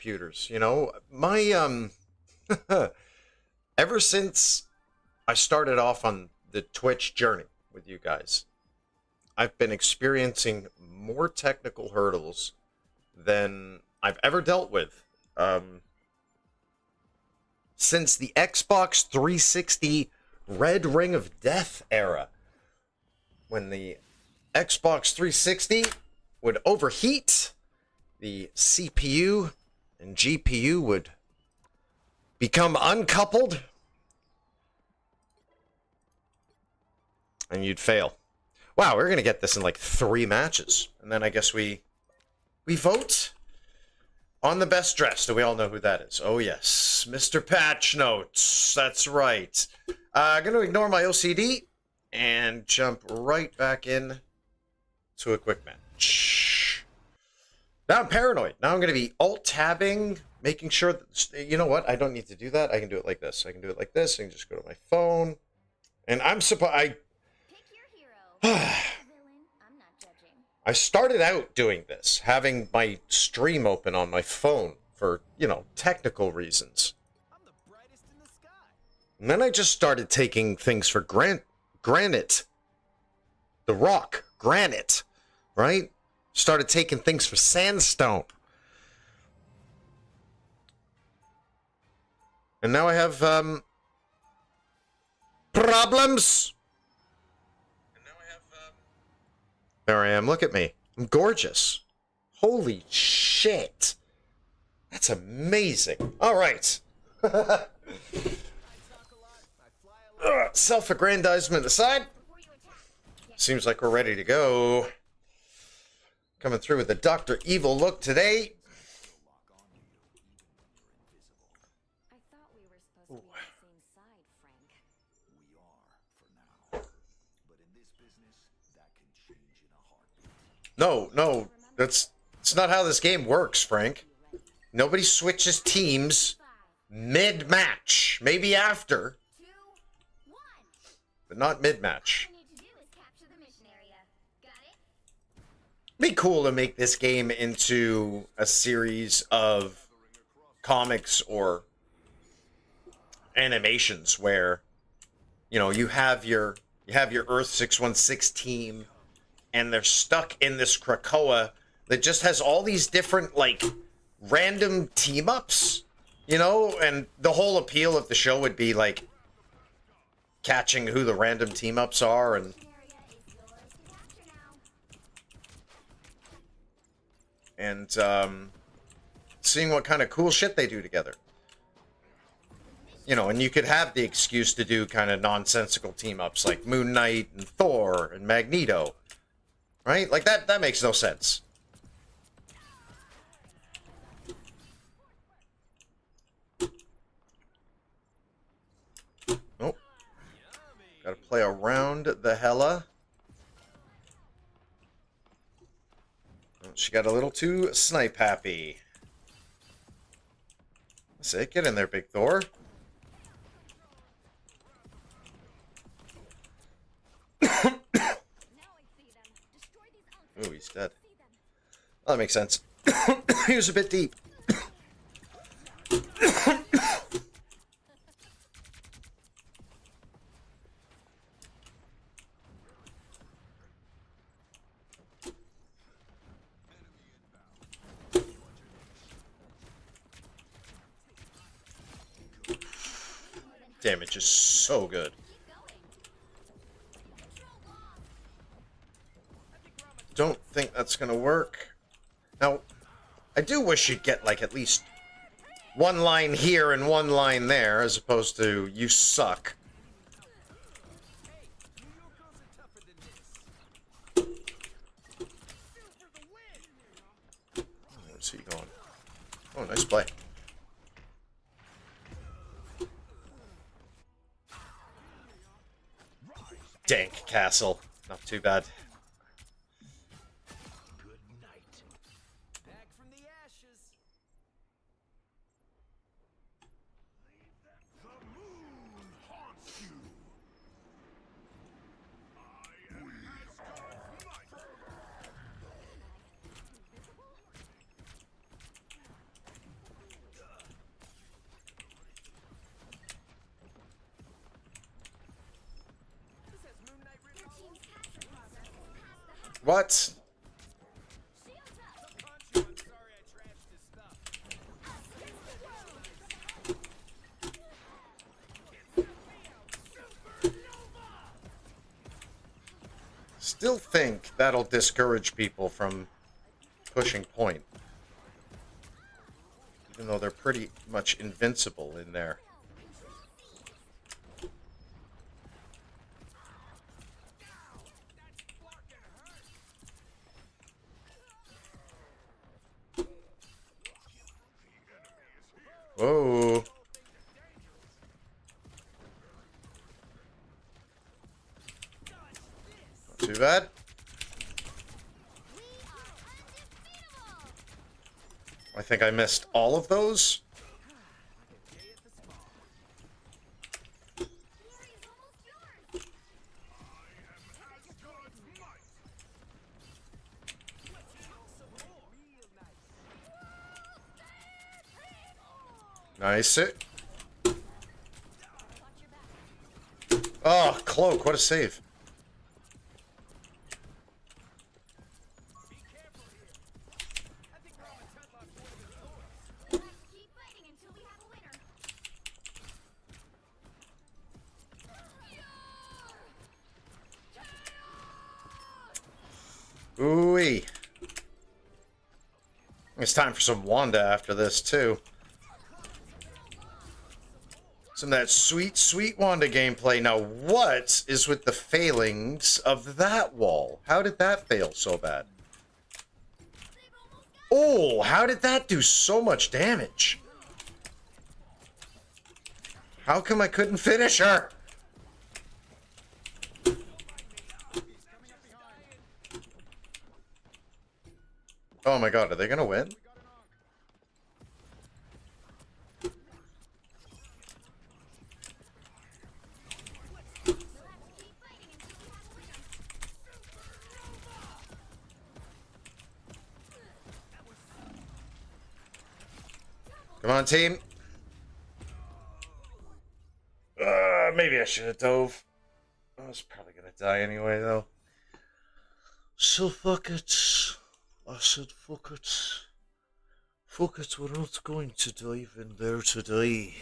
computers. You know, my ever since I started off on the Twitch journey with you guys, I've been experiencing more technical hurdles than I've ever dealt with. Since the Xbox 360 Red Ring of Death era, when the Xbox 360 would overheat, the CPU and GPU would become uncoupled, and you'd fail. Wow, we're gonna get this in like 3 matches, and then I guess we vote on the best dressed. Do we all know who that is? Oh yes, Mr. Patch Notes. That's right. I'm gonna ignore my OCD and jump right back in to a quick match. Now I'm paranoid. Now I'm gonna be alt-tabbing, making sure that, you know what? I don't need to do that. I can do it like this. I can do it like this. I can just go to my phone, and I'm supposed. I started out doing this, having my stream open on my phone for, you know, technical reasons. And then I just started taking things for granite. The rock, granite, right? Started taking things for sandstone. And now I have, problems. There I am. Look at me. I'm gorgeous. Holy shit. That's amazing. All right. Self-aggrandizement aside, seems like we're ready to go. Coming through with the Dr. Evil look today. No, it's not how this game works, Frank. Nobody switches teams mid-match. Maybe after, but not mid-match. Be cool to make this game into a series of comics or animations where, you know, you have your Earth 616 team, and they're stuck in this Krakoa that just has all these different, like, random team-ups, you know? And the whole appeal of the show would be, like, catching who the random team-ups are and seeing what kind of cool shit they do together. You know, and you could have the excuse to do kind of nonsensical team-ups like Moon Knight and Thor and Magneto. Right? Like, that makes no sense. Nope. Gotta play around the Hela. Oh, she got a little too snipe happy. That's it. Get in there, Big Thor. Ooh, he's dead. Oh, that makes sense. He was a bit deep. Damage is so good. Don't think that's gonna work. Now, I do wish you'd get, like, at least one line here and one line there, as opposed to, you suck. Where's he going? Oh, nice play. Dank castle. Not too bad. What? Still think that'll discourage people from pushing point. Even though they're pretty much invincible in there. Whoa. Not too bad. I think I missed all of those. Nice. Oh, Cloak, what a save. Ooh-wee. It's time for some Wanda after this, too. Some of that sweet, sweet Wanda gameplay. Now, what is with the failings of that wall? How did that fail so bad? Oh, how did that do so much damage? How come I couldn't finish her? Oh my god, are they gonna win? Come on, team. Maybe I should have dove. I was probably gonna die anyway, though. So fuck it. I said fuck it. Fuck it, we're not going to dive in there today.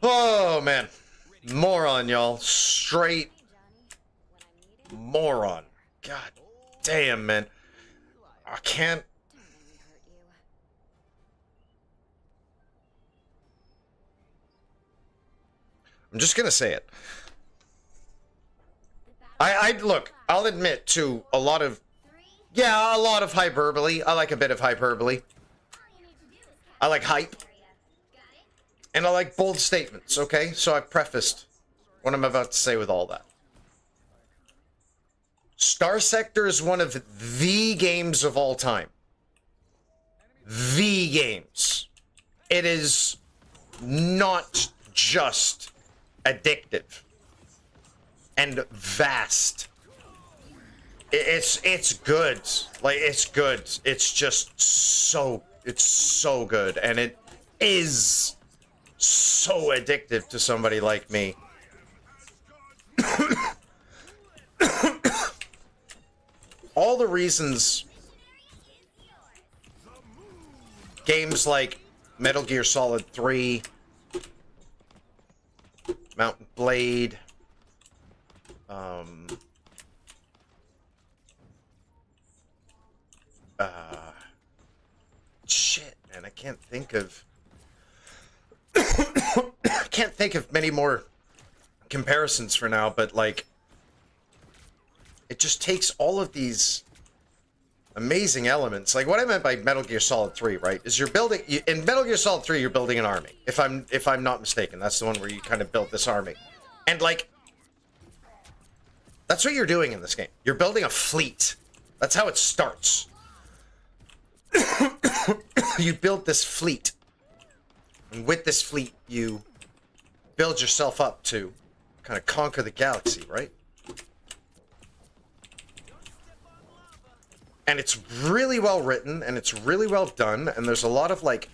Oh man, moron, y'all. Straight moron. God damn, man. I can't. I'm just gonna say it. I look, I'll admit to a lot of, yeah, a lot of hyperbole. I like a bit of hyperbole. I like hype. And I like bold statements, okay? So I've prefaced what I'm about to say with all that. Star Sector is one of the games of all time. The games. It is not just addictive and vast. It's good. Like, it's good. It's just so, it's so good. And it is so addictive to somebody like me. All the reasons games like Metal Gear Solid 3, Mountain Blade, shit, man, I can't think of I can't think of many more comparisons for now, but like it just takes all of these amazing elements. Like what I meant by Metal Gear Solid 3, right? Is you're building in Metal Gear Solid 3 you're building an army. If I'm not mistaken, that's the one where you kind of built this army. And like that's what you're doing in this game. You're building a fleet. That's how it starts. You build this fleet. And with this fleet, you build yourself up to kind of conquer the galaxy, right? And it's really well written, and it's really well done, and there's a lot of, like,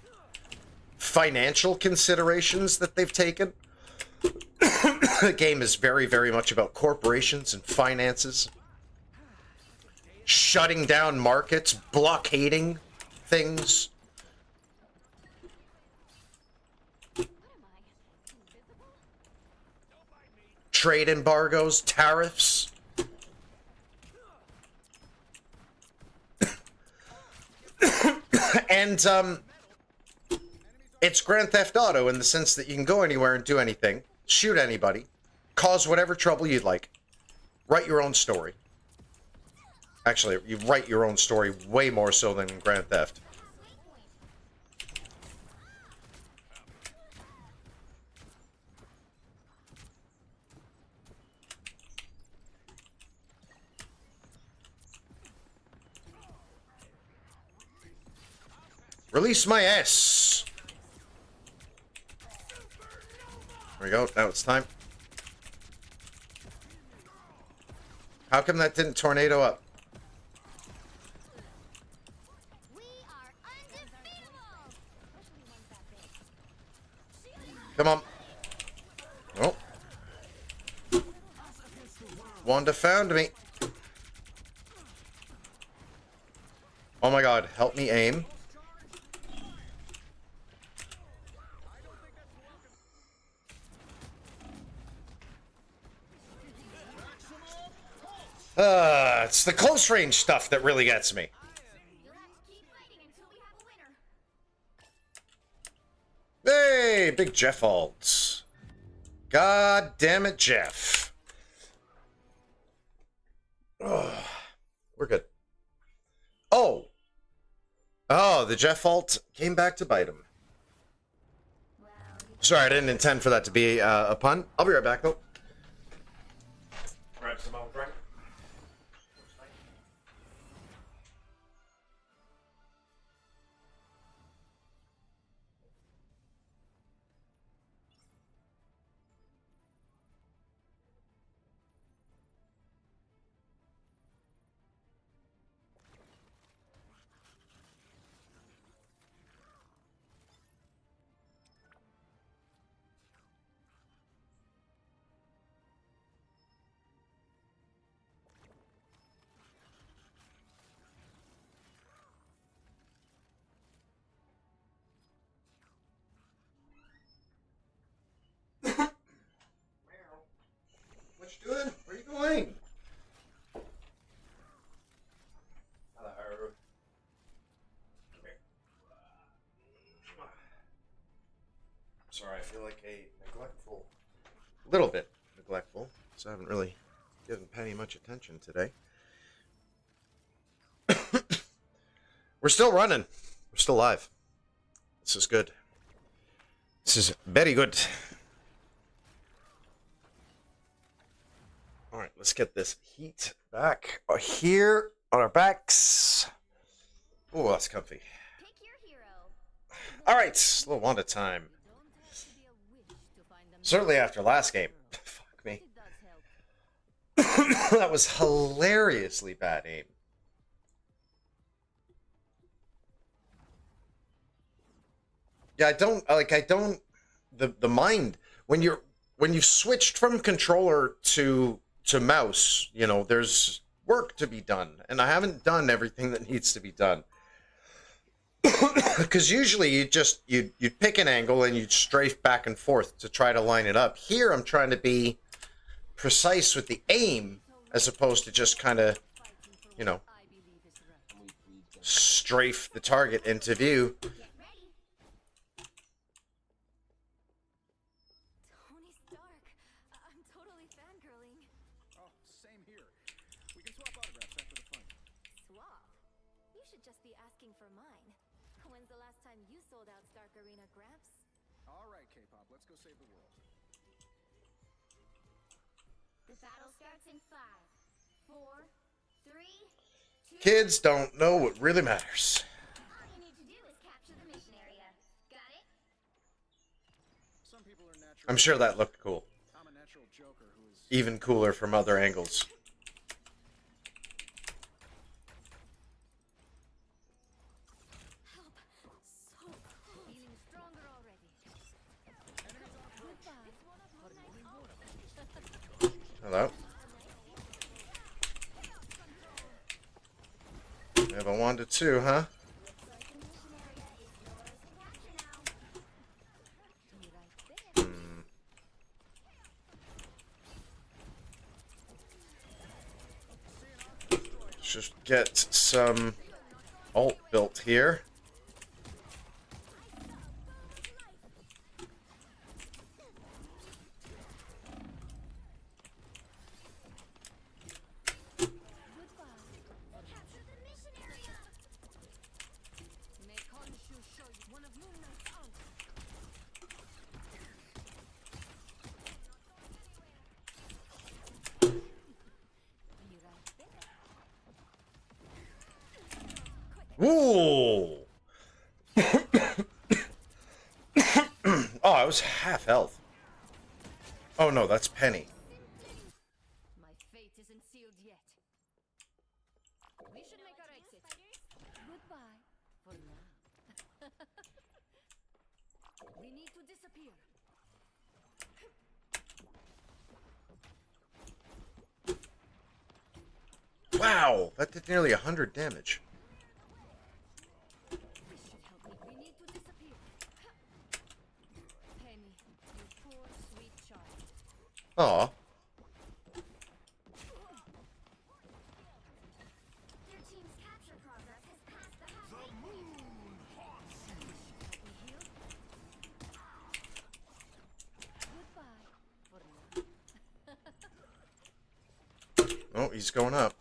financial considerations that they've taken. The game is very, very much about corporations and finances. Shutting down markets, blockading things. Trade embargoes, tariffs. And, it's Grand Theft Auto in the sense that you can go anywhere and do anything, shoot anybody, cause whatever trouble you'd like, write your own story. Actually, you write your own story way more so than in Grand Theft. Release my ass! There we go, now it's time. How come that didn't tornado up? Come on. Oh. Wanda found me. Oh my god, help me aim. It's the close range stuff that really gets me. Hey, big Jeff Alts. God damn it, Jeff. Oh, we're good. Oh. Oh, the Jeff Alt came back to bite him. Sorry, I didn't intend for that to be a pun. I'll be right back, though. Grab some out, right? What you doing? Where you going? Hello. Come here. Sorry, I feel like a little bit neglectful, so I haven't really given Penny much attention today. We're still running. We're still live. This is good. This is very good. Alright, let's get this heat back here on our backs. Oh, that's comfy. Alright, a little Wanda time. Certainly after last game. Fuck me. That was hilariously bad aim. Yeah, the mind, when you've switched from controller to mouse, you know, there's work to be done, and I haven't done everything that needs to be done. Because usually you'd pick an angle and you'd strafe back and forth to try to line it up. Here I'm trying to be precise with the aim as opposed to just kind of, you know, strafe the target into view. Kids don't know what really matters. I'm sure that looked cool. Even cooler from other angles. Hello. We have a Wanda too, huh? Let's just get some ult built here. Ooh! Oh, I was half health. Oh no, that's Penny. My fate isn't sealed yet. We should make our exit. Goodbye for now. We need to disappear. Wow, that did nearly 100 damage. This should help me. We need to disappear. Penny, you poor sweet child. Aw. Their team's capture progress has passed the halfway point. This should help me heal. Goodbye for now. Oh, he's going up.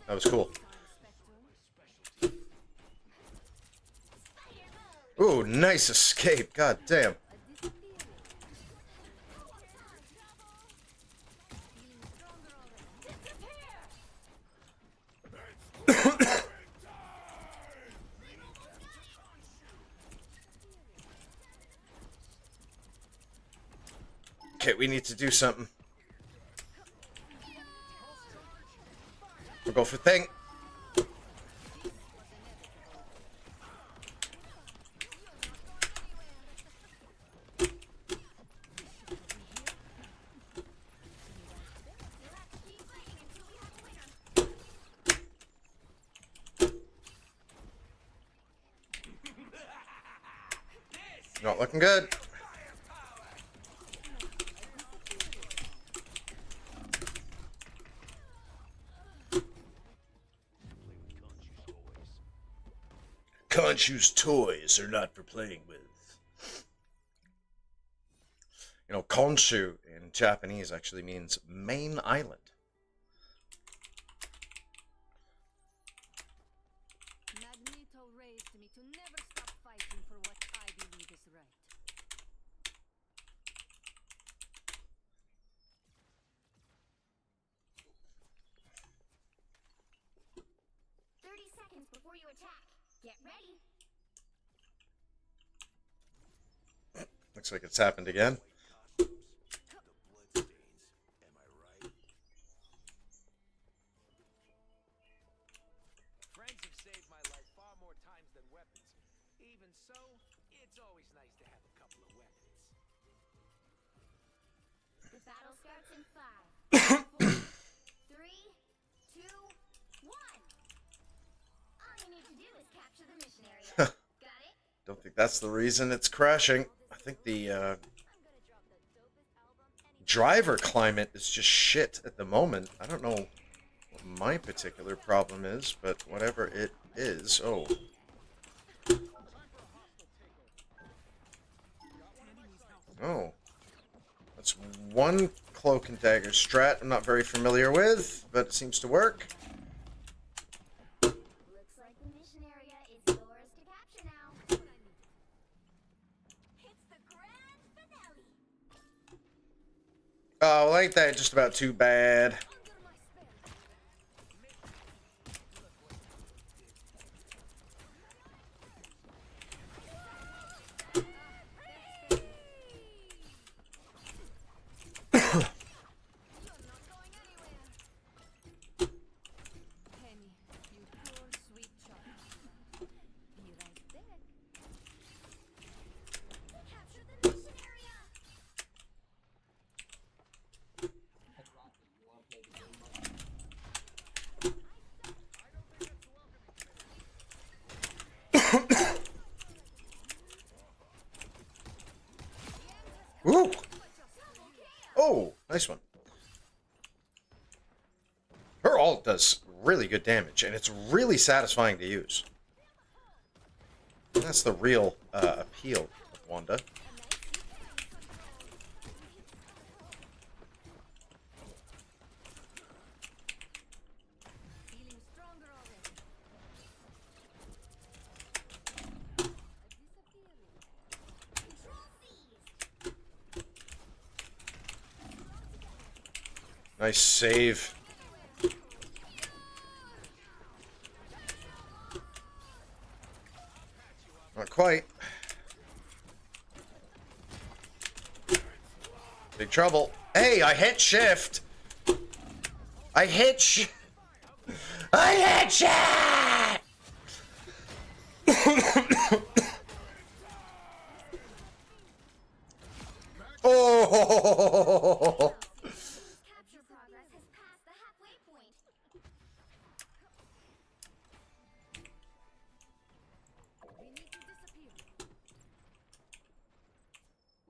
That was cool. Ooh, nice escape. God damn. Okay, we need to do something. We'll go for thing. Not looking good. Khonshu's toys are not for playing with. You know, Khonshu in Japanese actually means main island. Magneto raised me to never stop fighting for what I believe is right. Seconds before you attack. Get ready. Looks like it's happened again. Friends have saved my life far more times than weapons. Even so, it's always nice to have a couple of weapons. The battle starts in 5, 4, 3, 2, 1. All you need to do is capture the mission area. Got it? Don't think that's the reason it's crashing. I think the I'm gonna drop the dopest album any driver climate is just shit at the moment. I don't know what my particular problem is, but whatever it is. Oh. Oh. That's one cloak and dagger strat I'm not very familiar with, but it seems to work. Looks like the mission area is yours to capture now. It's the grand finale. Oh, well, ain't that just about too bad? Under my spell. You're not going anywhere. Penny, you poor sweet child. Be right there. Capture the mission area. bolt does really good damage, and it's really satisfying to use. That's the real appeal of Wanda. Feeling stronger already. Nice save. Not quite. Big trouble. Hey, I hit shift. I hit shift. Oh! Capture progress has passed the halfway point. We need to disappear.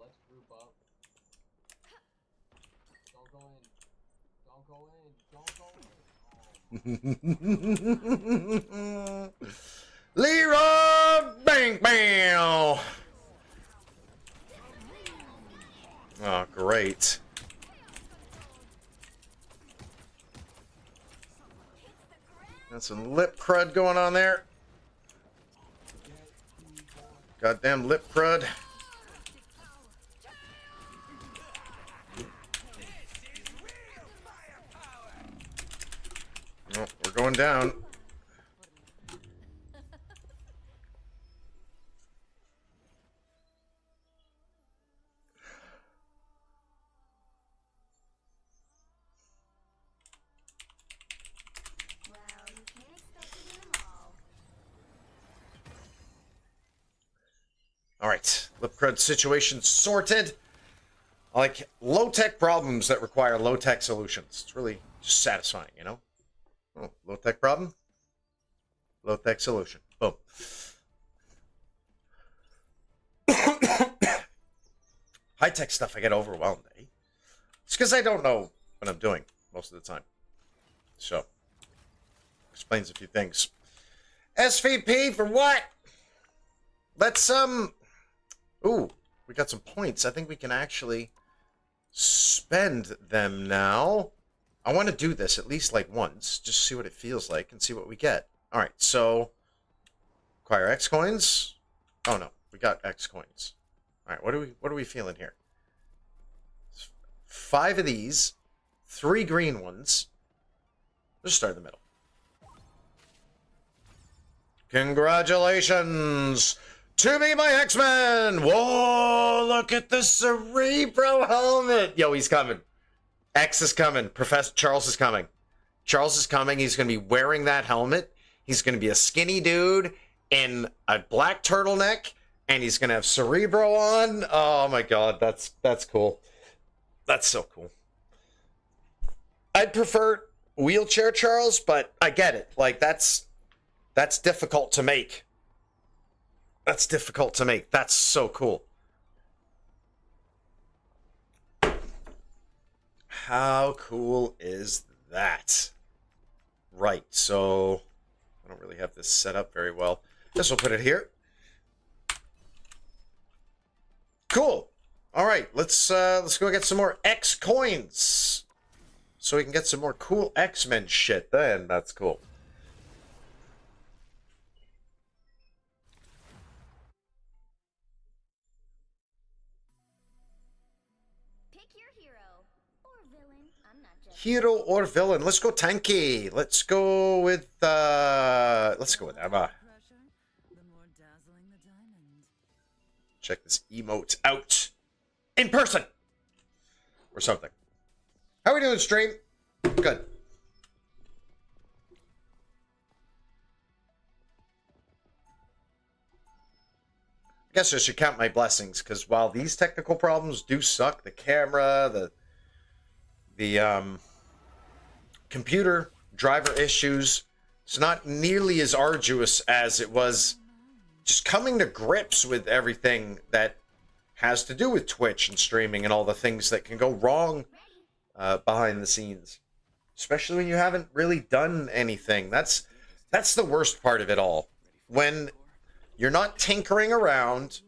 Let's group up. Don't go in. Don't go in. Don't go in. Oh. Leroy Bang Bang! Oh, great. Got some lip crud going on there. Goddamn lip crud. Oh, we're going down. Well, you can't expect to win them all. All right, lip crud situation sorted. I like low-tech problems that require low-tech solutions. It's really just satisfying, you know? Oh, low-tech problem, low-tech solution. Boom. High-tech stuff, I get overwhelmed, eh? It's because I don't know what I'm doing most of the time. So, explains a few things. SVP for what? Let's, ooh, we got some points. I think we can actually spend them now. I want to do this at least like once, just see what it feels like and see what we get. All right, so acquire X coins. Oh no, we got X coins. All right, what are we feeling here? 5 of these, 3 green ones. Let's start in the middle. Congratulations to me, my X-Men! Whoa, look at the Cerebro helmet! Yo, he's coming. X is coming. Professor Charles is coming. Charles is coming. He's going to be wearing that helmet. He's going to be a skinny dude in a black turtleneck, and he's going to have Cerebro on. Oh my god, that's cool. That's so cool. I'd prefer wheelchair Charles, but I get it. Like, that's difficult to make. That's difficult to make. That's so cool. How cool is that? Right, so I don't really have this set up very well. Guess we'll put it here. Cool. All right, let's go get some more X coins, so we can get some more cool X-Men shit. Then that's cool. Pick your hero or villain. I'm not judging. Hero or villain? Let's go tanky. Let's go with Emma. Pressure, the more dazzling the diamond. Check this emote out in person or something. How we doing, stream? Good. I guess I should count my blessings, because while these technical problems do suck, the camera, the computer driver issues, it's not nearly as arduous as it was just coming to grips with everything that has to do with Twitch and streaming and all the things that can go wrong behind the scenes. especially when you haven't really done anything. That's the worst part of it all. When you're not tinkering around,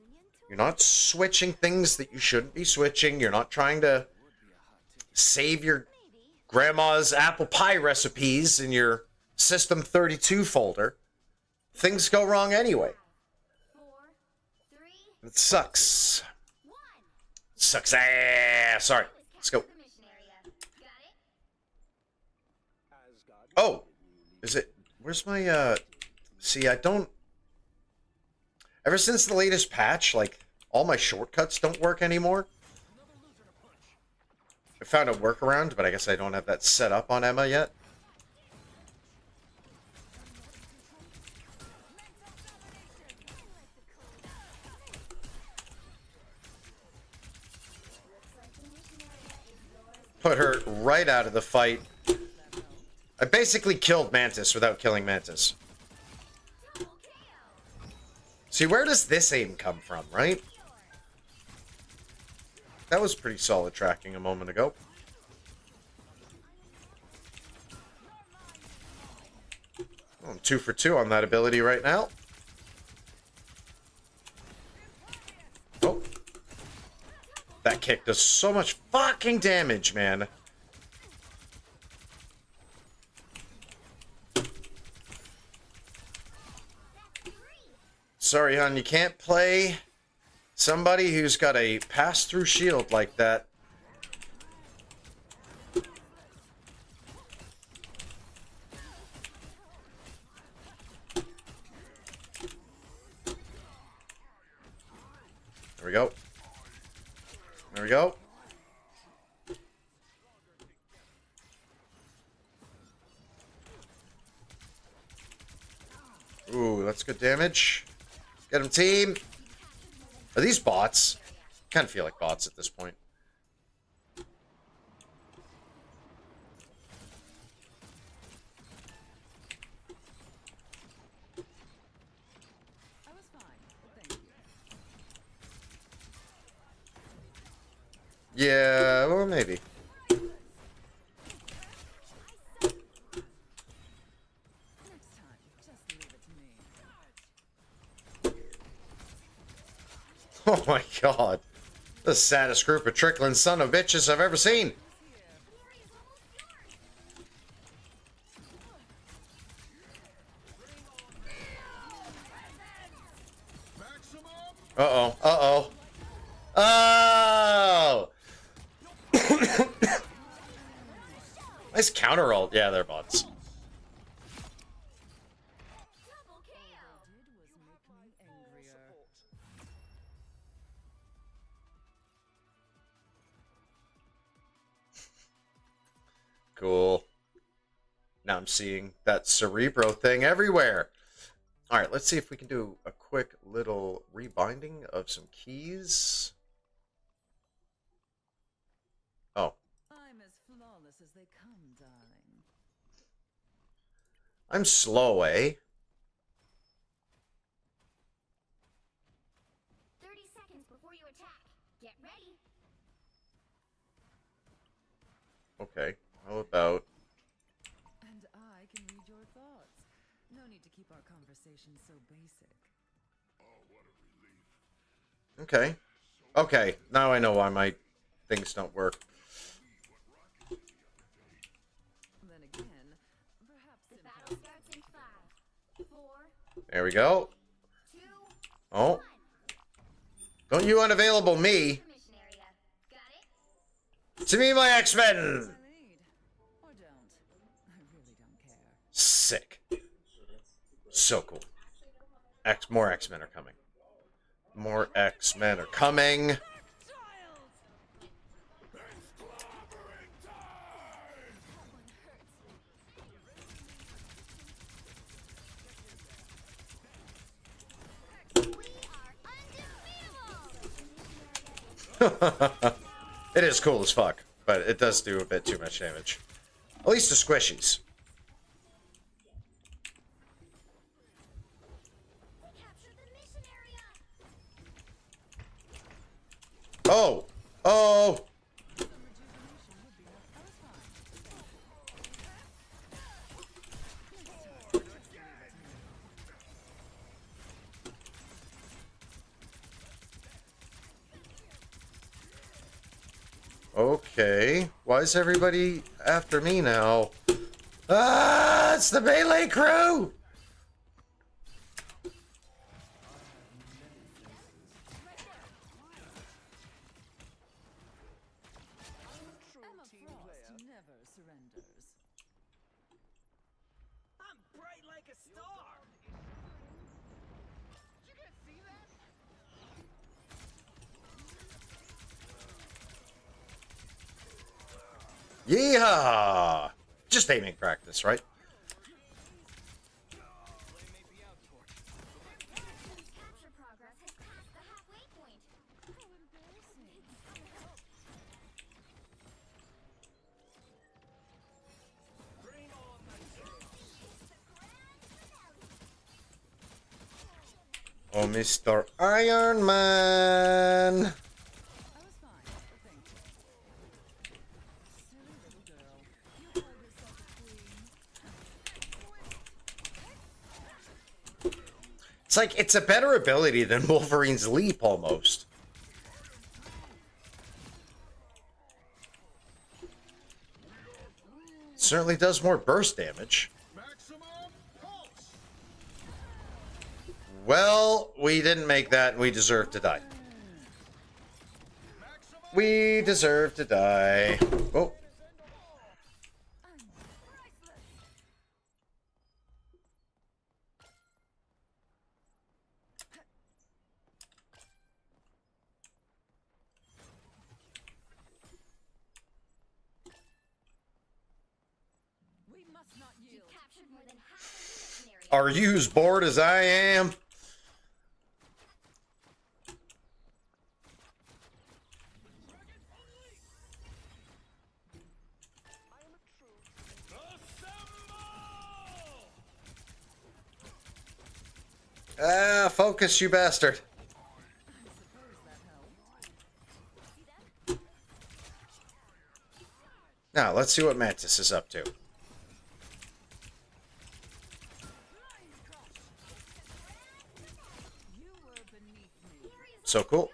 you're not switching things that you shouldn't be switching, you're not trying to save your grandma's apple pie recipes in your System 32 folder. Things go wrong anyway. 4, 3, It sucks. 1. Sucks ass. Sorry. Let's go. The mission area. Got it? Asgard. Oh, is it? Where's my? See, I don't. Ever since the latest patch, like all my shortcuts don't work anymore. I found a workaround, but I guess I don't have that set up on Emma yet. Put her right out of the fight. I basically killed Mantis without killing Mantis. See, where does this aim come from, right? That was pretty solid tracking a moment ago. Oh, I'm 2 for 2 on that ability right now. Oh. That kick does so much fucking damage, man. Sorry, hon, you can't play somebody who's got a pass-through shield like that. There we go. There we go. Ooh, that's good damage. Get him, team. Are these bots? Kind of feel like bots at this point. I was fine. Thank you. Yeah, well, maybe. Next time, just leave it to me. Oh my god. The saddest group of trickling son of bitches I've ever seen. Uh-oh. Uh-oh. Oh! Nice counter ult. Yeah, they're bots. Double kill. Did was make me angrier. Cool. Now I'm seeing that Cerebro thing everywhere. All right, let's see if we can do a quick little rebinding of some keys. Oh, I'm as flawless as they come, darling. I'm slow, eh? 30 seconds before you attack. Get ready. Okay, how about... And I can read your thoughts. No need to keep our conversation so basic. Okay. Okay, now I know why my things don't work. Then again, perhaps The simple. battle starts in 5, 4, There we go. 2, Oh, 1. don't you unavailable me. The mission area. Got it? To me, my X-Men! I need. Or don't. I really don't care. Sick. So cool. More X-Men are coming. More X-Men are coming. We are undefeatable. It is cool as fuck, but it does do a bit too much damage. At least the squishies. We captured the mission area. Oh! Oh! Okay. Why is everybody after me now? Ah, it's the melee crew! Emma Frost never surrenders. I'm bright like a star. You guys see that? Yeehaw! Just aiming practice, right? Capture progress has passed the halfway point. How embarrassing. Bring on the Oh, Mr. Iron Man! I was fine, thank you. Silly little girl. You call yourself a queen. It's like, it's a better ability than Wolverine's Leap, almost. Certainly does more burst damage. Well, we didn't make that, and we deserve to die. We deserve to die. Oh. We must not You yield. captured more than half of the missionary. Are you as bored as I am? Ah, focus, you bastard. Now, let's see what Mantis is up to. You were beneath me. So cool.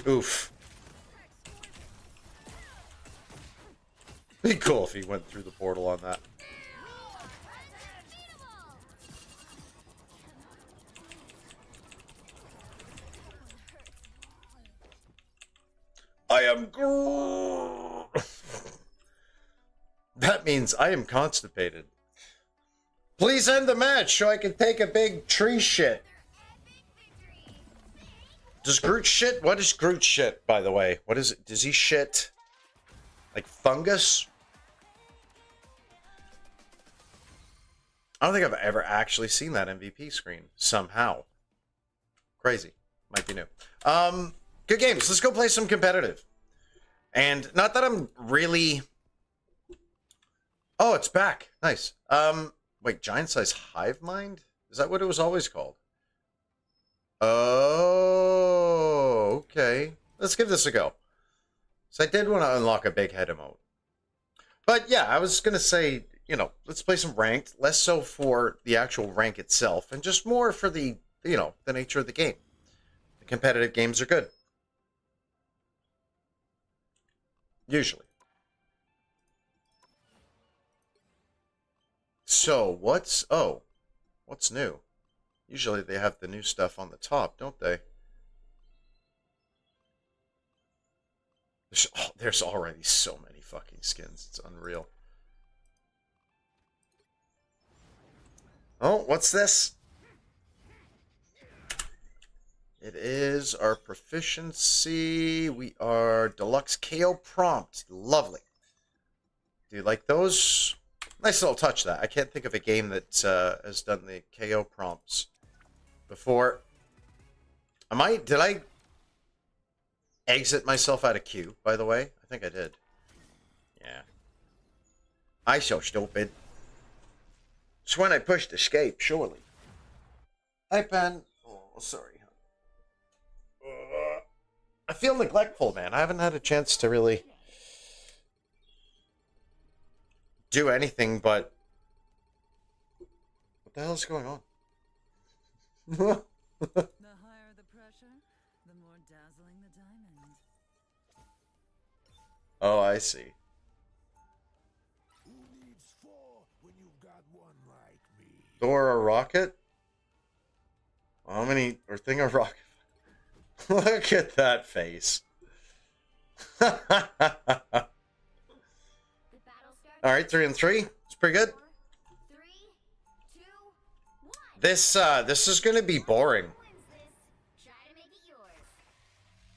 Oof. Be cool if he went through the portal on that. I am Groot. That means I am constipated. Please end the match so I can take a big tree shit. Does Groot shit? What is Groot shit, by the way? What is it? Does he shit like fungus? I don't think I've ever actually seen that MVP screen somehow. Crazy. Might be new. Good games. Let's go play some competitive. And not that I'm really... Oh, it's back. Nice. Wait, Giant Size Hive Mind? Is that what it was always called? Oh, okay. Let's give this a go. So I did want to unlock a big head emote. But yeah, I was going to say, you know, let's play some ranked. Less so for the actual rank itself, and just more for the, you know, the nature of the game. The competitive games are good. Usually. So, what's new? Usually they have the new stuff on the top, don't they? There's already so many fucking skins. It's unreal. Oh, what's this? It is our proficiency. We are deluxe KO prompt. Lovely. Do you like those? Nice little touch, that. I can't think of a game that has done the KO prompts before. Did I exit myself out of queue, by the way? I think I did. Yeah. I so stupid. It's when I pushed escape, surely. Hi, Pen. Oh, sorry. I feel neglectful, man. I haven't had a chance to really do anything but What the hell is going on? The higher the pressure, the more dazzling the diamond. Oh, I see. Who needs four when you've got one like me? Thor a rocket? How many? Or thing a rocket? Look at that face. The battle starts. All right, 3 and 3. It's pretty good. 4, 3, 2, 1. This is gonna be boring. Wins this. Try to make it yours.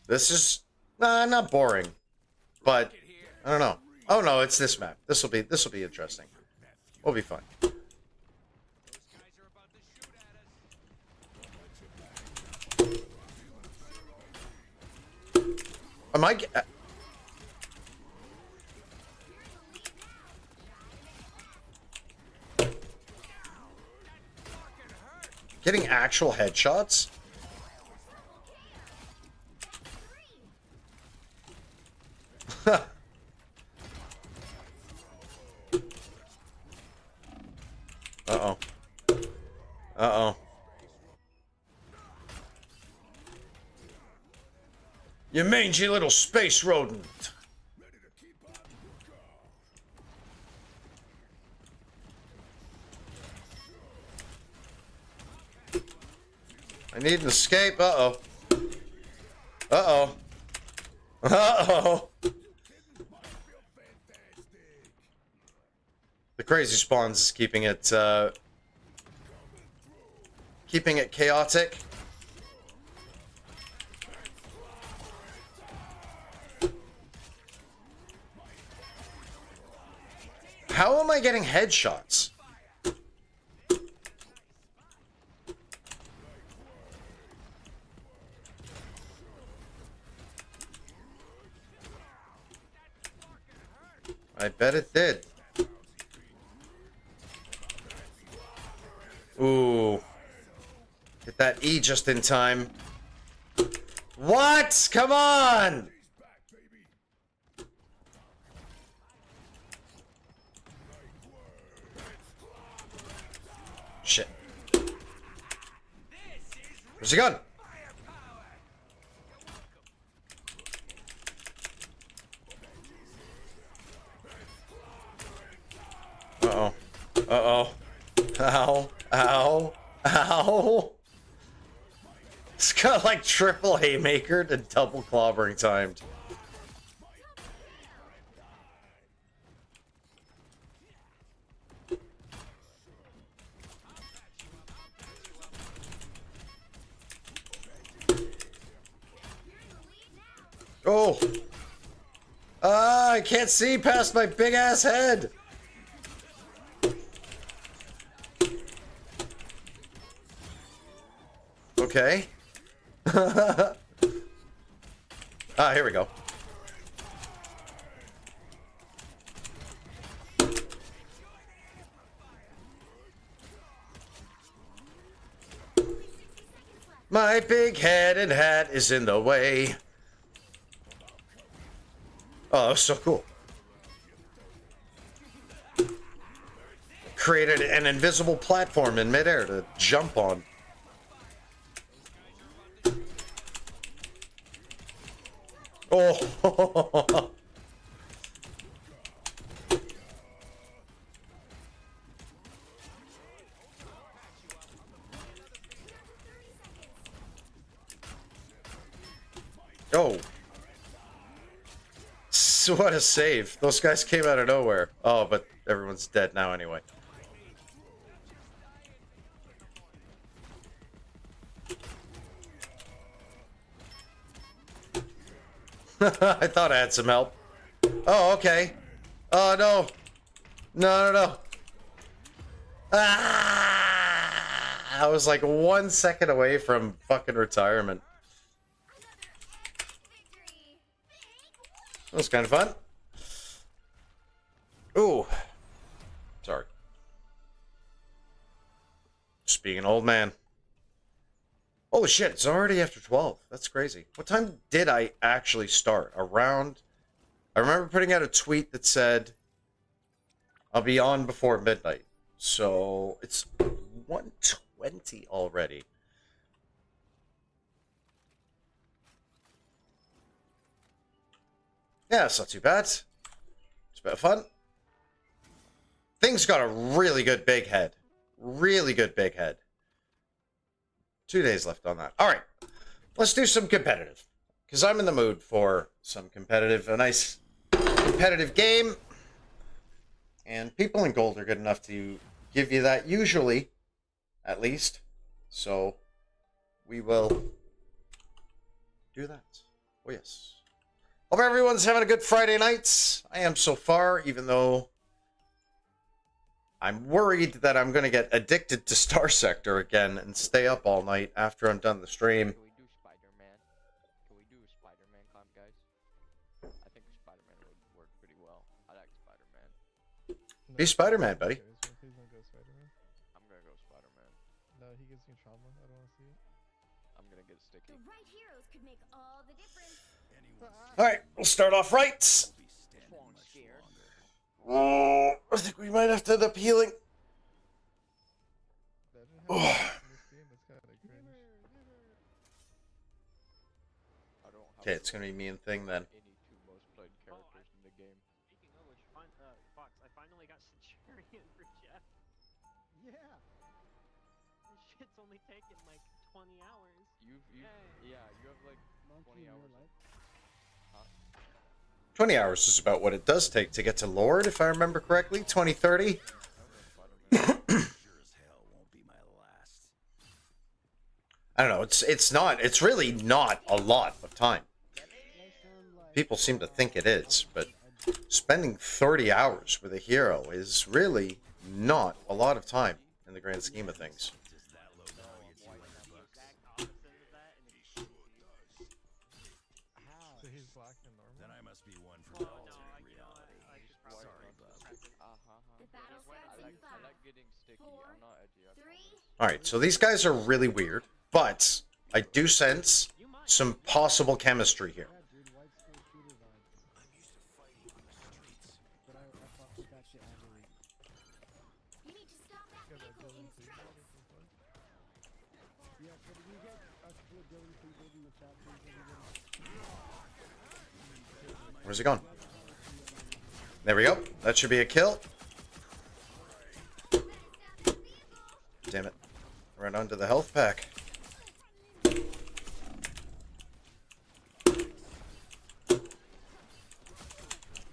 This is not boring, but I don't know. Oh no, it's this map. This will be interesting. We'll be fine. Those guys are about to shoot at us. Am I? Getting actual headshots? Uh-oh. Uh-oh. You mangy little space rodent. I need an escape. Uh-oh. Uh-oh. Uh-oh. The crazy spawns is keeping it chaotic. How am I getting headshots? I bet it did. Ooh. Hit that E just in time. What? Come on! Shit. Where's the gun? Uh-oh. Uh-oh. Ow. Ow. Ow. It's got like triple haymaker to double clobbering timed. Oh. I can't see past my big ass head. Okay. Here we go. My big head and hat is in the way. Oh, that was so cool. Created an invisible platform in midair to jump on. Oh. Oh. So what a save. Those guys came out of nowhere. Oh, but everyone's dead now anyway. I thought I had some help. Oh, okay. Oh, no. No, no, no. Ah! I was like 1 second away from fucking retirement. Victory. That was kind of fun. Ooh. Sorry. Just being an old man. Holy shit, it's already after 12. That's crazy. What time did I actually start? Around... I remember putting out a tweet that said, I'll be on before midnight. So, it's 120 already. Yeah, it's not too bad. It's a bit of fun. Thing's got a really good big head. Really good big head. 2 days left on that. All right. Let's do some competitive. Because I'm in the mood for some competitive, a nice competitive game. And people in gold are good enough to give you that usually, at least. So we will do that. Oh, yes. Hope everyone's having a good Friday night. I am so far, even though I'm worried that I'm going to get addicted to Star Sector again and stay up all night after I'm done the stream. Can we do Spider-Man? Can we do a Spider-Man comp, guys? I think Spider-Man would work pretty well. I like Spider-Man. Be Spider-Man, buddy. Please don't go Spider-Man. I'm gonna go Spider-Man. No, he gives me trauma. I don't want to see it. I'm gonna get sticky. The right heroes could make all the difference. All right, we'll start off right. Strong scared. Oh, I think we might have to end up healing. That didn't happen in this game. That's kind of cringe. I don't have Okay, it's going to be me and Thing then. any two most played characters in the game. Speaking of which, Fox, I finally got Centurion for Jeff. Yeah. This shit's only taken like 20 hours. You Yay. yeah, you have like Monkey 20 in real hours. life. 20 hours is about what it does take to get to Lord, if I remember correctly. 20, 30. I don't know. It's really not a lot of time. People seem to think it is, but spending 30 hours with a hero is really not a lot of time in the grand scheme of things. So he's black and normal. Then I must be one Oh, for no, alternate you know what? reality. I should probably Sorry, bub. The battle starts in I 5, like getting sticky. I'm not edgy. 3, Alright, so these guys are really weird, but I do sense You might. some possible chemistry here. Yeah, dude, white school shooter vibes. But I fuck with that shit heavily. you need to stop that Got that vehicle in golden its fleece. tracks. Yeah, could we get a couple of Dylan people in the chat, please, everybody? Where's he gone? There we go. That should be a kill. Damn it. Right onto the health pack.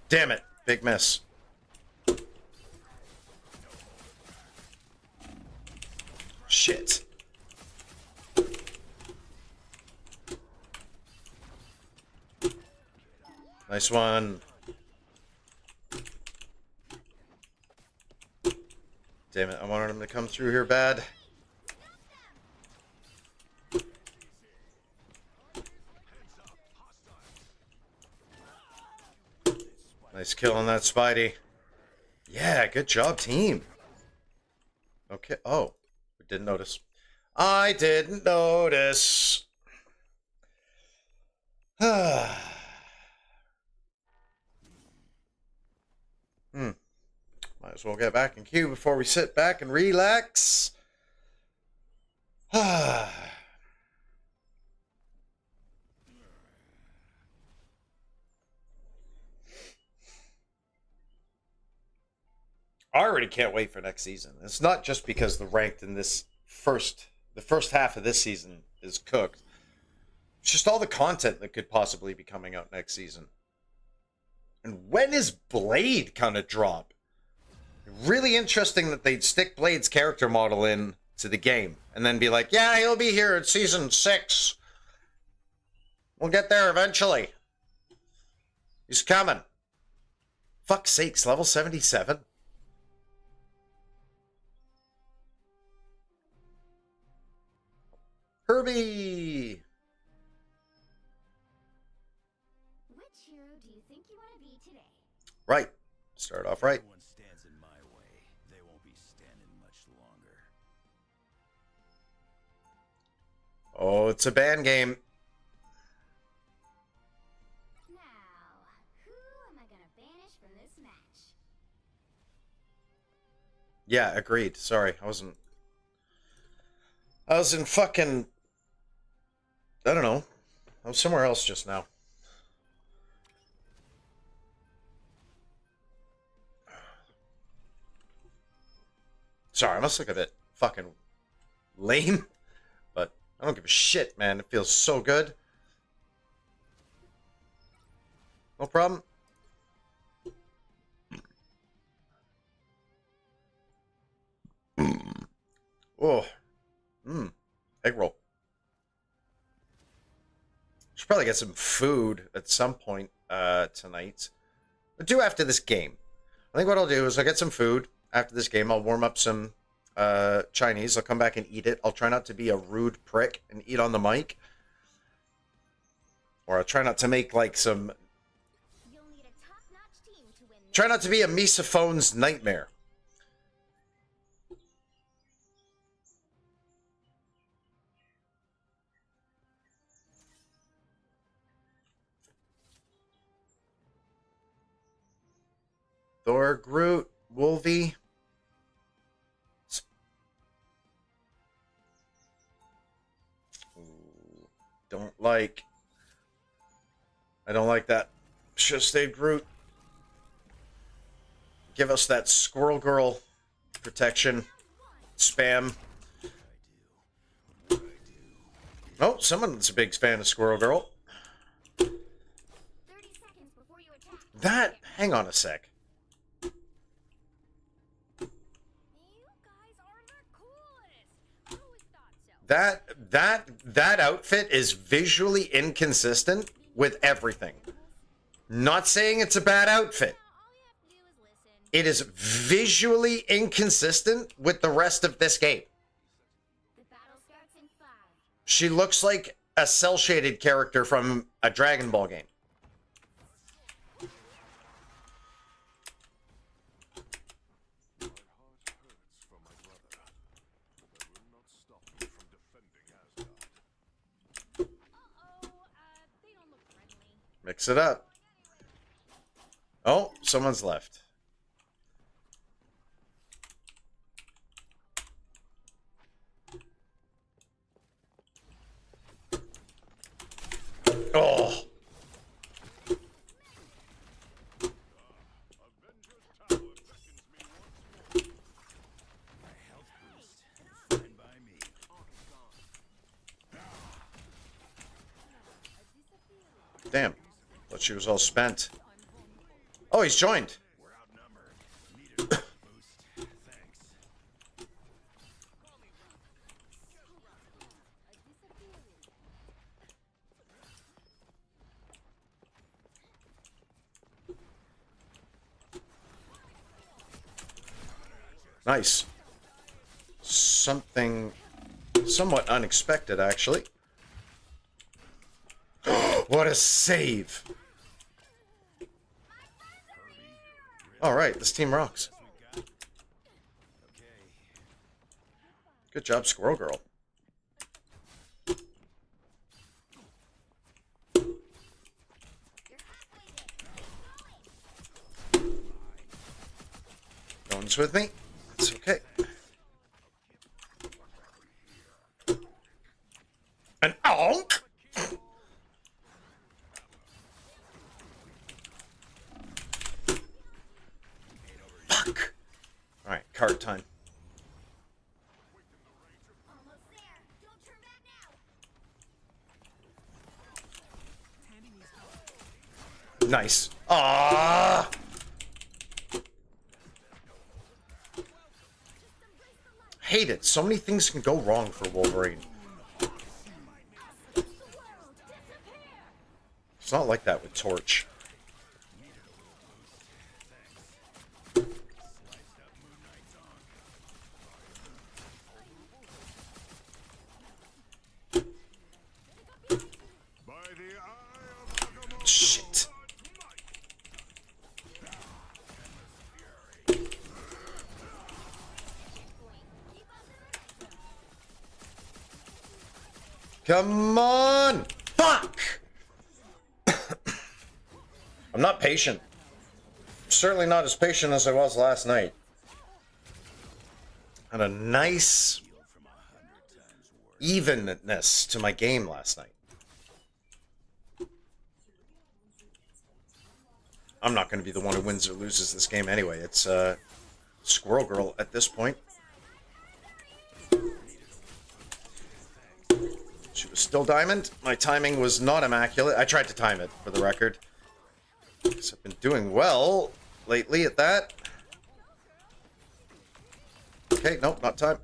Damn it. Big miss. Shit. Nice one. Damn it, I wanted him to come through here bad. Nice kill on that Spidey. Yeah, good job, team. Okay, oh, we didn't notice. I didn't notice. Might as well get back in queue before we sit back and relax. I already can't wait for next season. It's not just because the ranked in the first half of this season is cooked. It's just all the content that could possibly be coming out next season. And when is Blade gonna drop? Really interesting that they'd stick Blade's character model in to the game and then be like, yeah, he'll be here at season 6. We'll get there eventually. He's coming. Fuck's sakes, level 77? Herbie! Which hero do you think you want to be today? Right. Start off right. Everyone stands in my way. They won't be standing much longer. Oh, it's a band game. Now, who am I gonna banish from this match? Yeah, agreed. Sorry, I wasn't I was in fucking... I don't know. I was somewhere else just now. Sorry, I must look a bit fucking lame, but I don't give a shit, man. It feels so good. No problem. Oh. Egg roll. Should probably get some food at some point tonight. But do after this game. I think what I'll do is I'll get some food after this game. I'll warm up some Chinese. I'll come back and eat it. I'll try not to be a rude prick and eat on the mic. Or I'll try not to make like some... You'll need a top-notch team to win. Try not to be a misophone's nightmare. Thor, Groot, Wolvie. Ooh, I don't like that. Should have stayed Groot. Give us that Squirrel Girl protection. Spam. Oh, someone's a big fan of Squirrel Girl. 30 seconds before you attack. That, hang on a sec. You guys are the coolest. I always thought so. That outfit is visually inconsistent with everything. Not saying it's a bad outfit. All you have to do is listen. It is visually inconsistent with the rest of this game. The battle starts in 5. She looks like a cel-shaded character from a Dragon Ball game. They don't look friendly. Mix it up. Oh, someone's left. Oh. Damn. Thought she was all spent. Oh, he's joined. Nice. Something somewhat unexpected, actually. What a save! All right, this team rocks. Good job, Squirrel Girl. Going's with me. It's okay. An onk? Fuck. Alright, card time. Almost there. Don't turn back now. Nice. Ah! Hate it. So many things can go wrong for Wolverine. It's not like that with Torch. Shit. Come on! Fuck! I'm not patient. Certainly not as patient as I was last night. Had a nice evenness to my game last night. I'm not going to be the one who wins or loses this game anyway. It's Squirrel Girl at this point. She was still diamond. My timing was not immaculate. I tried to time it, for the record. Because I've been doing well lately at that. Okay, nope, not time.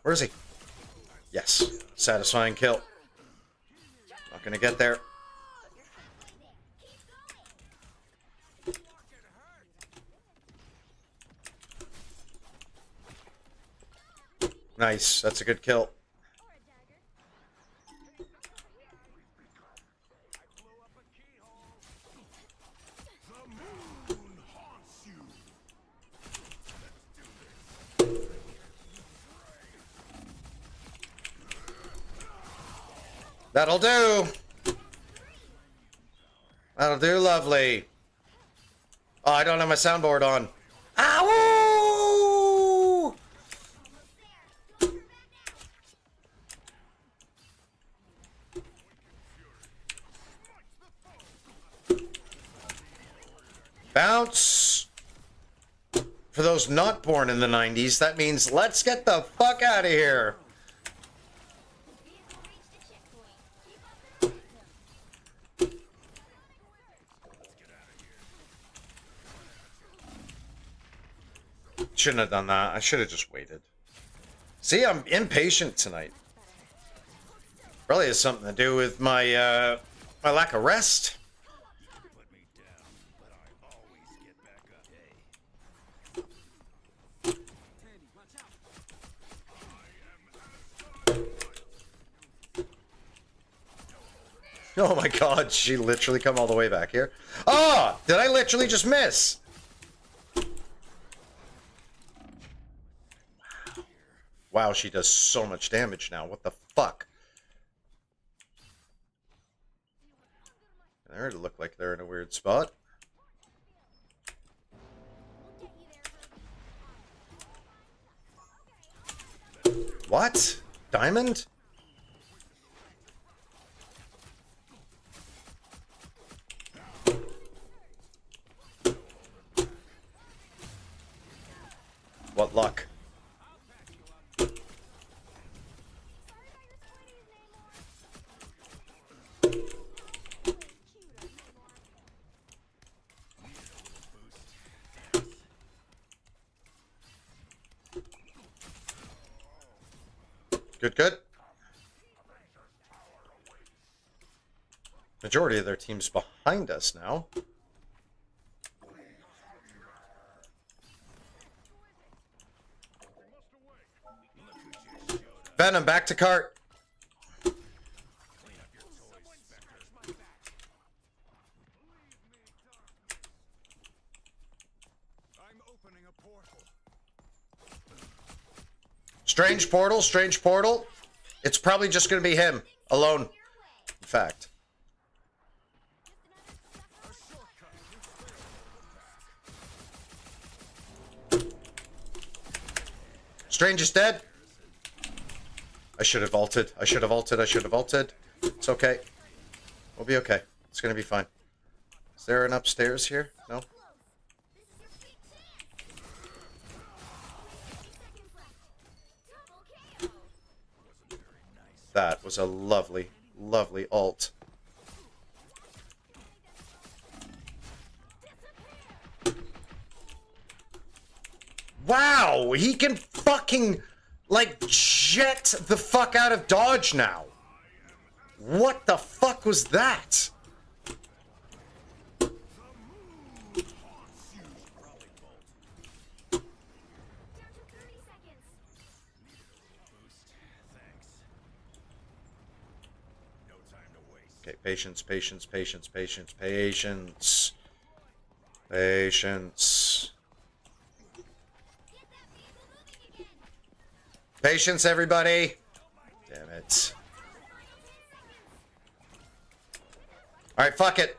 Where is he? Yes. Satisfying kill. Not gonna get there. Nice. That's a good kill. That'll do. That'll do, lovely. Oh, I don't have my soundboard on. Ow! Bounce. For those not born in the 90s, that means let's get the fuck out of here. Shouldn't have done that. I should have just waited. See, I'm impatient tonight. Probably has something to do with my my lack of rest. Oh my god, she literally come all the way back here. Oh, did I literally just miss? Wow, she does so much damage now. What the fuck? There, it looked like they're in a weird spot. What? Diamond? What luck? Good, good. Majority of their team's behind us now. Venom, back to cart. Strange portal, strange portal. It's probably just going to be him alone. In fact. Strange is dead. I should have vaulted. I should have vaulted. I should have vaulted. It's okay. We'll be okay. It's going to be fine. Is there an upstairs here? No? That was a lovely, lovely ult. Wow, he can fucking, like, jet the fuck out of dodge now. What the fuck was that? Okay, patience, patience, patience, patience, patience. Patience. Patience, everybody. Damn it. Alright, fuck it.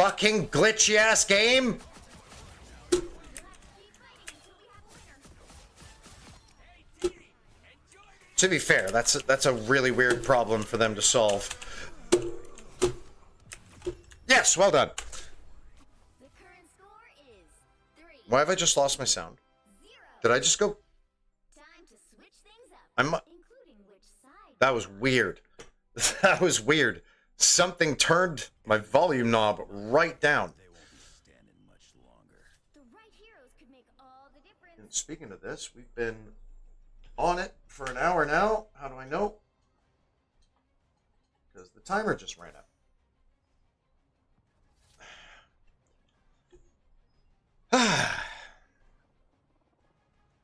fucking glitchy ass game? To be fair, that's a really weird problem for them to solve. Yes, well done. The current score is 3-0. Why have I just lost my sound? Did I just go? Time to switch things up, I'm. including which side. That was weird. That was weird. Something turned my volume knob right down. The right heroes could make all the difference. And speaking of this, we've been on it for an hour now. How do I know? Because the timer just ran out.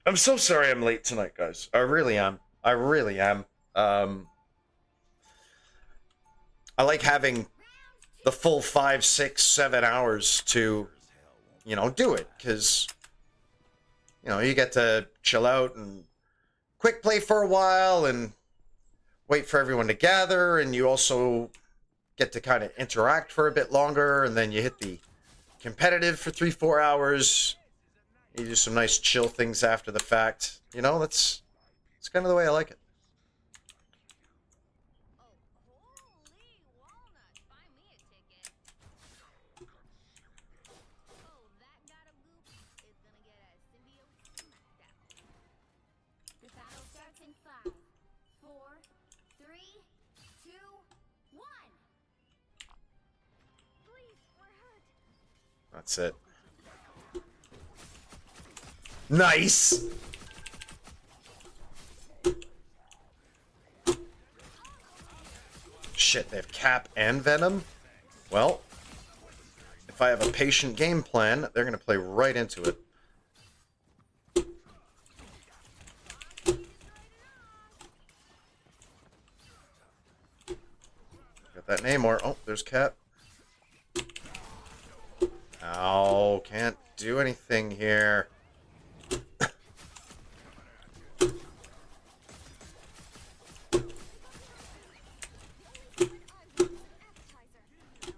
I'm so sorry I'm late tonight, guys. I really am. I really am. I like having the full 5, 6, 7 hours to, you know, do it. Because, you know, you get to chill out and quick play for a while and wait for everyone to gather. And you also get to kind of interact for a bit longer. And then you hit the competitive for 3, 4 hours. You do some nice chill things after the fact. You know, that's kind of the way I like it. Holy walnuts, buy me a ticket. Oh, that got a goop is gonna get a symbiote smacked out. The battle starts in 5, 4, 3, 2, 1. Please, we're hurt. That's it. Nice! Shit, they have Cap and Venom? Well, if I have a patient game plan, they're going to play right into it. Got that Namor. Oh, there's Cap. Ow, can't do anything here.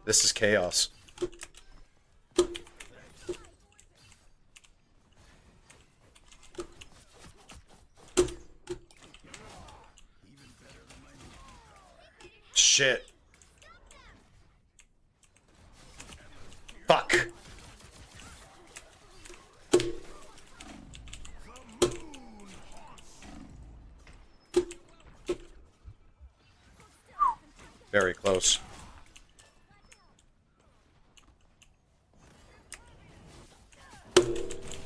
This is chaos. Shit. Fuck. Very close.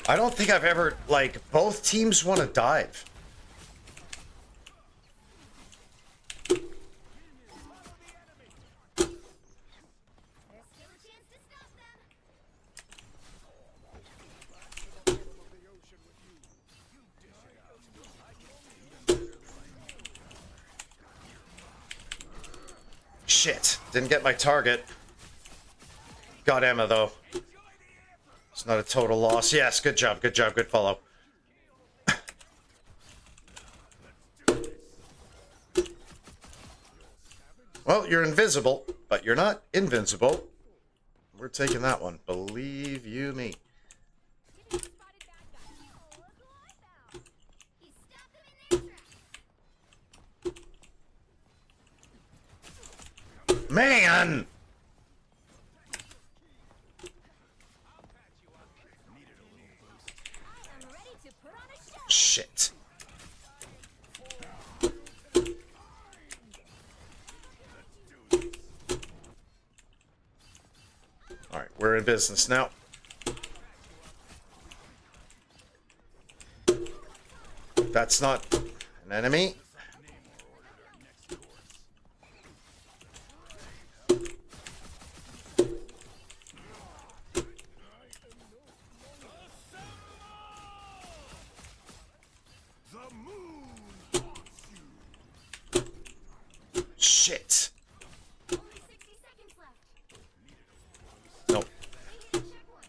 I don't think I've ever, like, both teams want to dive. There's still a chance to stop them. Shit. Didn't get my target. Got Emma, though. It's not a total loss. Yes, good job, good job, good follow. Well, you're invisible, but you're not invincible. We're taking that one. Believe you me. He stopped them in their tracks. Man! I'm ready to put on a show. Shit. Alright, we're in business now. That's not an enemy. Shit. Only 60 seconds left. Nope. They hit a checkpoint.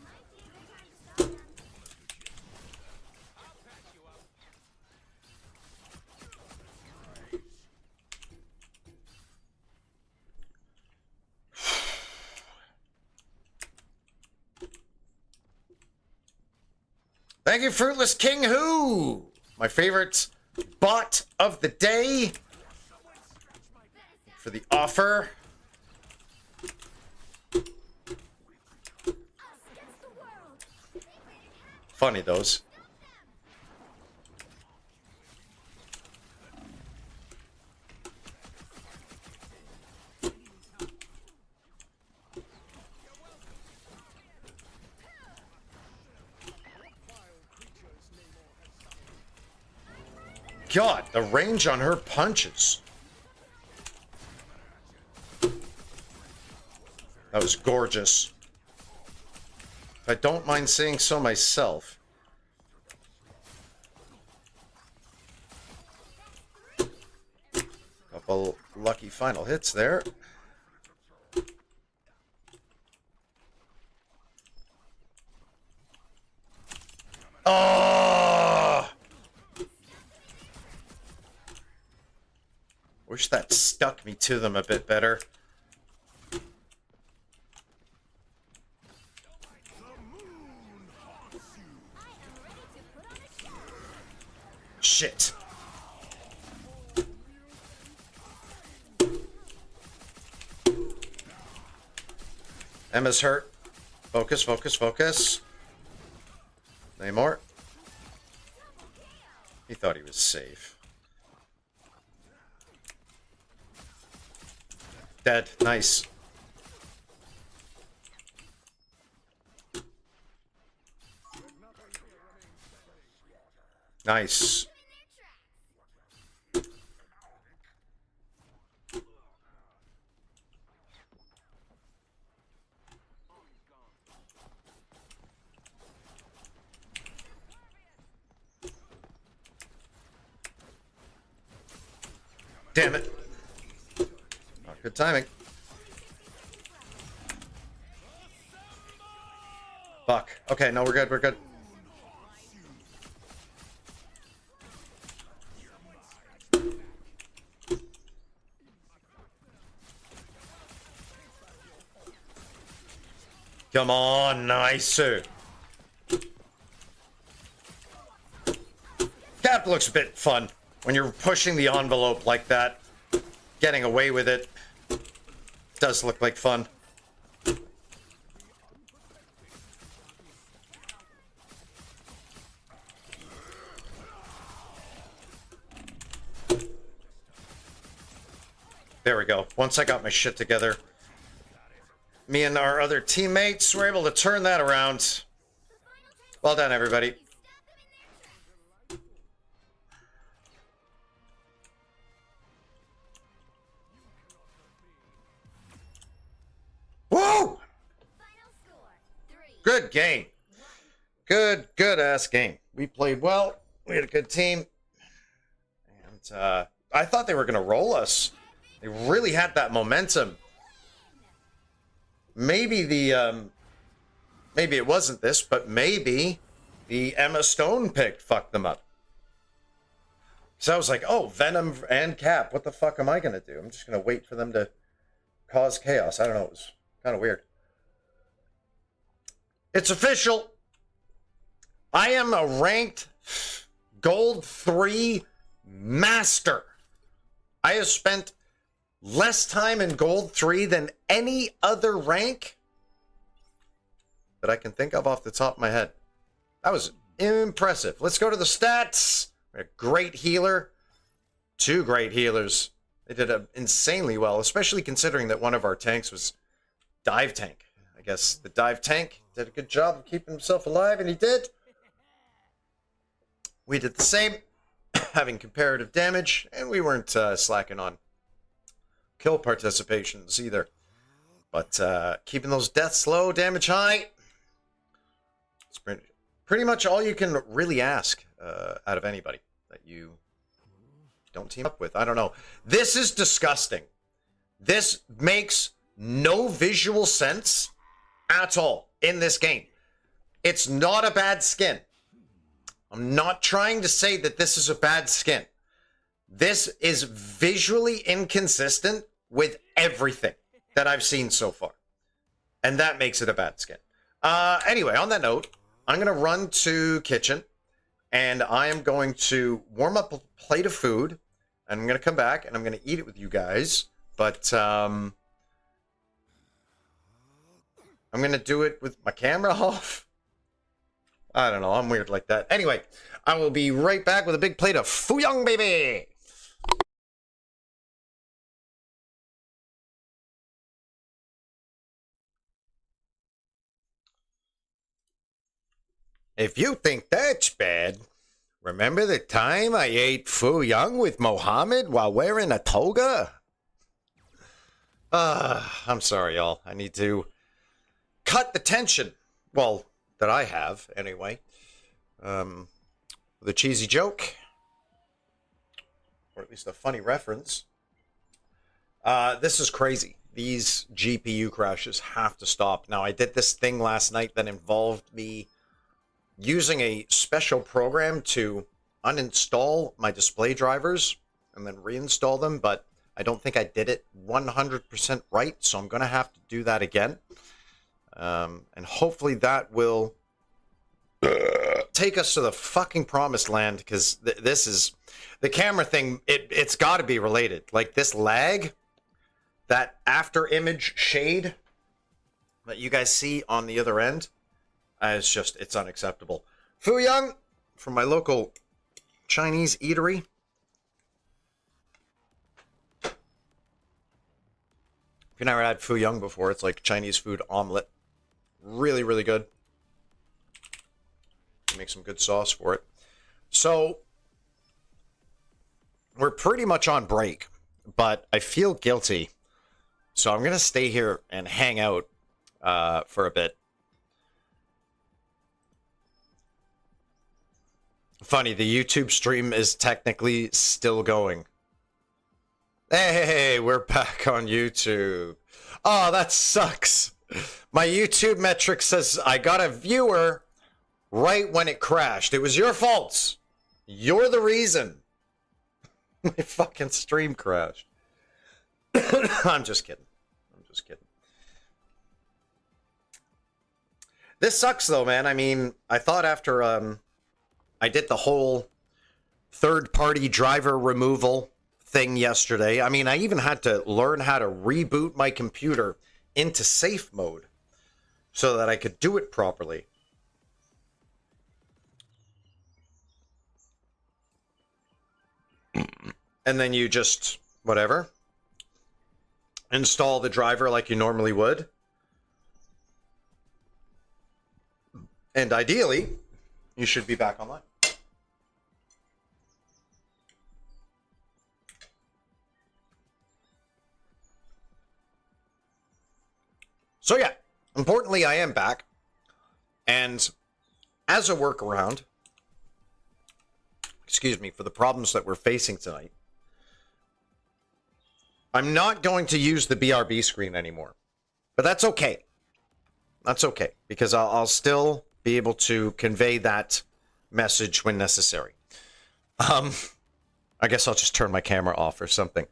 Might be a good time to stop them. Thank you, Fruitless King Who! My favorite bot of the day. For the offer. Funny, those. God, the range on her punches. That was gorgeous. I don't mind saying so myself. Couple lucky final hits there. Oh! Wish that stuck me to them a bit better. Shit. Emma's hurt. Focus, focus, focus. Namor. He thought he was safe. Dead. Nice. Nice. Damn it. Not good timing. Fuck. Okay, no, we're good, we're good. Come on, nice. Cap looks a bit fun when you're pushing the envelope like that. Getting away with it does look like fun. There we go. Once I got my shit together, me and our other teammates were able to turn that around. Well done, everybody. Woo! Good game. Good ass game. We played well. We had a good team. And I thought they were going to roll us. They really had that momentum. Maybe the, maybe it wasn't this, but maybe the Emma Stone pick fucked them up. So I was like, oh, Venom and Cap, what the fuck am I going to do? I'm just going to wait for them to cause chaos. I don't know. It was kind of weird. It's official. I am a ranked Gold 3 master. I have spent less time in Gold 3 than any other rank that I can think of off the top of my head. That was impressive. Let's go to the stats. A great healer. 2 great healers. They did insanely well, especially considering that one of our tanks was Dive Tank. I guess the Dive Tank did a good job of keeping himself alive, and he did. We did the same, having comparative damage, and we weren't slacking on kill participations either. But keeping those deaths low, damage high, it's pretty much all you can really ask out of anybody that you don't team up with. I don't know. This is disgusting. This makes no visual sense at all in this game. It's not a bad skin. I'm not trying to say that this is a bad skin. This is visually inconsistent with everything that I've seen so far. And that makes it a bad skin. Anyway, on that note, I'm going to run to kitchen, and I am going to warm up a plate of food, and I'm going to come back, and I'm going to eat it with you guys. But I'm going to do it with my camera off. I don't know. I'm weird like that. Anyway, I will be right back with a big plate of Fuyang, baby. If you think that's bad, remember the time I ate Fuyang with Mohammed while wearing a toga? I'm sorry, y'all. I need to cut the tension. Well, that I have, anyway. With a cheesy joke. Or at least a funny reference. This is crazy. These GPU crashes have to stop. Now, I did this thing last night that involved me using a special program to uninstall my display drivers and then reinstall them, but I don't think I did it 100% right, so I'm going to have to do that again. And hopefully that will take us to the fucking promised land, because this is... The camera thing, it's got to be related. Like, this lag, that after image shade that you guys see on the other end, it's unacceptable. Fuyang from my local Chinese eatery. If you never had Fuyang before, it's like Chinese food omelet. Really, really good. Make some good sauce for it. So, we're pretty much on break, but I feel guilty. So I'm going to stay here and hang out for a bit. Funny, the YouTube stream is technically still going. Hey, we're back on YouTube. Oh, that sucks. My YouTube metric says I got a viewer right when it crashed. It was your fault. You're the reason. My fucking stream crashed. I'm just kidding. I'm just kidding. This sucks though, man. I mean, I thought after I did the whole third-party driver removal thing yesterday. I mean, I even had to learn how to reboot my computer into safe mode so that I could do it properly. And then you just, whatever, install the driver like you normally would. And ideally, you should be back online. So yeah, importantly, I am back. And as a workaround, excuse me, for the problems that we're facing tonight, I'm not going to use the BRB screen anymore. But that's okay. That's okay, because I'll still be able to convey that message when necessary. I guess I'll just turn my camera off or something.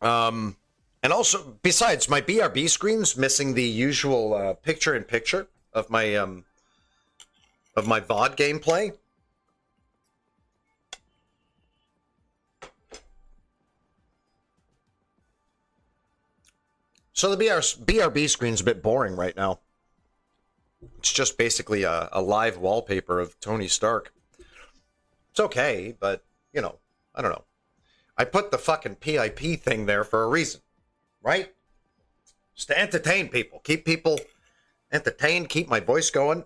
And also, besides, my BRB screen's missing the usual picture-in-picture of my VOD gameplay. So the BRB screen's a bit boring right now. It's just basically a live wallpaper of Tony Stark. It's okay, but, you know, I don't know. I put the fucking PIP thing there for a reason, right? Just to entertain people. Keep people entertained, keep my voice going.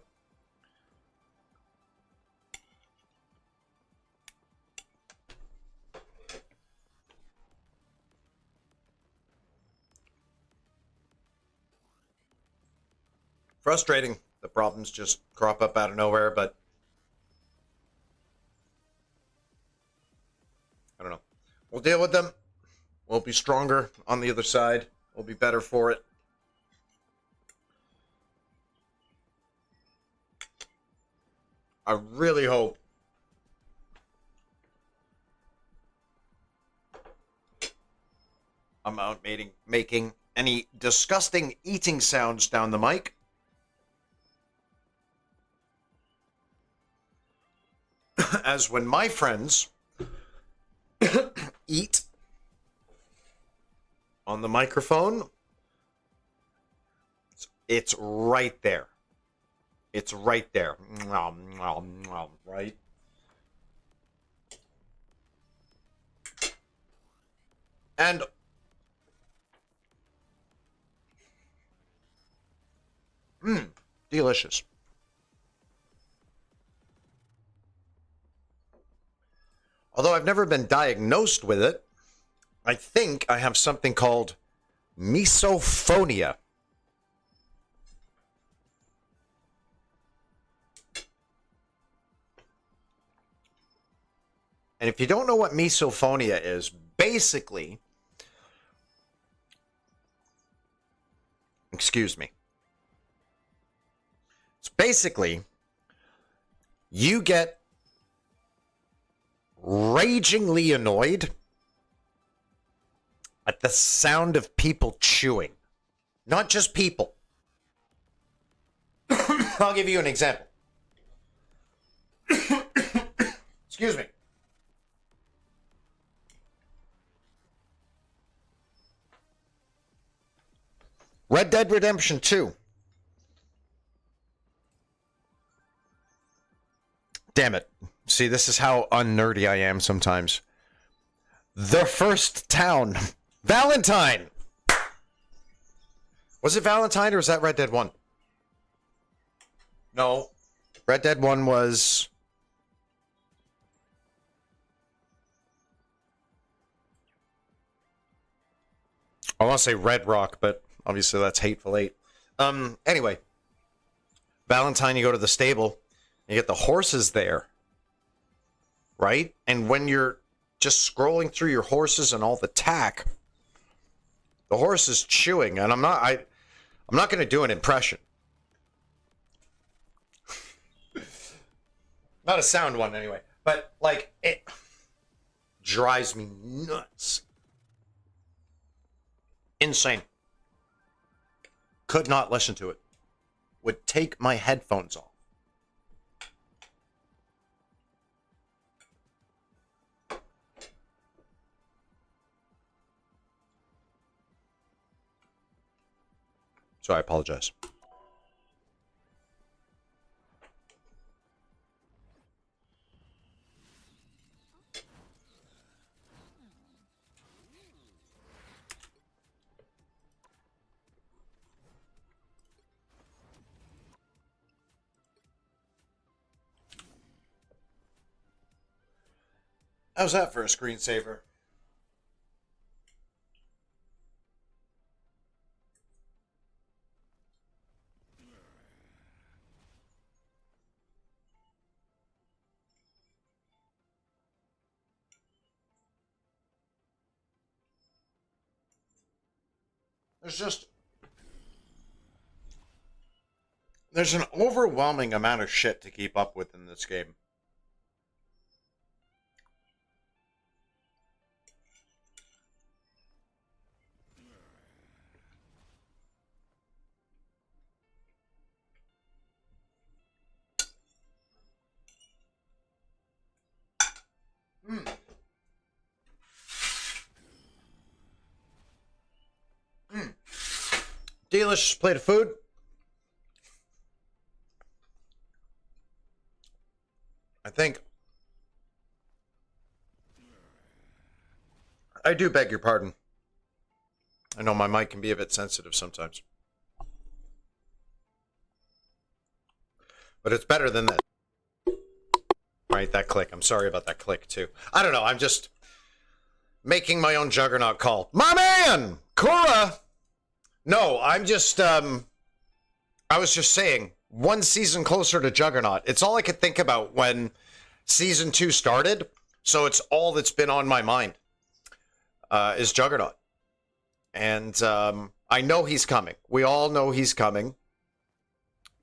Frustrating. The problems just crop up out of nowhere, but I don't know. We'll deal with them. We'll be stronger on the other side. We'll be better for it. I really hope I'm not making any disgusting eating sounds down the mic. as when my friends eat on the microphone, it's right there. It's right there. Right? And delicious. Although I've never been diagnosed with it, I think I have something called misophonia. And if you don't know what misophonia is, basically, excuse me, it's basically you get ragingly annoyed at the sound of people chewing. Not just people. I'll give you an example. Excuse me. Red Dead Redemption 2. Damn it. See, this is how unnerdy I am sometimes. The first town. Valentine! Was it Valentine or was that Red Dead 1? No. Red Dead 1 was... I want to say Red Rock, but obviously that's Hateful Eight. Anyway. Valentine, you go to the stable. You get the horses there. Right? And when you're just scrolling through your horses and all the tack, the horse is chewing, and I'm not going to do an impression. Not a sound one anyway, but like it drives me nuts. Insane. Could not listen to it. Would take my headphones off. So I apologize. How's that for a screensaver? There's an overwhelming amount of shit to keep up with in this game. Delicious plate of food. I think I do beg your pardon. I know my mic can be a bit sensitive sometimes. But it's better than that. Right, that click. I'm sorry about that click too. I don't know, I'm just making my own Juggernaut call. My man! Cora! No, I'm just, I was just saying, one season closer to Juggernaut. It's all I could think about when season 2 started, so it's all that's been on my mind, is Juggernaut. And I know he's coming. We all know he's coming.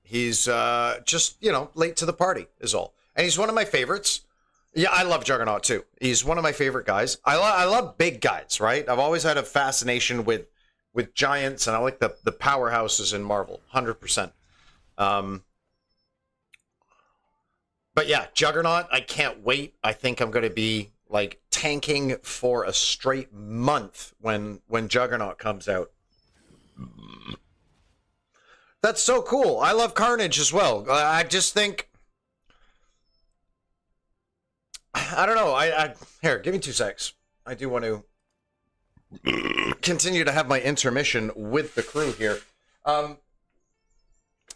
He's just, you know, late to the party is all. And he's one of my favorites. Yeah, I love Juggernaut too. He's one of my favorite guys. I love big guys, right? I've always had a fascination with giants, and I like the powerhouses in Marvel, 100%. But yeah, Juggernaut, I can't wait. I think I'm going to be like tanking for a straight month when Juggernaut comes out. That's so cool. I love Carnage as well. I just think, I don't know. I here, give me 2 secs. I do want to continue to have my intermission with the crew here.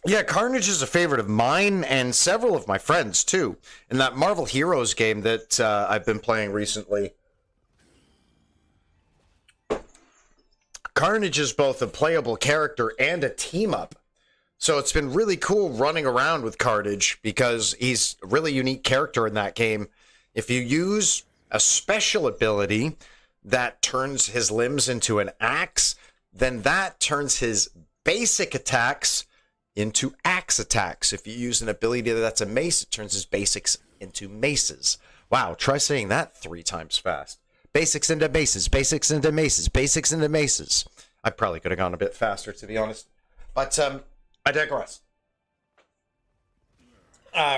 Yeah, Carnage is a favorite of mine and several of my friends too. In that Marvel Heroes game that I've been playing recently, Carnage is both a playable character and a team up. So it's been really cool running around with Carnage because he's a really unique character in that game. If you use a special ability that turns his limbs into an axe, then that turns his basic attacks into axe attacks. If you use an ability that's a mace, it turns his basics into maces. Wow, try saying that 3 times fast. Basics into maces, basics into maces, basics into maces. I probably could have gone a bit faster, to be honest. But I digress.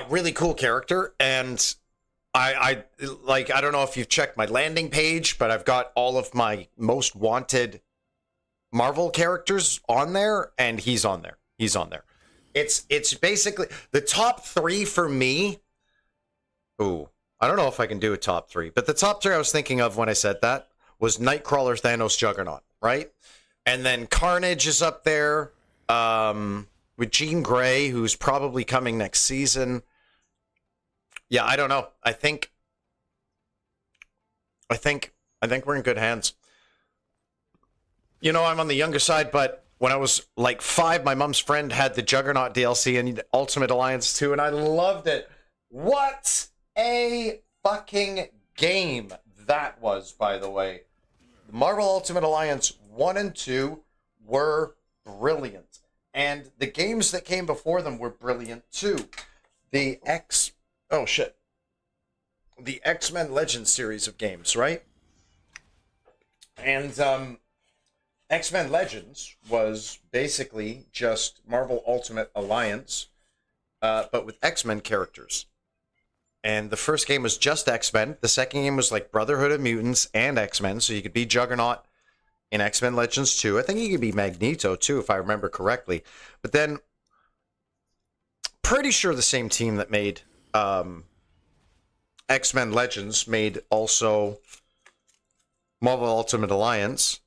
Really cool character, and I don't know if you've checked my landing page, but I've got all of my most wanted Marvel characters on there, and he's on there. He's on there. It's basically the top 3 for me. Ooh, I don't know if I can do a top 3, but the top 3 I was thinking of when I said that was Nightcrawler, Thanos, Juggernaut, right? And then Carnage is up there with Jean Grey, who's probably coming next season. Yeah, I don't know. I think we're in good hands. You know, I'm on the younger side, but when I was like 5, my mom's friend had the Juggernaut DLC and Ultimate Alliance 2, and I loved it. What a fucking game that was, by the way. Marvel Ultimate Alliance 1 and 2 were brilliant. And the games that came before them were brilliant too. The X-Men Legends series of games, right? And X-Men Legends was basically just Marvel Ultimate Alliance, but with X-Men characters. And the first game was just X-Men. The second game was like Brotherhood of Mutants and X-Men, so you could be Juggernaut in X-Men Legends 2. I think you could be Magneto too, if I remember correctly. But then, pretty sure the same team that made X-Men Legends made also Marvel Ultimate Alliance.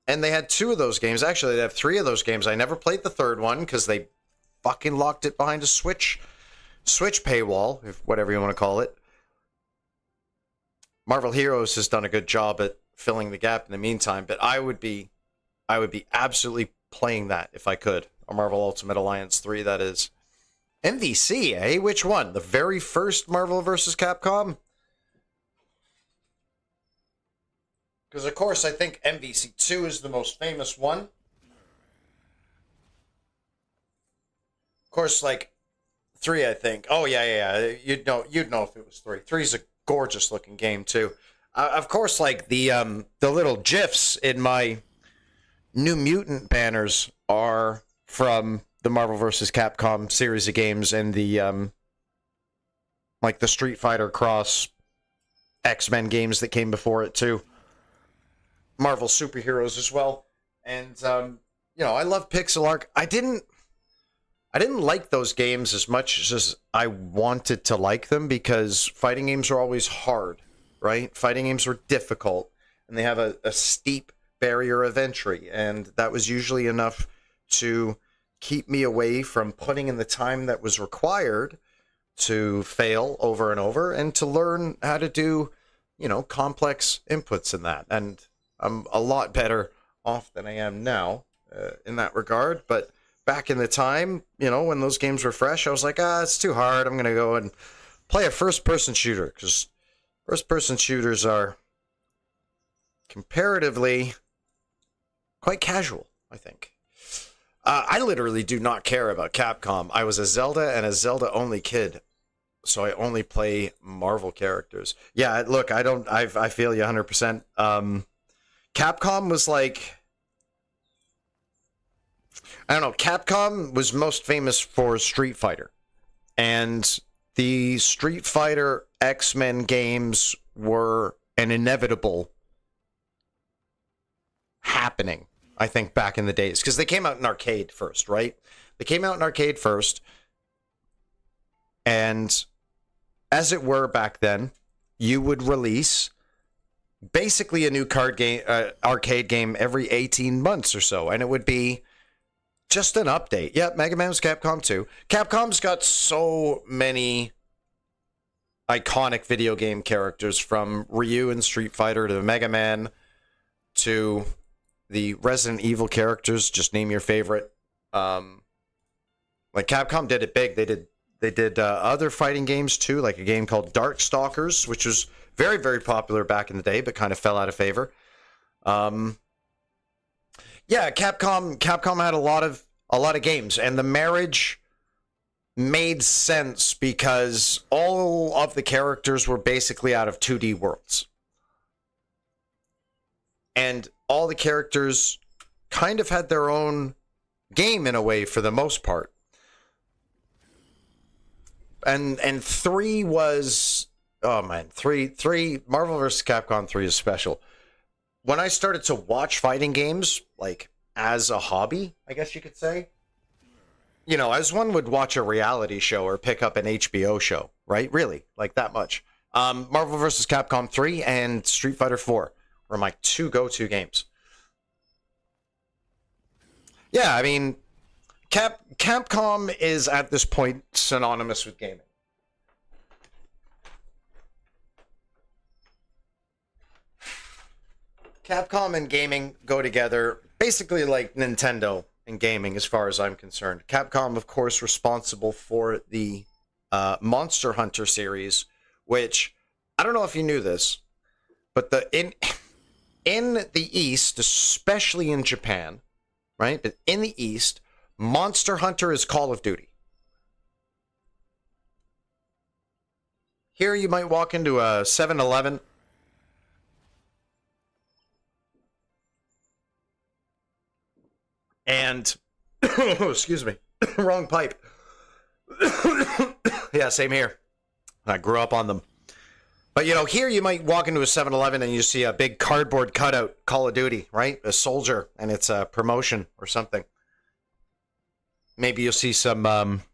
And they had 2 of those games. Actually, they have 3 of those games. I never played the third one because they fucking locked it behind a Switch paywall, if whatever you want to call it. Marvel Heroes has done a good job at filling the gap in the meantime, but I would be absolutely playing that if I could. A Marvel Ultimate Alliance 3, that is. MVC, eh? Which one? The very first Marvel vs. Capcom? Because, of course, I think MVC 2 is the most famous one. Of course, like, 3, I think. Oh, yeah. You'd know if it was 3. 3's a gorgeous-looking game, too. Of course, like, the little GIFs in my New Mutant banners are from the Marvel vs. Capcom series of games and the, like, the Street Fighter Cross X-Men games that came before it, too. Marvel superheroes as well. And, you know, I love pixel art. I didn't like those games as much as I wanted to like them because fighting games are always hard, right? Fighting games are difficult, and they have a steep barrier of entry, and that was usually enough to keep me away from putting in the time that was required to fail over and over and to learn how to do, you know, complex inputs in that. And I'm a lot better off than I am now in that regard, but back in the time, you know, when those games were fresh, I was like, it's too hard. I'm going to go and play a first-person shooter, because first-person shooters are comparatively quite casual, I think. I literally do not care about Capcom. I was a Zelda and a Zelda-only kid, so I only play Marvel characters. Yeah, look, I feel you 100%. Capcom was like, I don't know, Capcom was most famous for Street Fighter. And the Street Fighter X-Men games were an inevitable happening, I think, back in the days. Because they came out in arcade first, right? They came out in arcade first. And as it were back then, you would release basically a new arcade game every 18 months or so. And it would be just an update. Yeah, Mega Man was Capcom 2. Capcom's got so many iconic video game characters, from Ryu and Street Fighter to Mega Man to the Resident Evil characters. Just name your favorite. Like Capcom did it big. They did other fighting games too, like a game called Darkstalkers, which was very, very popular back in the day, but kind of fell out of favor. Yeah, Capcom had a lot of games, and the marriage made sense because all of the characters were basically out of 2D worlds. And all the characters kind of had their own game in a way for the most part. And 3 was, oh man, 3 Marvel vs. Capcom 3 is special. When I started to watch fighting games, like as a hobby, I guess you could say, you know, as one would watch a reality show or pick up an HBO show, right? Really, like that much. Marvel vs. Capcom 3 and Street Fighter 4 were my 2 go-to games. Yeah, I mean, Capcom is at this point synonymous with gaming. Capcom and gaming go together basically like Nintendo and gaming, as far as I'm concerned. Capcom, of course, responsible for the Monster Hunter series, which, I don't know if you knew this, but in the East, especially in Japan, right? But in the East, Monster Hunter is Call of Duty. Here you might walk into a 7-Eleven. And, excuse me, wrong pipe. Yeah, same here. I grew up on them. But, you know, here you might walk into a 7-Eleven and you see a big cardboard cutout, Call of Duty, right? A soldier, and it's a promotion or something. Maybe you'll see some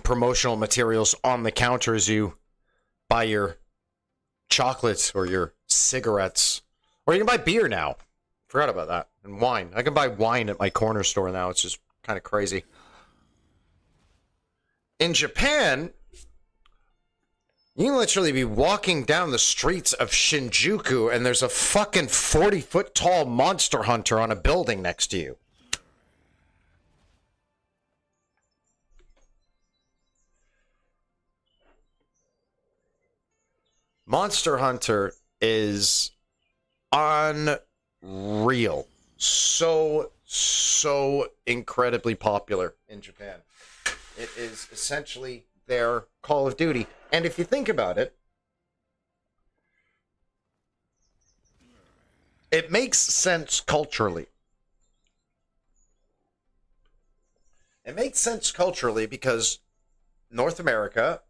promotional materials on the counter as you buy your chocolates or your cigarettes. Or you can buy beer now. Forgot about that. And wine. I can buy wine at my corner store now. It's just kind of crazy. In Japan, you can literally be walking down the streets of Shinjuku and there's a fucking 40-foot tall Monster Hunter on a building next to you. Monster Hunter is unreal. So incredibly popular in Japan. It is essentially their Call of Duty. And if you think about it, it makes sense culturally. It makes sense culturally because North America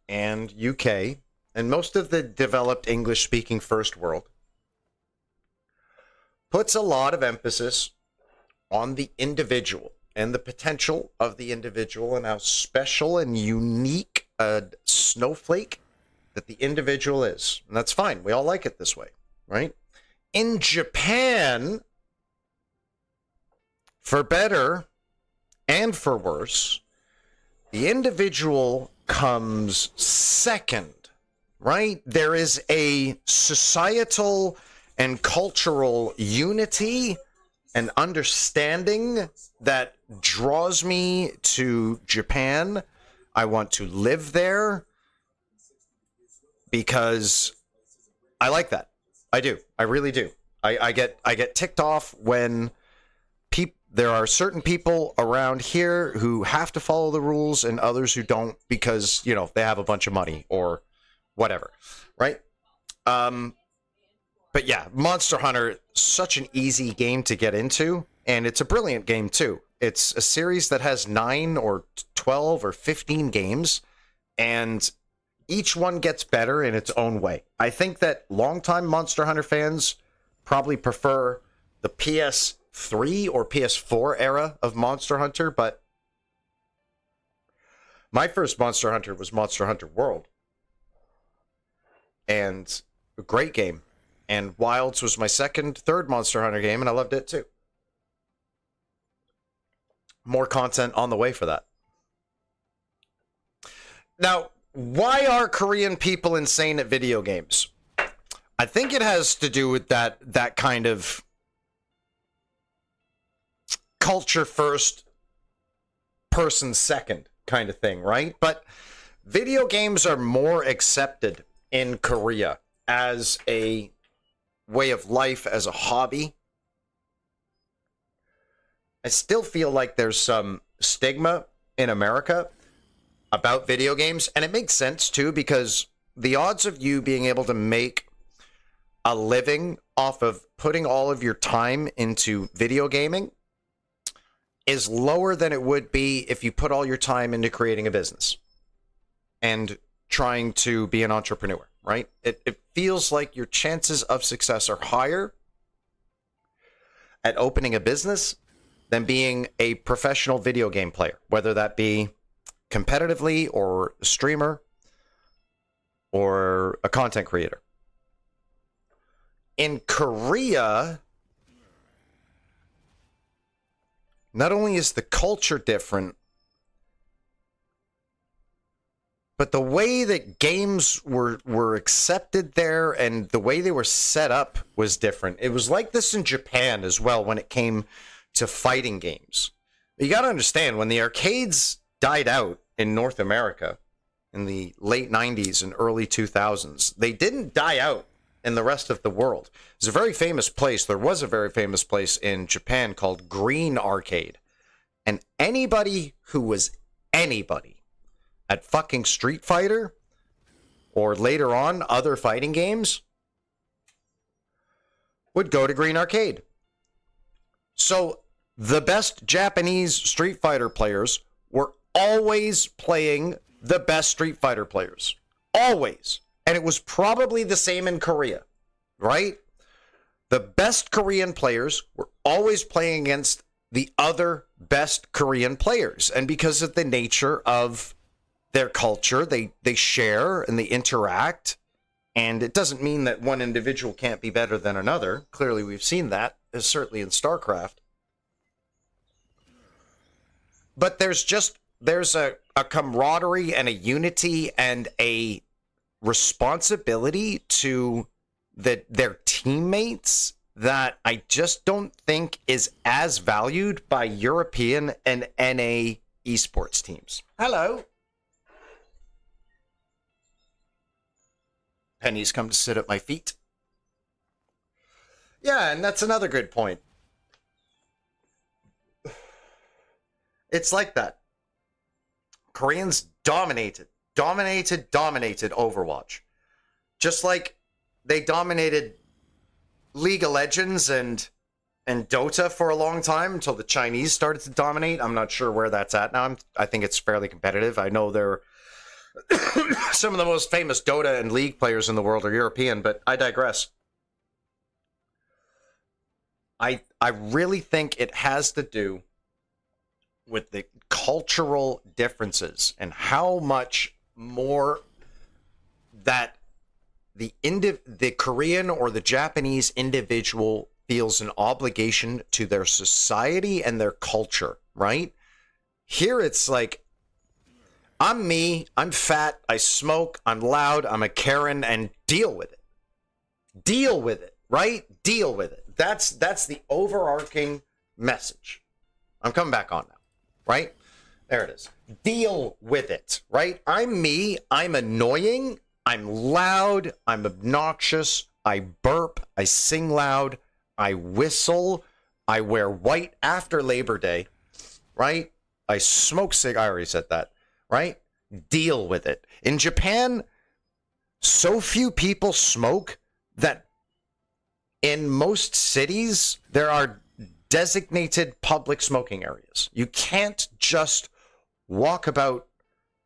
and UK and most of the developed English-speaking first world puts a lot of emphasis on the individual and the potential of the individual and how special and unique a snowflake that the individual is. And that's fine. We all like it this way, right? In Japan, for better and for worse, the individual comes second, right? There is a societal and cultural unity and understanding that draws me to Japan. I want to live there because I like that. I do. I really do. I get ticked off when there are certain people around here who have to follow the rules and others who don't because, you know, they have a bunch of money or whatever, right? But yeah, Monster Hunter, such an easy game to get into, and it's a brilliant game too. It's a series that has 9 or 12 or 15 games, and each one gets better in its own way. I think that longtime Monster Hunter fans probably prefer the PS3 or PS4 era of Monster Hunter, but my first Monster Hunter was Monster Hunter World. And a great game. And Wilds was my third Monster Hunter game, and I loved it too. More content on the way for that. Now, why are Korean people insane at video games? I think it has to do with that kind of culture first, person second kind of thing, right? But video games are more accepted in Korea as a way of life, as a hobby. I still feel like there's some stigma in America about video games, and it makes sense too, because the odds of you being able to make a living off of putting all of your time into video gaming is lower than it would be if you put all your time into creating a business and trying to be an entrepreneur, right? It feels like your chances of success are higher at opening a business than being a professional video game player, whether that be competitively or a streamer or a content creator. In Korea, not only is the culture different, but the way that games were accepted there and the way they were set up was different. It was like this in Japan as well when it came to fighting games. You got to understand, when the arcades died out in North America in the late 90s and early 2000s, they didn't die out in the rest of the world. There's a very famous place. There was a very famous place in Japan called Green Arcade. And anybody who was anybody at fucking Street Fighter or later on other fighting games would go to Green Arcade. So the best Japanese Street Fighter players were always playing the best Street Fighter players. Always. And it was probably the same in Korea, right? The best Korean players were always playing against the other best Korean players. And because of the nature of their culture, they share and they interact. And it doesn't mean that one individual can't be better than another. Clearly, we've seen that, certainly in StarCraft. But there's a camaraderie and a unity and a responsibility to their teammates that I just don't think is as valued by European and NA esports teams. Hello. Penny's come to sit at my feet. Yeah, and that's another good point. It's like that. Koreans dominated Overwatch. Just like they dominated League of Legends and Dota for a long time until the Chinese started to dominate. I'm not sure where that's at now. I think it's fairly competitive. I know they're some of the most famous Dota and League players in the world are European, but I digress. I really think it has to do with the cultural differences and how much more that the Korean or the Japanese individual feels an obligation to their society and their culture, right? Here it's like, I'm me, I'm fat, I smoke, I'm loud, I'm a Karen, and deal with it. Deal with it, right? Deal with it. That's the overarching message. I'm coming back on now, right? There it is. Deal with it, right? I'm me, I'm annoying, I'm loud, I'm obnoxious, I burp, I sing loud, I whistle, I wear white after Labor Day, right? I smoke I already said that. Right? Deal with it. In Japan, so few people smoke that in most cities, there are designated public smoking areas. You can't just walk about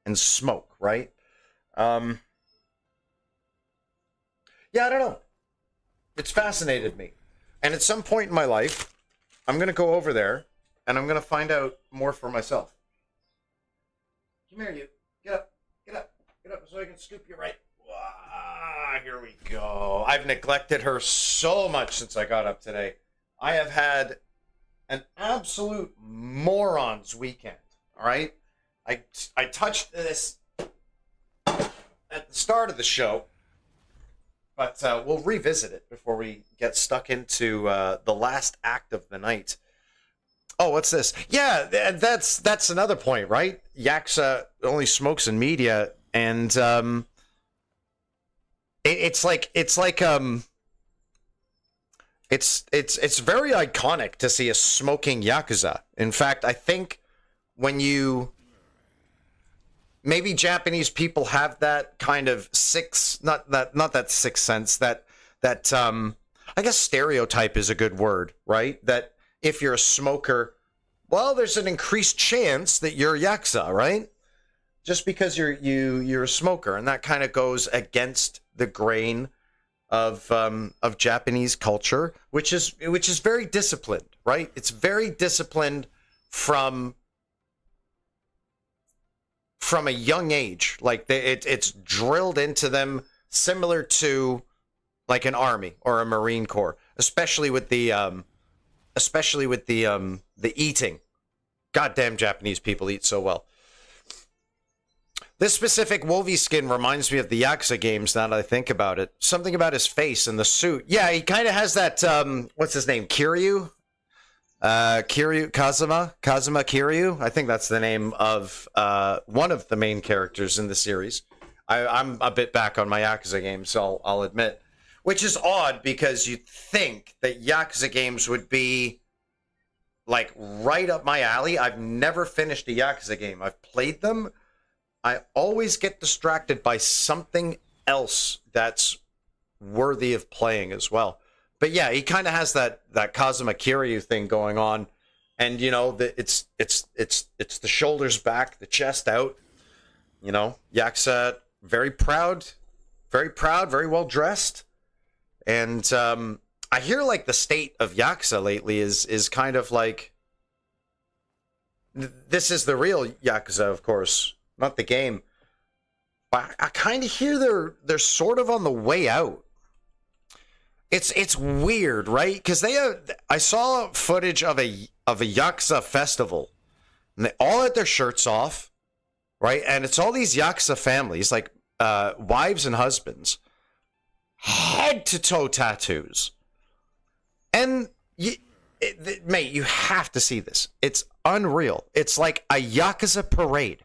and smoke, right? Yeah, I don't know. It's fascinated me. And at some point in my life, I'm going to go over there and I'm going to find out more for myself. Come here, you. Get up. Get up. Get up so I can scoop you right. Ah, here we go. I've neglected her so much since I got up today. I have had an absolute morons weekend. All right? I touched this at the start of the show, but we'll revisit it before we get stuck into the last act of the night. Oh, what's this? Yeah, that's another point, right? Yaksa only smokes in media, and it's very iconic to see a smoking Yakuza. In fact, I think when you maybe Japanese people have that kind of not that sixth sense, that I guess stereotype is a good word, right? That if you're a smoker, well, there's an increased chance that you're Yakuza, right? Just because you're a smoker, and that kind of goes against the grain of Japanese culture, which is very disciplined, right? It's very disciplined from a young age. Like it's drilled into them, similar to like an army or a Marine Corps, especially with the eating. Goddamn, Japanese people eat so well. This specific Wolvie skin reminds me of the Yakuza games, now that I think about it. Something about his face and the suit. Yeah, he kind of has that, what's his name, Kiryu? Kazuma Kiryu? I think that's the name of one of the main characters in the series. I'm a bit back on my Yakuza games, so I'll admit. Which is odd, because you'd think that Yakuza games would be like right up my alley. I've never finished a Yakuza game. I've played them. I always get distracted by something else that's worthy of playing as well. But yeah, he kind of has that Kazuma Kiryu thing going on, and you know, it's the shoulders back, the chest out. You know, Yakuza, very proud, very well dressed, and I hear like the state of Yakuza lately is kind of like, this is the real Yakuza, of course, not the game. But I kind of hear they're sort of on the way out. It's weird, right? Because I saw footage of a Yakuza festival, and they all had their shirts off, right? And it's all these Yakuza families, like wives and husbands, head to toe tattoos. And mate, you have to see this. It's unreal. It's like a Yakuza parade.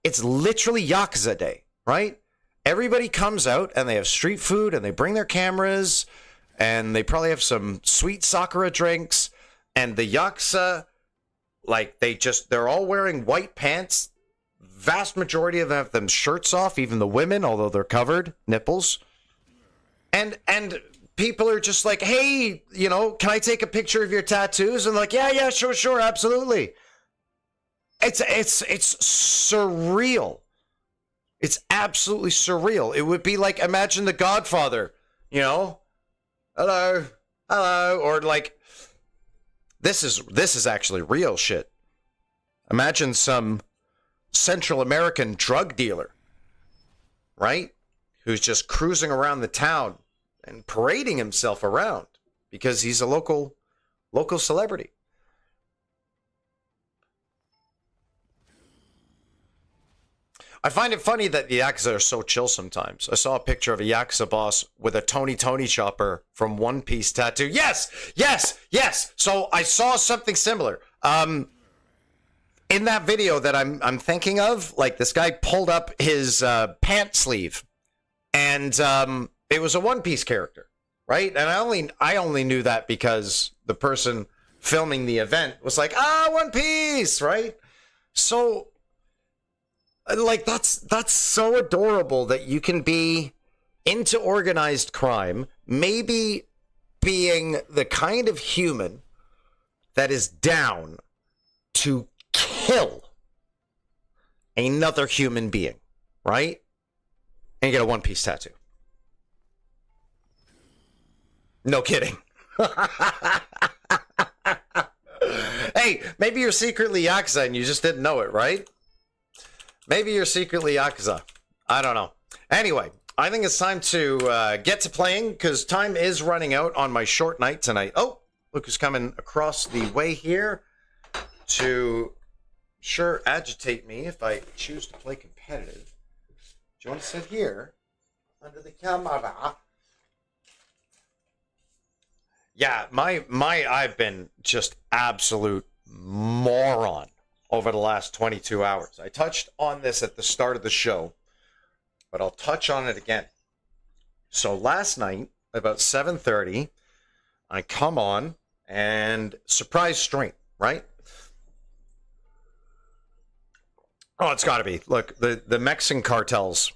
It's literally Yakuza Day, right? Everybody comes out and they have street food and they bring their cameras and they probably have some sweet Sakura drinks, and the Yakuza, like they're all wearing white pants. Vast majority of them have them shirts off, even the women, although they're covered, nipples. And people are just like, hey, you know, can I take a picture of your tattoos? And like, yeah, sure, absolutely. It's surreal. It's absolutely surreal. It would be like, imagine The Godfather, you know, hello, or like, this is actually real shit. Imagine some Central American drug dealer, right, who's just cruising around the town and parading himself around because he's a local celebrity. I find it funny that the Yakuza are so chill sometimes. I saw a picture of a Yakuza boss with a Tony Chopper from One Piece tattoo. Yes. So I saw something similar. In that video that I'm thinking of, like, this guy pulled up his pant sleeve, and it was a One Piece character, right? And I only knew that because the person filming the event was like, One Piece, right? So, like, that's so adorable that you can be into organized crime, maybe being the kind of human that is down to kill another human being, right? And you get a One Piece tattoo. No kidding. Hey, maybe you're secretly Yakuza and you just didn't know it, right? Maybe you're secretly Yakuza. I don't know. Anyway, I think it's time to get to playing because time is running out on my short night tonight. Oh, look who's coming across the way here to sure agitate me if I choose to play competitive. Do you want to sit here under the camera? Yeah, I've been just absolute moron over the last 22 hours. I touched on this at the start of the show, but I'll touch on it again. So last night, about 7:30, I come on and surprise stream, right? Oh, it's got to be. Look, the Mexican cartels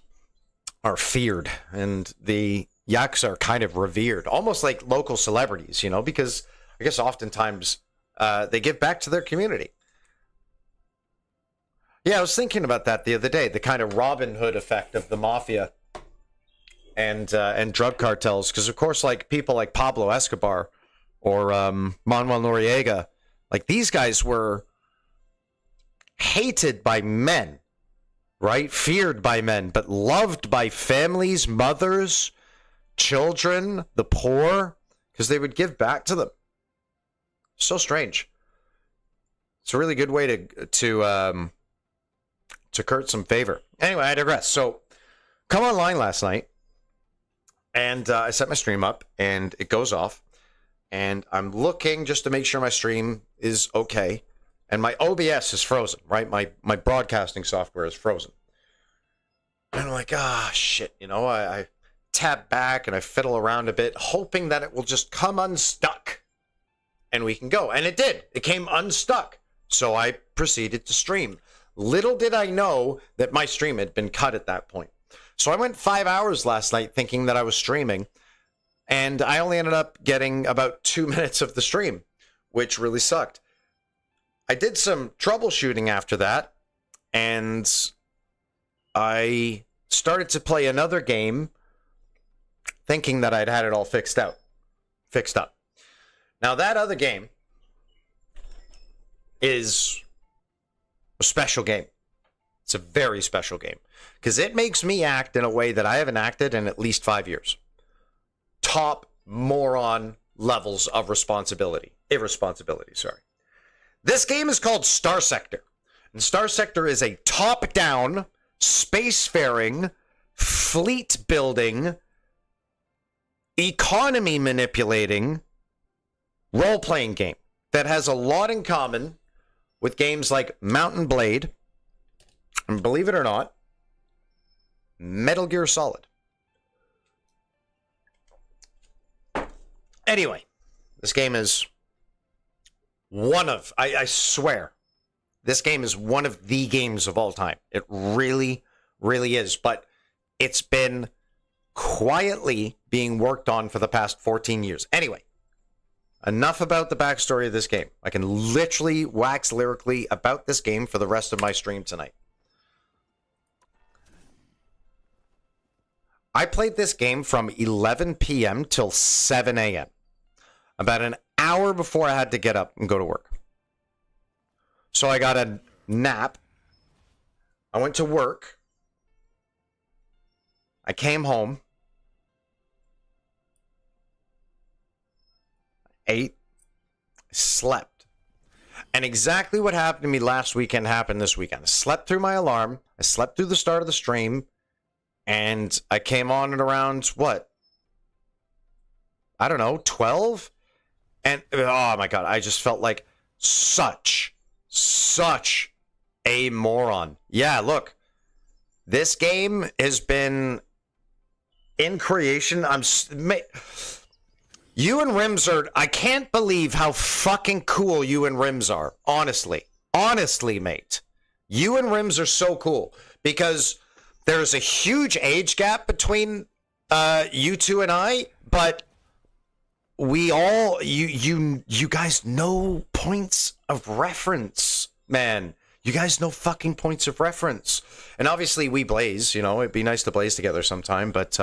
are feared, and the Yakuza are kind of revered, almost like local celebrities, you know, because I guess oftentimes they give back to their community. Yeah, I was thinking about that the other day, the kind of Robin Hood effect of the mafia and drug cartels, because of course, like people like Pablo Escobar or Manuel Noriega, like these guys were hated by men, right? Feared by men, but loved by families, mothers, children, the poor, because they would give back to them. So strange. It's a really good way to curry some favor. Anyway, I digress. So, come online last night, and I set my stream up, and it goes off, and I'm looking just to make sure my stream is okay, and my OBS is frozen, right? My broadcasting software is frozen. And I'm like, shit, you know, I tap back and I fiddle around a bit, hoping that it will just come unstuck and we can go. And it did. It came unstuck. So I proceeded to stream. Little did I know that my stream had been cut at that point. So I went 5 hours last night thinking that I was streaming, and I only ended up getting about 2 minutes of the stream, which really sucked. I did some troubleshooting after that, and I started to play another game thinking that I'd had it all fixed up. Now, that other game is a special game. It's a very special game because it makes me act in a way that I haven't acted in at least 5 years. Top moron levels of irresponsibility, sorry. This game is called Star Sector. And Star Sector is a top-down, spacefaring, fleet-building, economy-manipulating role-playing game that has a lot in common with games like Mountain Blade, and believe it or not, Metal Gear Solid. Anyway, this game is I swear, this game is one of the games of all time. It really, really is. But it's been quietly being worked on for the past 14 years. Anyway, enough about the backstory of this game. I can literally wax lyrically about this game for the rest of my stream tonight. I played this game from 11 p.m. till 7 a.m. About an hour before I had to get up and go to work. So I got a nap. I went to work. I came home. Ate. Slept. And exactly what happened to me last weekend happened this weekend. I slept through my alarm. I slept through the start of the stream. And I came on at around, what? I don't know, 12? And, oh my God, I just felt like such a moron. Yeah, look, this game has been in creation. You and Rims are, I can't believe how fucking cool you and Rims are. Honestly, mate. You and Rims are so cool because there's a huge age gap between you two and I, but we all you guys know points of reference, man. You guys know fucking points of reference. And obviously we blaze, you know, it'd be nice to blaze together sometime, but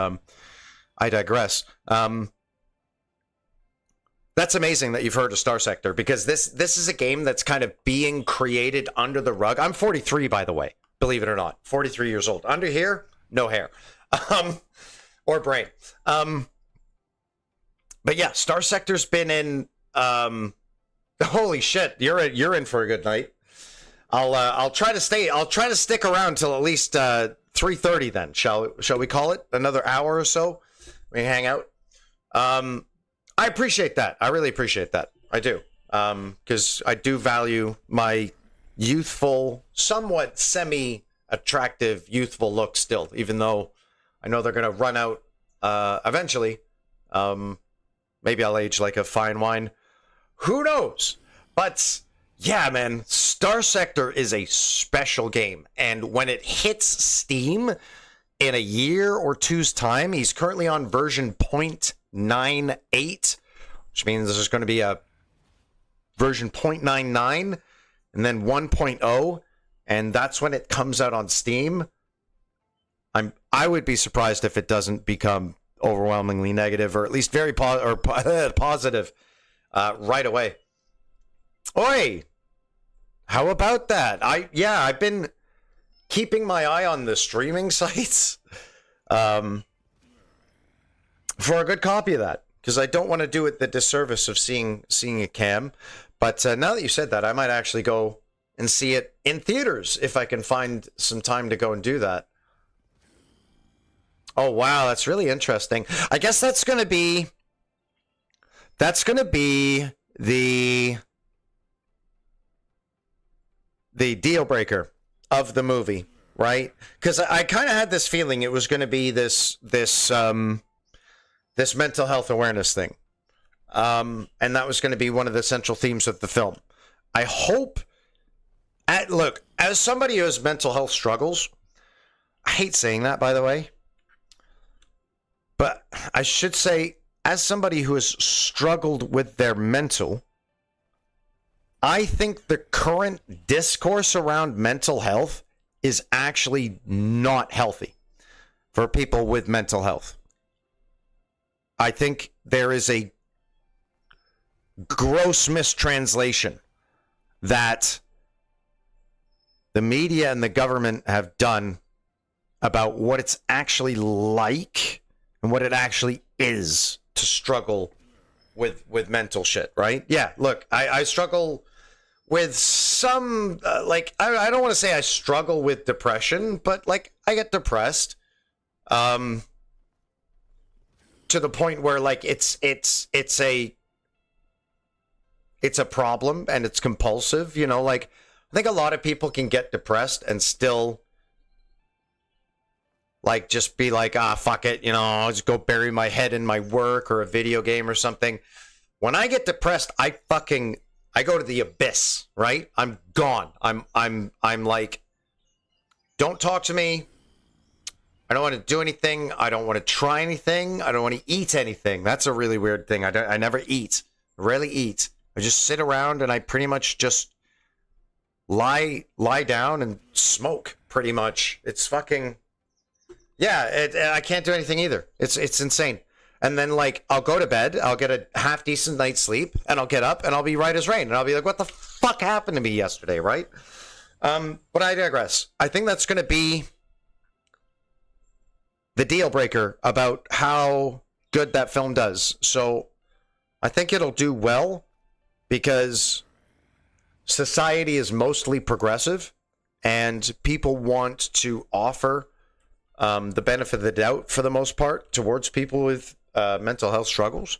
I digress. That's amazing that you've heard of Star Sector, because this is a game that's kind of being created under the rug. I'm 43, by the way, believe it or not. 43 years old. Under here, no hair. Or brain. But yeah, Star Sector's been in holy shit, you're in for a good night. I'll try to stick around till at least 3:30 then. Shall we call it another hour or so? We can hang out. I appreciate that. I really appreciate that. I do. Because I do value my youthful, somewhat semi-attractive youthful look still, even though I know they're going to run out eventually. Maybe I'll age like a fine wine. Who knows? But yeah, man, Star Sector is a special game. And when it hits Steam in a year or two's time, he's currently on version 0.98, which means there's going to be a version 0.99 and then 1.0. And that's when it comes out on Steam. I would be surprised if it doesn't become overwhelmingly negative, or at least very positive right away. Oi! How about that? I've been keeping my eye on the streaming sites for a good copy of that, because I don't want to do it the disservice of seeing a cam. But now that you said that, I might actually go and see it in theaters if I can find some time to go and do that. Oh wow, that's really interesting. I guess that's gonna be the deal breaker of the movie, right? Because I kind of had this feeling it was going to be this mental health awareness thing, and that was going to be one of the central themes of the film. I hope. Look, as somebody who has mental health struggles, I hate saying that, by the way, but I should say, as somebody who has struggled with their mental, I think the current discourse around mental health is actually not healthy for people with mental health. I think there is a gross mistranslation that the media and the government have done about what it's actually like and what it actually is to struggle with mental shit, right? Yeah, look, I struggle with some, I don't want to say I struggle with depression, but, like, I get depressed to the point where, like, it's a problem and it's compulsive, you know, like, I think a lot of people can get depressed and still, like, just be like, fuck it, you know, I'll just go bury my head in my work or a video game or something. When I get depressed, I go to the abyss, right? I'm gone. I'm like, don't talk to me. I don't want to do anything. I don't want to try anything. I don't want to eat anything. That's a really weird thing. I never eat. I rarely eat. I just sit around and I pretty much just lie down and smoke, pretty much. It's fucking, yeah, I can't do anything either. It's insane. And then, like, I'll go to bed, I'll get a half decent night's sleep, and I'll get up and I'll be right as rain. And I'll be like, what the fuck happened to me yesterday, right? But I digress. I think that's going to be the deal breaker about how good that film does. So I think it'll do well because society is mostly progressive and people want to offer the benefit of the doubt for the most part towards people with mental health struggles.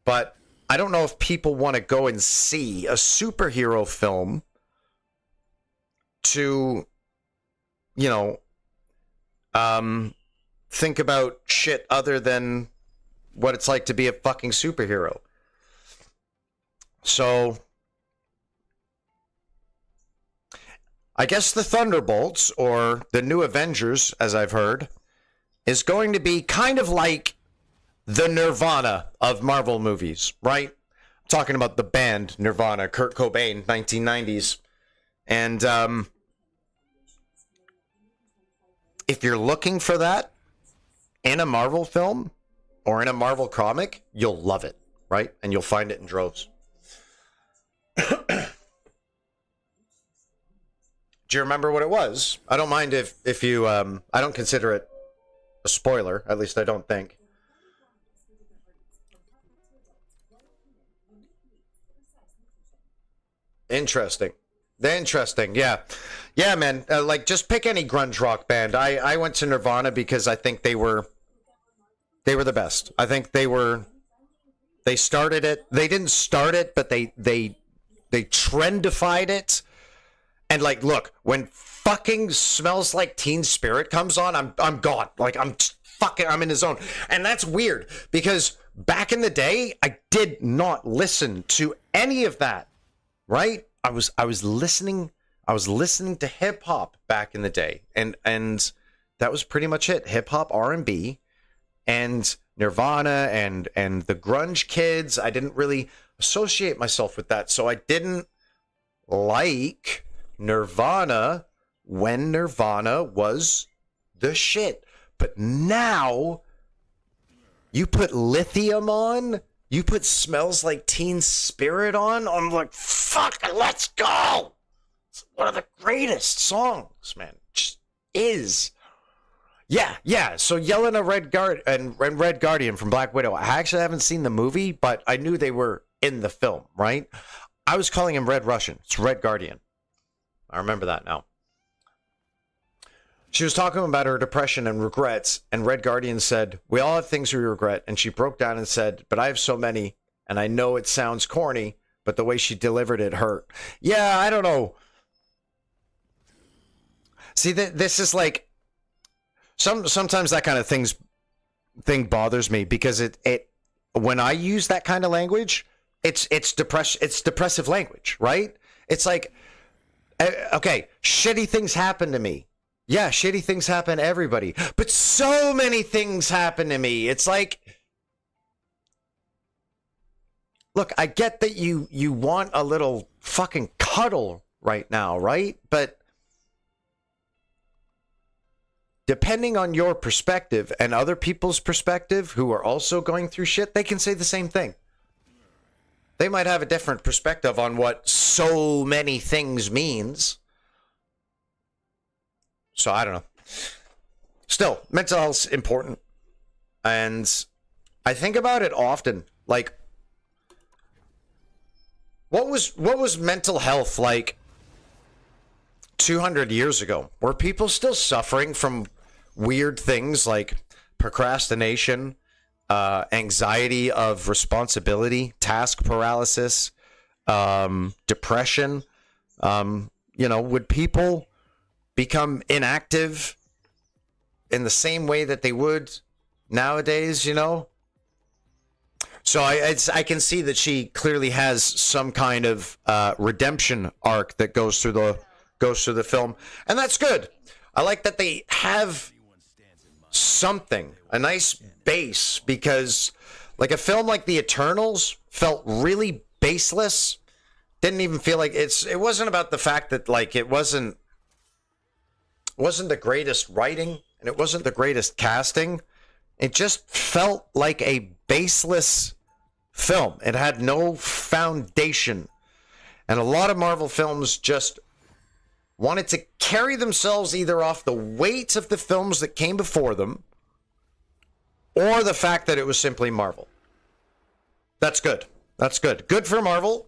But I don't know if people want to go and see a superhero film to, you know, think about shit other than what it's like to be a fucking superhero. So I guess the Thunderbolts, or the New Avengers, as I've heard, is going to be kind of like the Nirvana of Marvel movies, right? I'm talking about the band Nirvana, Kurt Cobain, 1990s. And if you're looking for that in a Marvel film or in a Marvel comic, you'll love it, right? And you'll find it in droves. Do you remember what it was? I don't mind if you, I don't consider it a spoiler. At least I don't think. Interesting. Interesting. Yeah. Yeah, man. Like, just pick any grunge rock band. I went to Nirvana because I think they were the best. I think they started it. They didn't start it, but they trendified it. And like, look, when fucking Smells Like Teen Spirit comes on, I'm gone. Like, I'm in the zone. And that's weird because back in the day, I did not listen to any of that. Right? I was listening to hip hop back in the day. And that was pretty much it. Hip hop, R&B, and Nirvana and the grunge kids. I didn't really associate myself with that. So I didn't like Nirvana when Nirvana was the shit. But now you put Lithium on, you put Smells Like Teen Spirit on, I'm like, fuck, let's go. It's one of the greatest songs, man. Just is. Yeah. So Yelena Red Guardian from Black Widow. I actually haven't seen the movie, but I knew they were in the film, right? I was calling him Red Russian. It's Red Guardian. I remember that now. She was talking about her depression and regrets, and Red Guardian said, we all have things we regret, and she broke down and said, but I have so many, and I know it sounds corny, but the way she delivered it hurt. Yeah, I don't know. See, this is like, sometimes that kind of thing bothers me, because it when I use that kind of language, it's depressive language, right? It's like, okay, shitty things happen to me. Yeah, shitty things happen to everybody. But so many things happen to me. It's like, look, I get that you want a little fucking cuddle right now, right? But depending on your perspective and other people's perspective who are also going through shit, they can say the same thing. They might have a different perspective on what so many things means. So I don't know. Still, mental health's important. And I think about it often. Like, what was mental health like 200 years ago? Were people still suffering from weird things like procrastination, anxiety of responsibility, task paralysis, depression? Would people become inactive in the same way that they would nowadays, So I can see that she clearly has some kind of redemption arc that goes through the film, and that's good. I like that they have something, a nice base, because like a film like The Eternals felt really baseless. Didn't even feel like it wasn't about the fact that like it wasn't the greatest writing and it wasn't the greatest casting. It just felt like a baseless film. It had no foundation. And a lot of Marvel films just wanted to carry themselves either off the weight of the films that came before them or the fact that it was simply Marvel. That's good. That's good. Good for Marvel,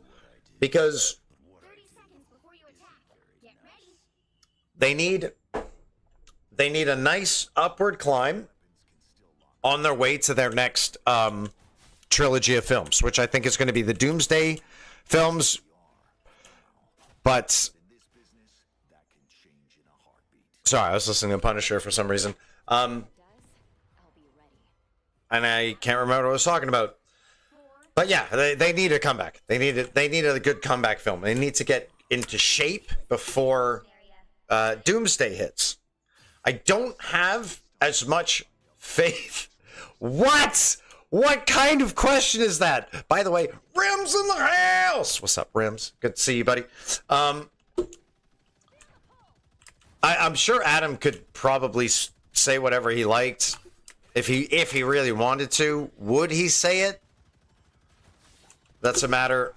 because 30 seconds before you attack. Get ready. they need a nice upward climb on their way to their next trilogy of films, which I think is going to be the Doomsday films. But sorry, I was listening to Punisher for some reason. And I can't remember what I was talking about. But yeah, they need a comeback. They need a good comeback film. They need to get into shape before Doomsday hits. I don't have as much faith. What? What kind of question is that? By the way, Rims in the house. What's up, Rims? Good to see you, buddy. I'm sure Adam could probably say whatever he liked if he really wanted to. Would he say it? That's a matter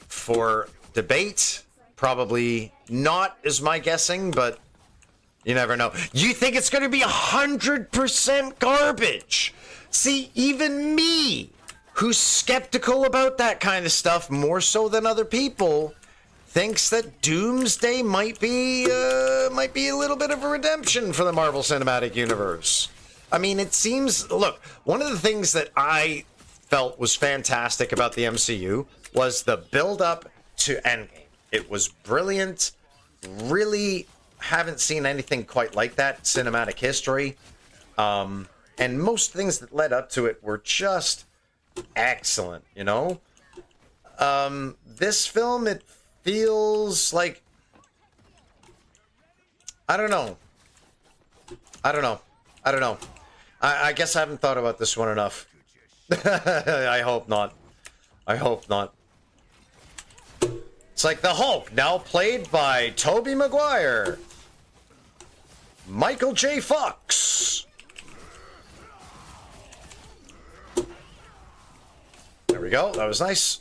for debate. Probably not, is my guessing, but you never know. You think it's going to be 100% garbage? See, even me, who's skeptical about that kind of stuff more so than other people, thinks that Doomsday might be a little bit of a redemption for the Marvel Cinematic Universe. I mean, it seems... Look, one of the things that I felt was fantastic about the MCU was the build-up to Endgame. It was brilliant. Really haven't seen anything quite like that in cinematic history. And most things that led up to it were just excellent, you know? This film, it feels like... I don't know. I guess I haven't thought about this one enough. I hope not. It's like the Hulk, now played by Tobey Maguire. Michael J. Fox. There we go. That was nice.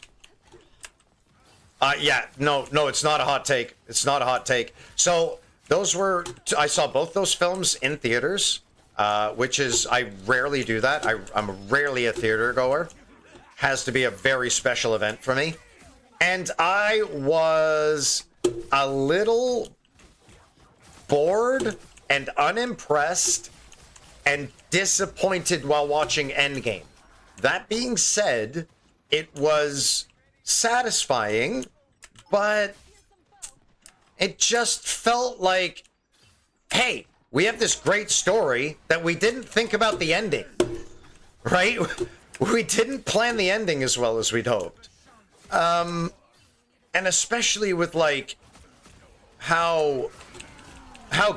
Yeah, no, it's not a hot take. So those were... I saw both those films in theaters, which is... I rarely do that. I'm rarely a theater goer. Has to be a very special event for me. And I was a little bored and unimpressed and disappointed while watching Endgame. That being said, it was satisfying, but it just felt like, hey, we have this great story that we didn't think about the ending, right? We didn't plan the ending as well as we'd hoped. And especially with like how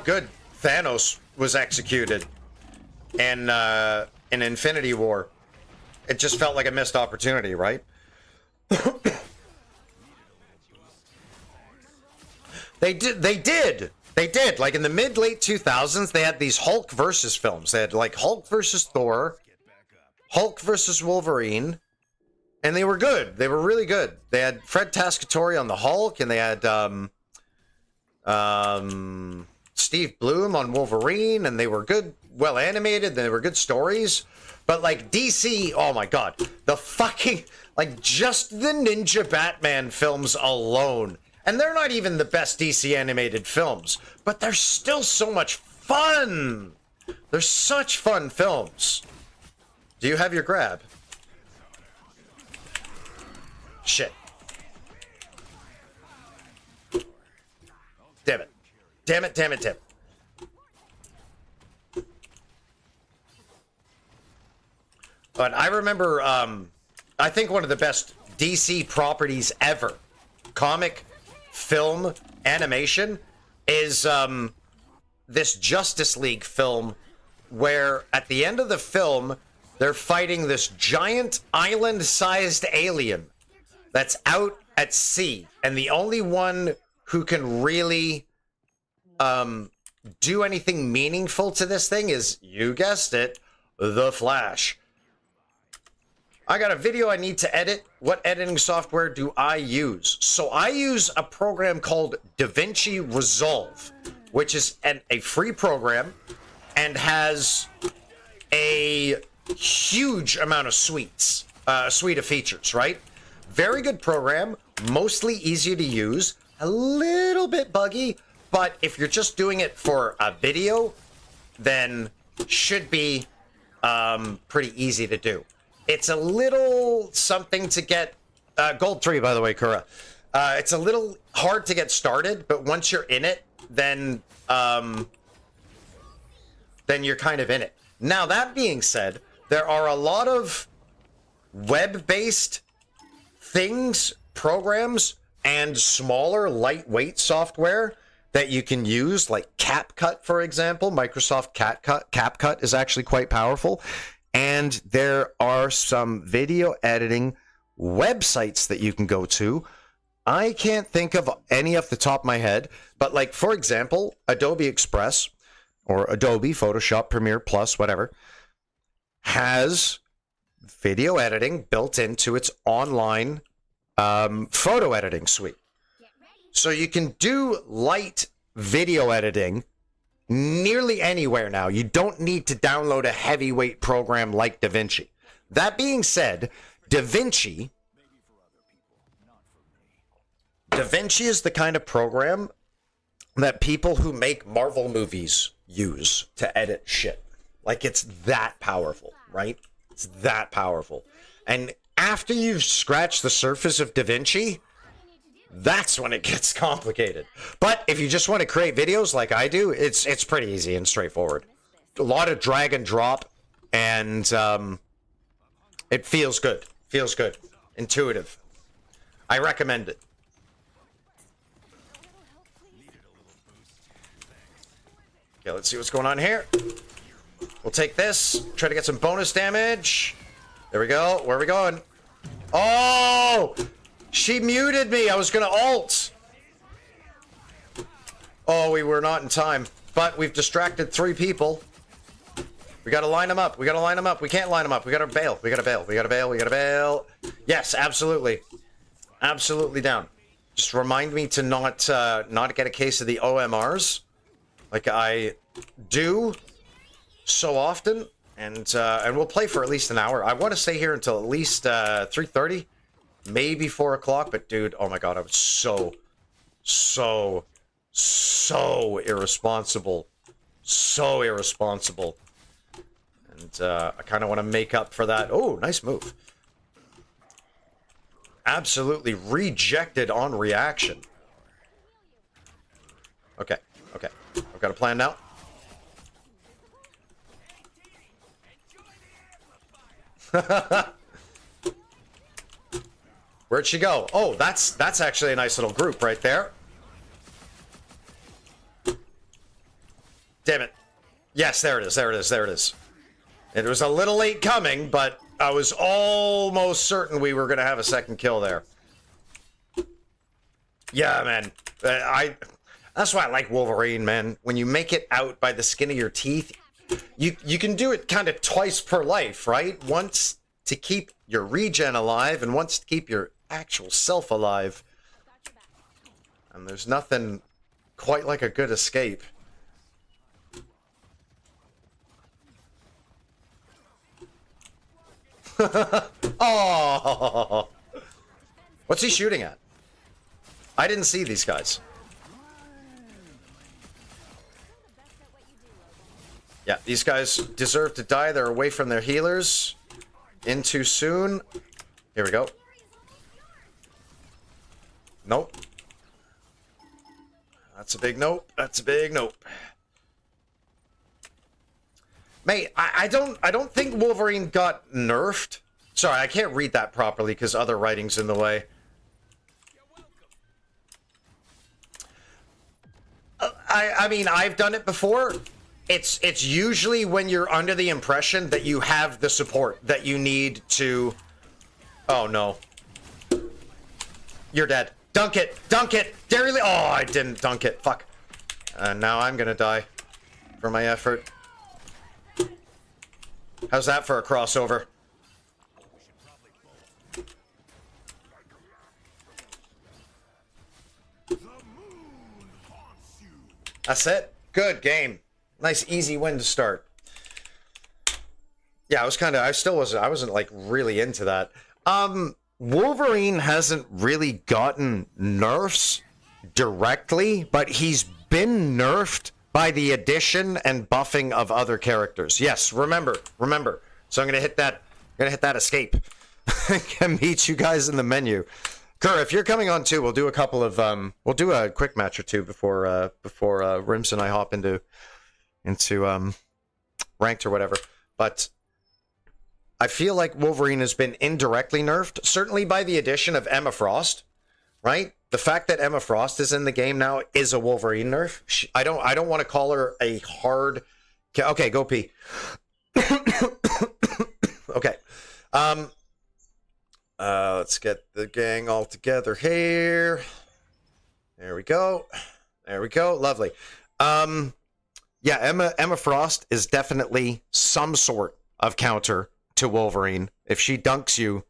good Thanos was executed in Infinity War. It just felt like a missed opportunity, right? They did. Like in the mid-late 2000s, they had these Hulk versus films. They had like Hulk versus Thor, Hulk versus Wolverine, and they were good. They were really good. They had Fred Tascatore on the Hulk, and they had Steve Blum on Wolverine, and they were good, well animated, they were good stories. But like DC, oh my god, the fucking, like just the Ninja Batman films alone, and they're not even the best DC animated films, but they're still so much fun. They're such fun films. Do you have your grab? Shit. Damn it. But I remember, I think one of the best DC properties ever, comic, film, animation, is this Justice League film where at the end of the film, they're fighting this giant island-sized alien that's out at sea. And the only one who can really do anything meaningful to this thing is, you guessed it, the Flash. I got a video I need to edit. What editing software do I use? So I use a program called DaVinci Resolve, which is a free program and has a huge amount of suite of features, right? Very good program, mostly easy to use, a little bit buggy, but if you're just doing it for a video, then should be pretty easy to do. It's a little something to get... Gold 3, by the way, Kura. It's a little hard to get started, but once you're in it, then you're kind of in it. Now, that being said, there are a lot of web-based things, programs, and smaller, lightweight software that you can use, like CapCut, for example. Microsoft CapCut is actually quite powerful. and there are some video editing websites that you can go to. I can't think of any off the top of my head, but like, for example, Adobe Express or Adobe Photoshop, Premiere Plus, whatever, has video editing built into its online photo editing suite. So you can do light video editing nearly anywhere now. You don't need to download a heavyweight program like DaVinci. That being said, DaVinci is the kind of program that people who make Marvel movies use to edit shit. Like, it's that powerful, right? It's that powerful. And after you've scratched the surface of DaVinci, that's when it gets complicated. But if you just want to create videos like I do, it's pretty easy and straightforward. A lot of drag and drop, and it feels good. Feels good. Intuitive. I recommend it. Okay, let's see what's going on here. We'll take this. Try to get some bonus damage. There we go. Where are we going? Oh! She muted me. I was going to ult. Oh, we were not in time. But we've distracted 3 people. We got to line them up. We got to line them up. We can't line them up. We got to bail. We got to bail. We got to bail. We got to bail. Yes, absolutely. Absolutely down. Just remind me to not get a case of the OMRs. Like I do so often. And we'll play for at least an hour. I want to stay here until at least 3:30. Maybe 4 o'clock, but dude, oh my god, I was so irresponsible. So irresponsible. And I kind of want to make up for that. Oh, nice move. Absolutely rejected on reaction. Okay, okay. I've got a plan now. Where'd she go? Oh, that's actually a nice little group right there. Damn it. Yes, there it is. There it is. There it is. It was a little late coming, but I was almost certain we were going to have a second kill there. Yeah, man. That's why I like Wolverine, man. When you make it out by the skin of your teeth, you can do it kind of twice per life, right? Once to keep your regen alive and once to keep your actual self alive. And there's nothing quite like a good escape. Oh, what's he shooting at? I didn't see these guys. Yeah, these guys deserve to die. They're away from their healers. In too soon. Here we go. Nope. That's a big nope. That's a big nope. Mate, I don't think Wolverine got nerfed. Sorry, I can't read that properly because other writing's in the way. I mean, I've done it before. It's usually when you're under the impression that you have the support that you need to... Oh, no. You're dead. Dunk it! Dunk it! Dairy... Oh, I didn't dunk it. Fuck. And now I'm gonna die for my effort. How's that for a crossover? That's it. Good game. Nice easy win to start. Yeah, I wasn't like really into that. Wolverine hasn't really gotten nerfs directly, but he's been nerfed by the addition and buffing of other characters. Yes, remember. So I'm gonna hit that escape. Can meet you guys in the menu. Kerr, if you're coming on too, we'll do a couple of we'll do a quick match or two before Rims and I hop into ranked or whatever. But I feel like Wolverine has been indirectly nerfed, certainly by the addition of Emma Frost, right? The fact that Emma Frost is in the game now is a Wolverine nerf. I don't want to call her a hard... Okay, go pee. Let's get the gang all together here. There we go. There we go. Lovely. Yeah, Emma Frost is definitely some sort of counter to Wolverine. If she dunks you,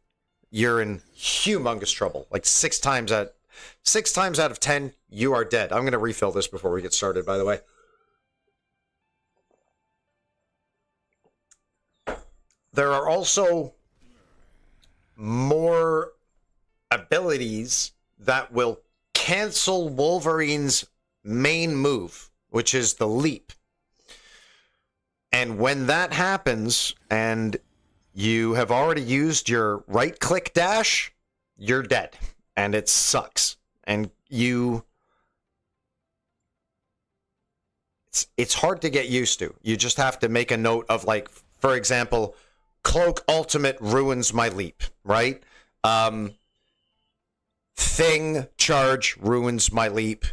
you're in humongous trouble. Like 6 times out of 10, you are dead. I'm gonna refill this before we get started, by the way. There are also more abilities that will cancel Wolverine's main move, which is the leap. And when that happens, and you have already used your right-click dash, you're dead. And it sucks. And it's hard to get used to. You just have to make a note of, like, for example, Cloak Ultimate ruins my leap, right? Thing Charge ruins my leap.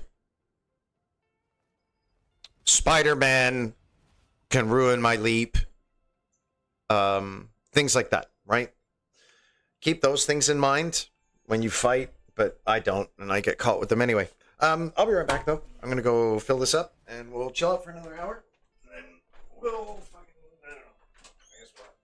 Spider-Man can ruin my leap. Things like that, right? Keep those things in mind when you fight, but I don't, and I get caught with them anyway. I'll be right back, though. I'm gonna go fill this up, and we'll chill out for another hour, and then we'll fucking, I don't know. I guess what?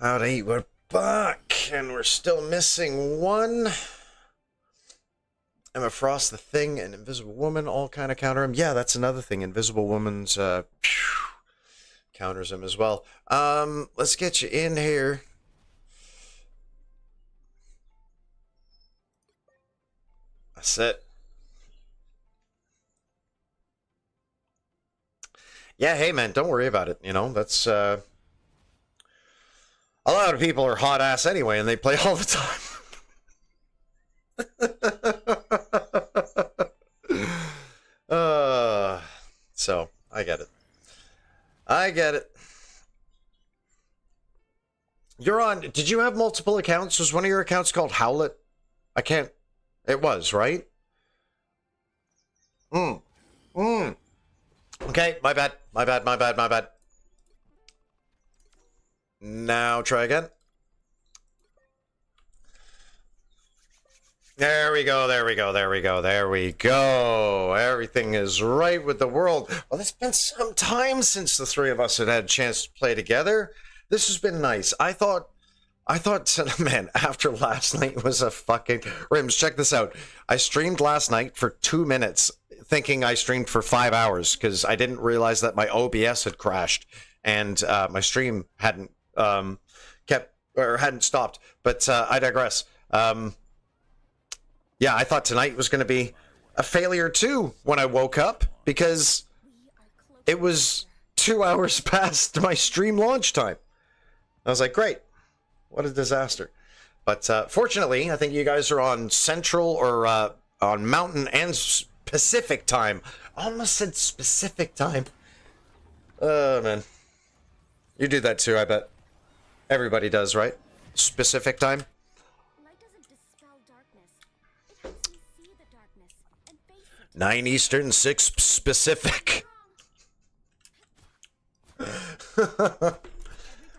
Alright, we're back, and we're still missing one. Emma Frost, the Thing, and Invisible Woman all kind of counter him. Yeah, that's another thing. Invisible Woman's counters him as well. Let's get you in here. That's it. Yeah, hey man, don't worry about it. You know, that's a lot of people are hot ass anyway, and they play all the time. So I get it. I get it. You're on. Did you have multiple accounts? Was one of your accounts called Howlet? I can't. It was, right? Okay, my bad. My bad. Now try again. There we go. Everything is right with the world. Well, it's been some time since the three of us had a chance to play together. This has been nice. I thought, man, after last night was a fucking... Rims, check this out. I streamed last night for 2 minutes, thinking I streamed for 5 hours, because I didn't realize that my OBS had crashed, and my stream hadn't hadn't stopped. But I digress. Yeah, I thought tonight was going to be a failure too when I woke up, because it was 2 hours past my stream launch time. I was like, great. What a disaster. But fortunately, I think you guys are on Central or on Mountain and Pacific time. I almost said specific time. Oh, man. You do that too, I bet. Everybody does, right? Specific time? Light doesn't dispel darkness. It helps me see the darkness and face it. 9 Eastern, 6 specific.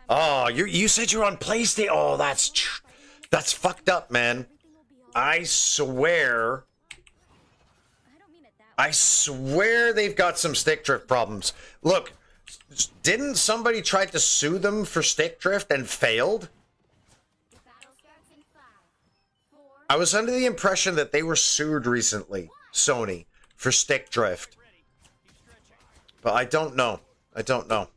Oh, you said you're on PlayStation. Oh, that's fucked up, man. I swear. I swear they've got some stick drift problems. Look, didn't somebody try to sue them for stick drift and failed? I was under the impression that they were sued recently, Sony, for stick drift. But I don't know. I don't know.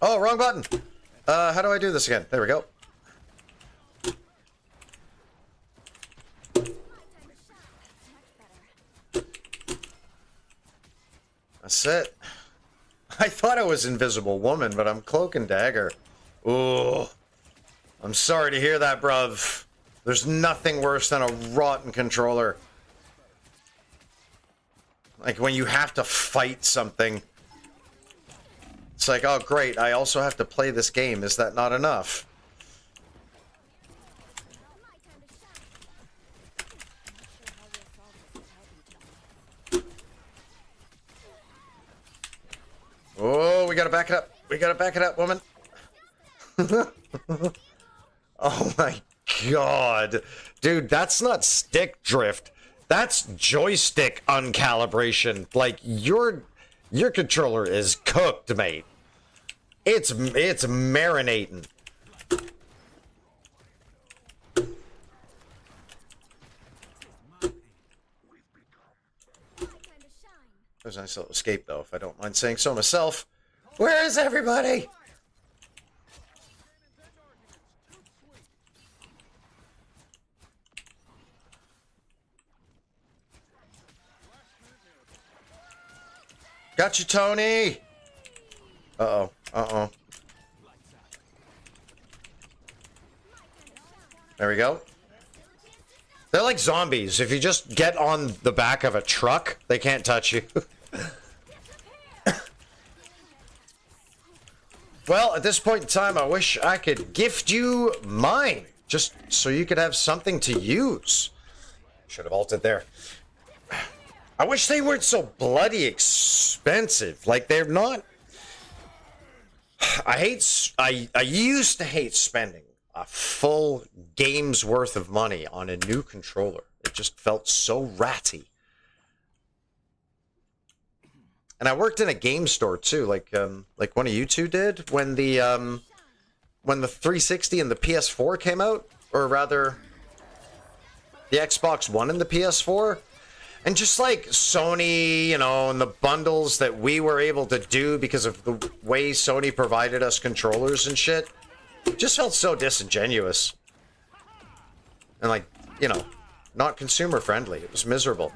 Oh, wrong button. How do I do this again? There we go. That's it. I thought I was Invisible Woman, but I'm Cloak and Dagger. Ooh. I'm sorry to hear that, bruv. There's nothing worse than a rotten controller. Like when you have to fight something. It's like, oh great, I also have to play this game. Is that not enough? Oh, we gotta back it up. We gotta back it up, woman. Oh my god. Dude, that's not stick drift. That's joystick uncalibration. Like, your controller is cooked, mate. It's marinating. There's a nice little escape, though, if I don't mind saying so myself. Where is everybody? Got you, Tony! Uh-oh. Uh-oh. There we go. They're like zombies. If you just get on the back of a truck, they can't touch you. Well, at this point in time, I wish I could gift you mine. Just so you could have something to use. Should have halted there. I wish they weren't so bloody expensive. Like, they're not... I used to hate spending a full game's worth of money on a new controller. It just felt so ratty. And I worked in a game store too, like one of you two did when the 360 and the PS4 came out, or rather the Xbox One and the PS4. And just like Sony, you know, and the bundles that we were able to do because of the way Sony provided us controllers and shit, just felt so disingenuous. And like, you know, not consumer friendly. It was miserable.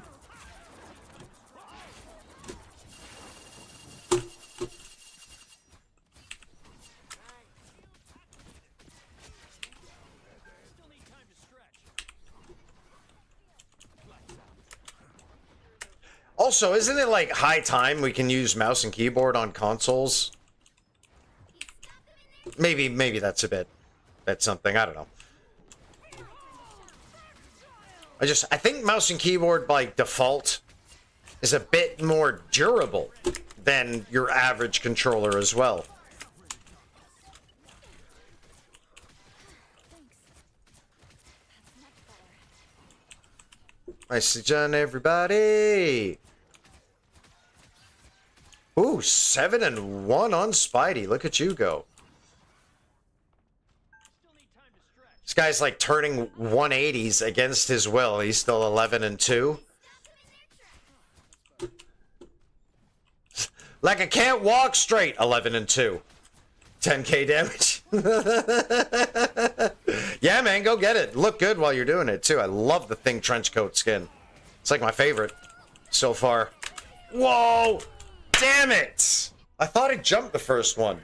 Also, isn't it like high time we can use mouse and keyboard on consoles? Maybe that's a bit something, I don't know. I think mouse and keyboard by default is a bit more durable than your average controller as well. Nicely done, everybody. Ooh, 7-1 on Spidey. Look at you go. This guy's like turning 180s against his will. He's still 11-2. Like I can't walk straight. 11-2. 10k damage. Yeah, man, go get it. Look good while you're doing it too. I love the Thing trench coat skin. It's like my favorite so far. Whoa! Damn it! I thought I jumped the first one.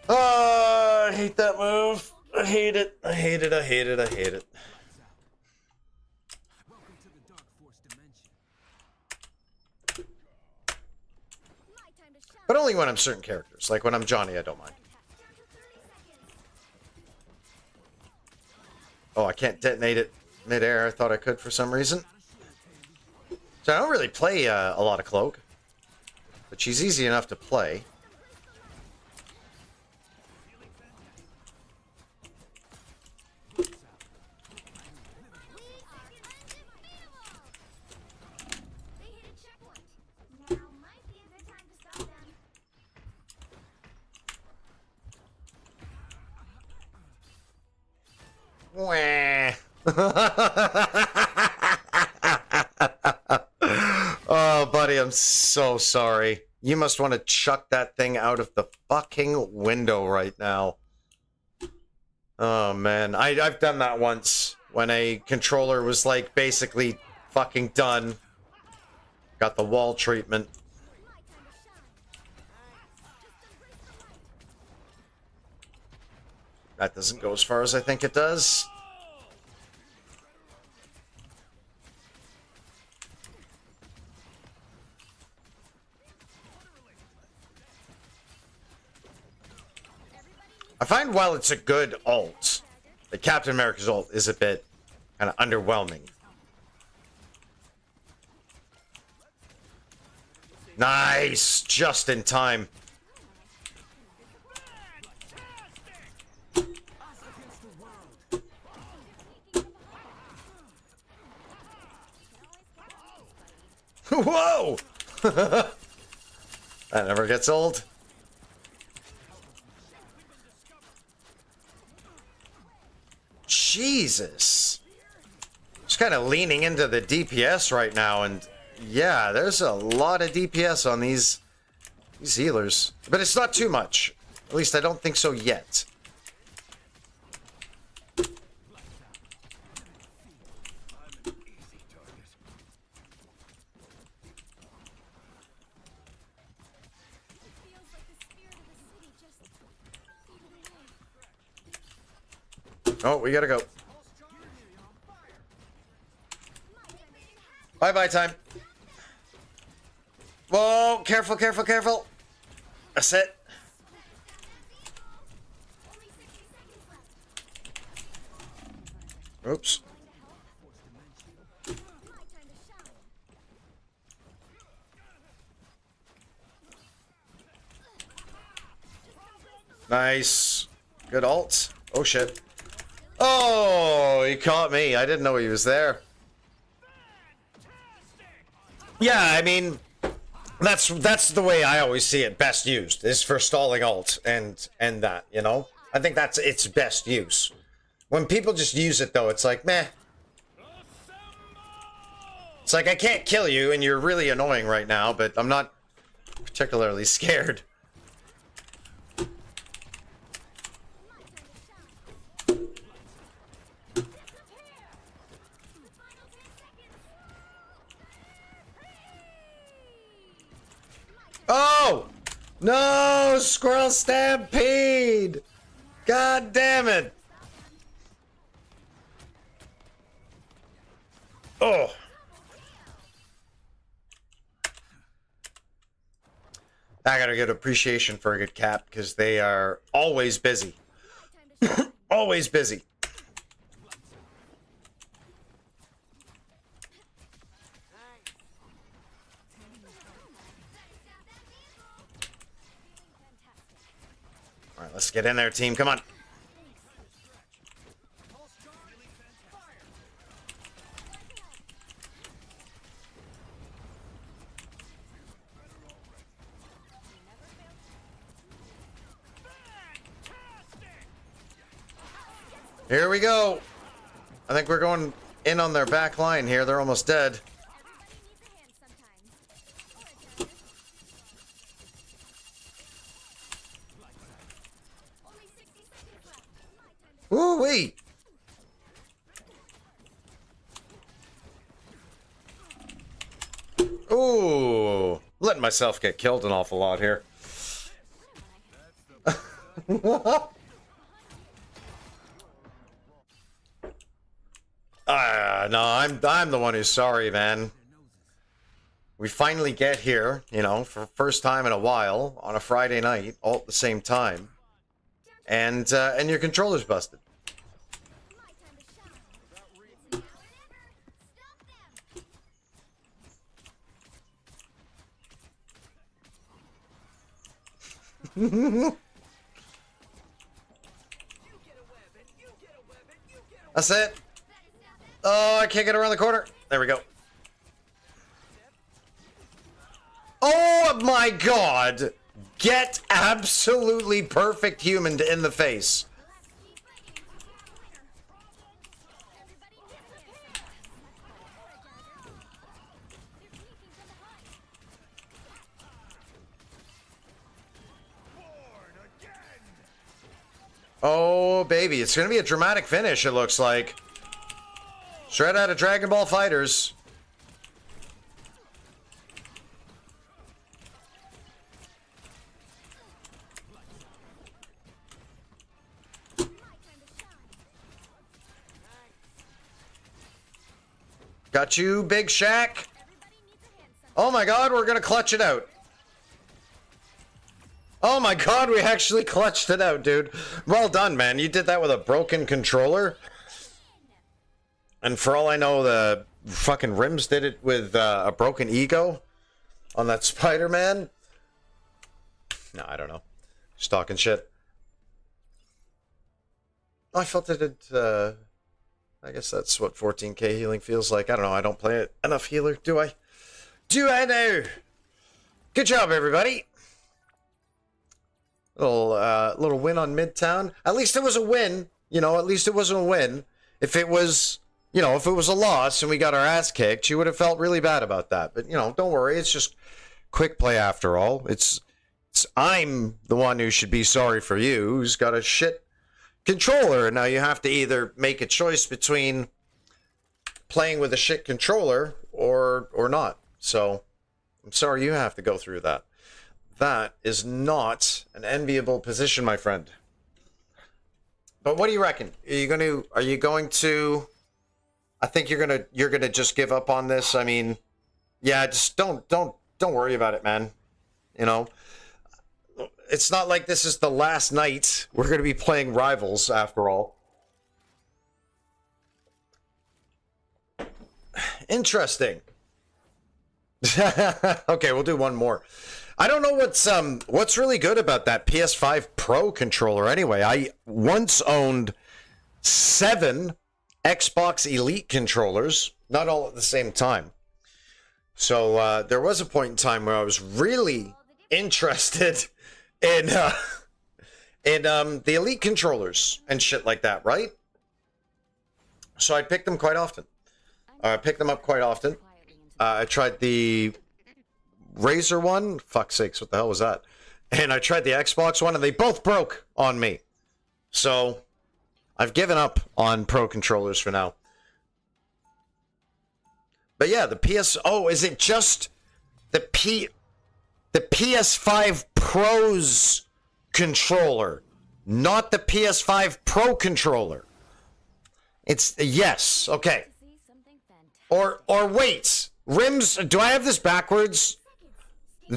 Oh, I hate that move. I hate it. I hate it. I hate it. I hate it. Welcome to the Dark Force dimension. My time to shine. But only when I'm certain characters. Like when I'm Johnny, I don't mind. Oh, I can't detonate it mid-air. I thought I could for some reason. So I don't really play a lot of Cloak. But she's easy enough to play. They hit a checkpoint. Now might be a good time to stop them. Wah. Oh, buddy, I'm so sorry. You must want to chuck that thing out of the fucking window right now. Oh, man. I've done that once when a controller was, like, basically fucking done. Got the wall treatment. That doesn't go as far as I think it does. I find while it's a good ult, the Captain America's ult is a bit kind of underwhelming. Nice! Just in time. Whoa! That never gets old. Jesus. Just kind of leaning into the DPS right now, and yeah, there's a lot of DPS on these healers. But it's not too much. At least I don't think so yet. Oh, we gotta go. Bye-bye time. Whoa, careful, careful, careful. That's it. Oops. Nice. Good ult. Oh, shit. Oh, he caught me. I didn't know he was there. Yeah, I mean, that's the way I always see it best used, is for stalling ult and that, you know? I think that's its best use. When people just use it, though, it's like, meh. It's like, I can't kill you, and you're really annoying right now, but I'm not particularly scared. Oh! No! Squirrel Stampede! God damn it! Oh! I gotta get appreciation for a good cap, because they are always busy. Always busy. Alright, let's get in there, team. Come on. Here we go. I think we're going in on their back line here. They're almost dead. Woo-wee! letting myself get killed an awful lot here. No, I'm the one who's sorry, man. We finally get here, you know, for the first time in a while on a Friday night, all at the same time, and your controller's busted. That's it. Oh, I can't get around the corner. There we go. Oh my god! Get absolutely perfect human in the face. Oh, baby. It's going to be a dramatic finish, it looks like. Straight out of Dragon Ball FighterZ. Got you, Big Shaq. Oh my god, we're going to clutch it out. Oh my god, we actually clutched it out, dude. Well done, man. You did that with a broken controller. And for all I know, the fucking Rims did it with a broken ego on that Spider-Man. No, I don't know. Just talking shit. I felt it did, I guess that's what 14k healing feels like. I don't know. I don't play it enough healer, do I? Do I know? Good job, everybody. Little win on Midtown. At least it was a win. You know, at least it wasn't a win. If it was, you know, if it was a loss and we got our ass kicked, you would have felt really bad about that. But, you know, don't worry. It's just quick play after all. It's I'm the one who should be sorry for you, who's got a shit controller. And now you have to either make a choice between playing with a shit controller or not. So I'm sorry you have to go through that. That is not an enviable position, my friend. But what do you reckon? Are you going to I think you're gonna just give up on this. I mean, yeah, just don't worry about it, man. You know, it's not like this is the last night. We're gonna be playing Rivals after all. Interesting. Okay, we'll do one more. I don't know what's really good about that PS5 Pro controller anyway. I once owned 7 Xbox Elite controllers, not all at the same time. So there was a point in time where I was really interested in the Elite controllers and shit like that, right? So I'd pick them quite often. Pick them up quite often. I tried the Razer one. Fuck's sakes, what the hell was that? And I tried the Xbox one, and they both broke on me. So I've given up on Pro controllers for now. But yeah, the PS... Oh, is it just the PS5 Pro's controller, not the PS5 Pro controller? It's... Yes, okay. Or wait, Rims, do I have this backwards?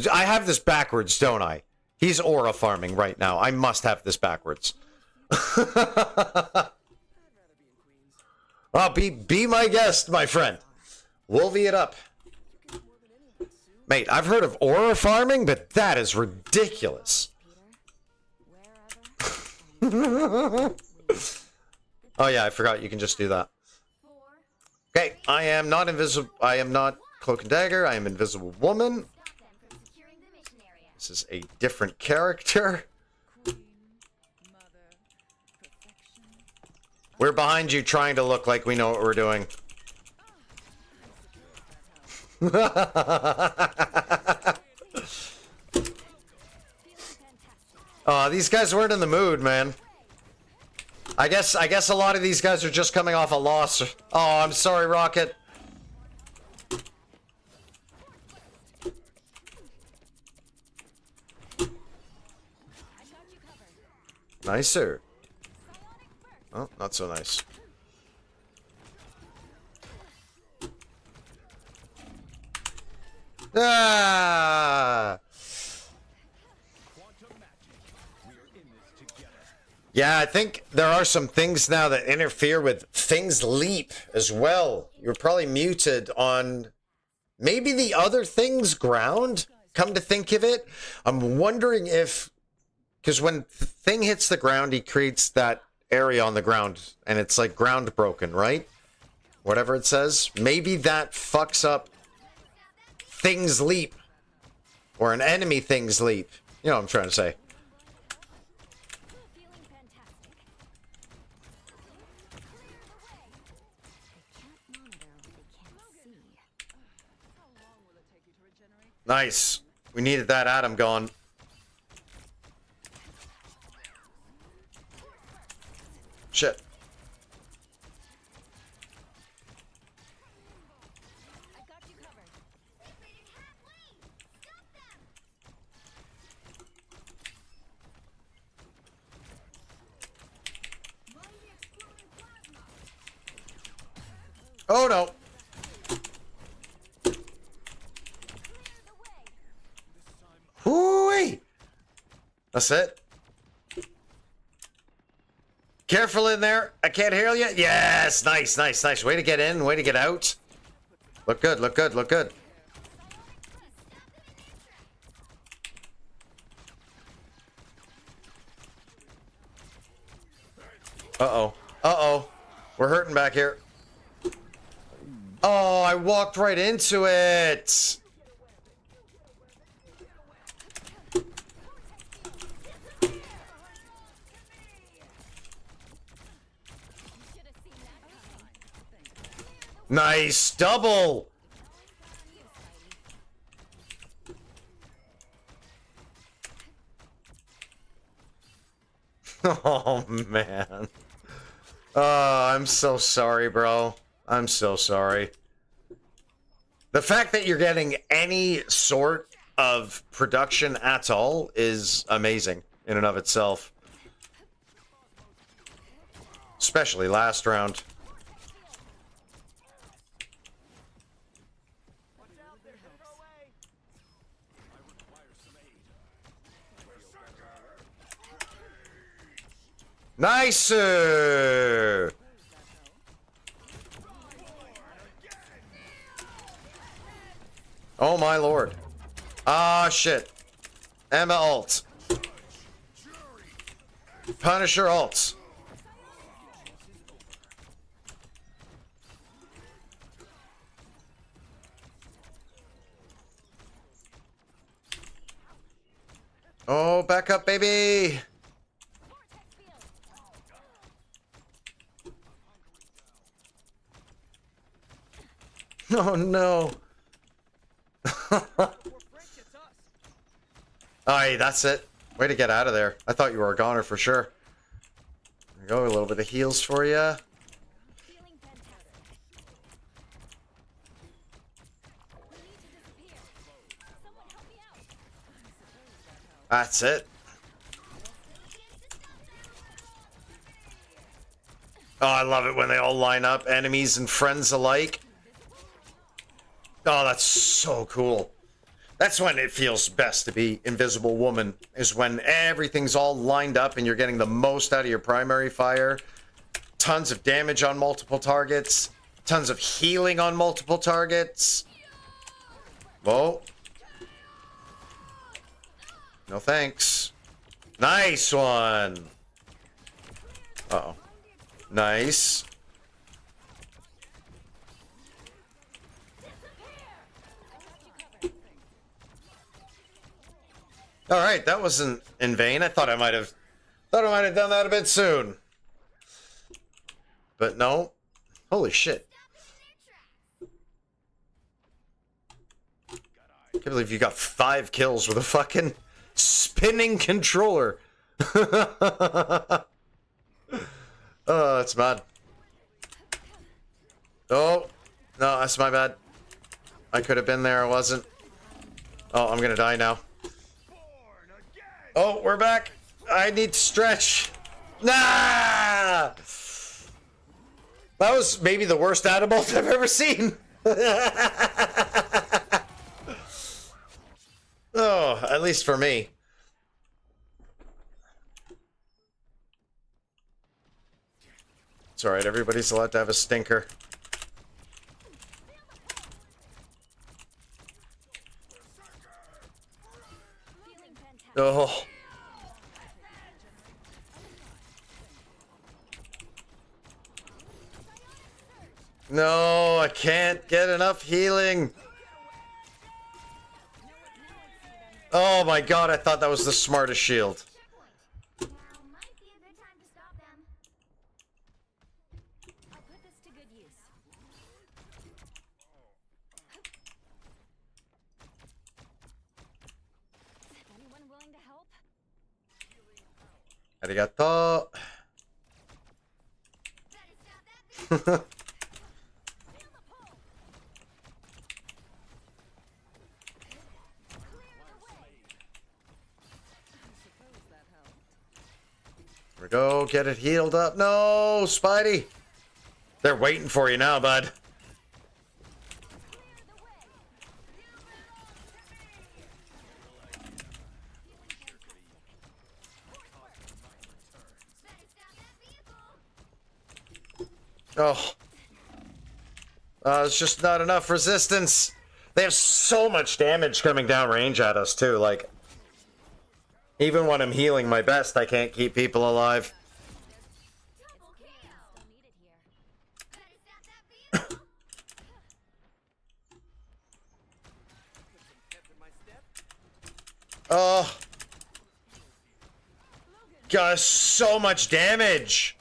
I have this backwards, don't I? He's aura farming right now. I must have this backwards. Oh, be my guest, my friend. Wolvie it up. Mate, I've heard of aura farming, but that is ridiculous. Oh yeah, I forgot you can just do that. Okay, I am not invisible. I am not Cloak and Dagger. I am Invisible Woman. This is a different character. We're behind you trying to look like we know what we're doing. These guys weren't in the mood, man. I guess a lot of these guys are just coming off a loss. Oh, I'm sorry, Rocket. Nicer. Oh, not so nice. Ah! Yeah, I think there are some things now that interfere with Things Leap as well. You're probably muted on maybe the other Things ground, come to think of it. I'm wondering if, because when Thing hits the ground, he creates that area on the ground, and it's like ground broken, right? Whatever it says. Maybe that fucks up Things Leap. Or an enemy Things Leap. You know what I'm trying to say. Feeling fantastic. Clear the way. They can't monitor what they can't see. How long will it take you to regenerate? Nice. We needed that Adam gone. Shit. I got you covered. Separated halfway. Stop them. Mighty exploding plasma. Oh no. Clear the way. Hoo-wee. That's it. Careful in there. I can't hear you. Yes. Nice, nice, nice. Way to get in. Way to get out. Look good. Look good. Look good. Uh-oh. Uh-oh. We're hurting back here. Oh, I walked right into it. Nice double. Oh man. Oh, I'm so sorry, bro. I'm so sorry. The fact that you're getting any sort of production at all is amazing in and of itself. Especially last round. Nicer! Oh my lord. Ah, shit. Emma ult. Punisher ult. Oh, back up, baby! Oh no. Alright, that's it. Way to get out of there. I thought you were a goner for sure. There we go, a little bit of heals for you. Feeling fantastic. We need to disappear. Someone help me out. That's it. Oh, I love it when they all line up, enemies and friends alike. Oh, that's so cool. That's when it feels best to be Invisible Woman, is when everything's all lined up and you're getting the most out of your primary fire. Tons of damage on multiple targets. Tons of healing on multiple targets. Whoa. No thanks. Nice one. Uh-oh. Nice. All right, that wasn't in vain. I thought I might have done that a bit soon. But no. Holy shit. Can't believe you got 5 kills with a fucking spinning controller. Oh, that's bad. Oh, no, that's my bad. I could have been there, I wasn't. Oh, I'm gonna die now. Oh, we're back. I need to stretch. Nah! That was maybe the worst Adamalt I've ever seen. Oh, at least for me. It's alright, everybody's allowed to have a stinker. Oh. No, I can't get enough healing. Oh my god, I thought that was the smartest shield. Now might be a good time to stop them. I'll put this to good use. Anyone willing to help? Arigato. Better stop that. Here we go, get it healed up. No, Spidey. They're waiting for you now, bud. Oh. It's just not enough resistance. They have so much damage coming down range at us, too. Like, even when I'm healing my best, I can't keep people alive. Oh. Got so much damage.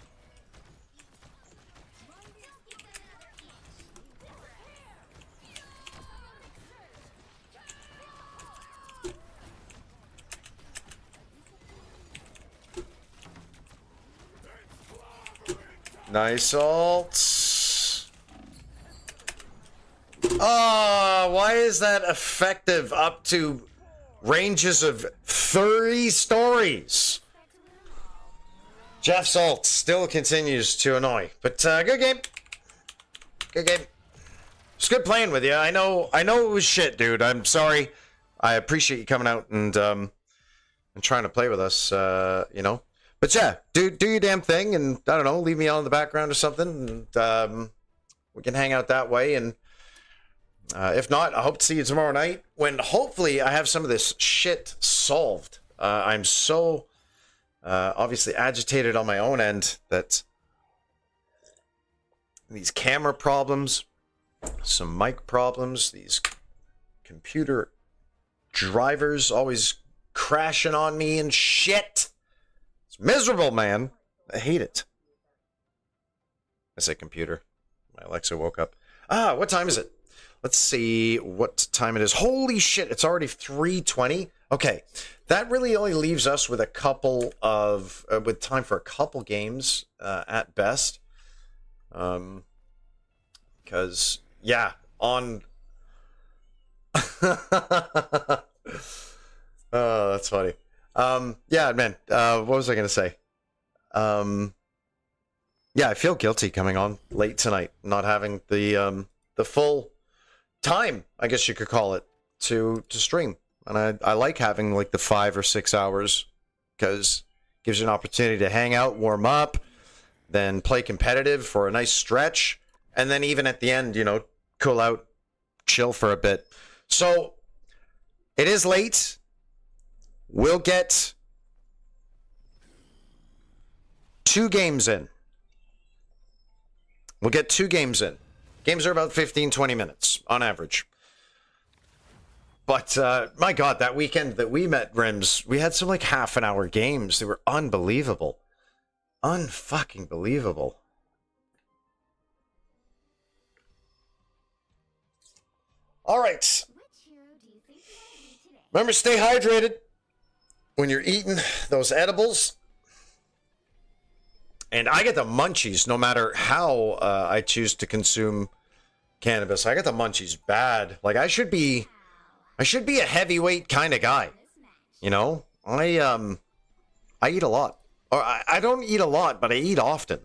Nice ults. Oh, why is that effective up to ranges of 30 stories? Jeff's ult still continues to annoy, but good game. Good game. It's good playing with you. I know it was shit, dude. I'm sorry. I appreciate you coming out and trying to play with us, you know. But yeah, do your damn thing, and I don't know, leave me on in the background or something, and we can hang out that way. And if not, I hope to see you tomorrow night when hopefully I have some of this shit solved. I'm so obviously agitated on my own end that these camera problems, some mic problems, these computer drivers always crashing on me and shit. It's miserable, man. I hate it. I say computer. My Alexa woke up. Ah, what time is it? Let's see what time it is. Holy shit, it's already 3:20. Okay, that really only leaves us with a couple of, with time for a couple games at best. Because, yeah, on... Oh, that's funny. Yeah, man, what was I going to say? Yeah, I feel guilty coming on late tonight, not having the full time, I guess you could call it, to stream. And I like having like the 5 or 6 hours because it gives you an opportunity to hang out, warm up, then play competitive for a nice stretch, and then even at the end, you know, cool out, chill for a bit. So it is late. We'll get 2 games in. We'll get 2 games in. Games are about 15-20 minutes on average. But, my God, that weekend that we met, Rims, we had some, like, half-an-hour games. They were unbelievable. Unfucking believable. All right. Which hero do you think you're gonna be today? Remember, stay hydrated when you're eating those edibles. And I get the munchies no matter how I choose to consume cannabis. I get the munchies bad. Like, I should be a heavyweight kind of guy. You know? I eat a lot. Or I don't eat a lot, but I eat often.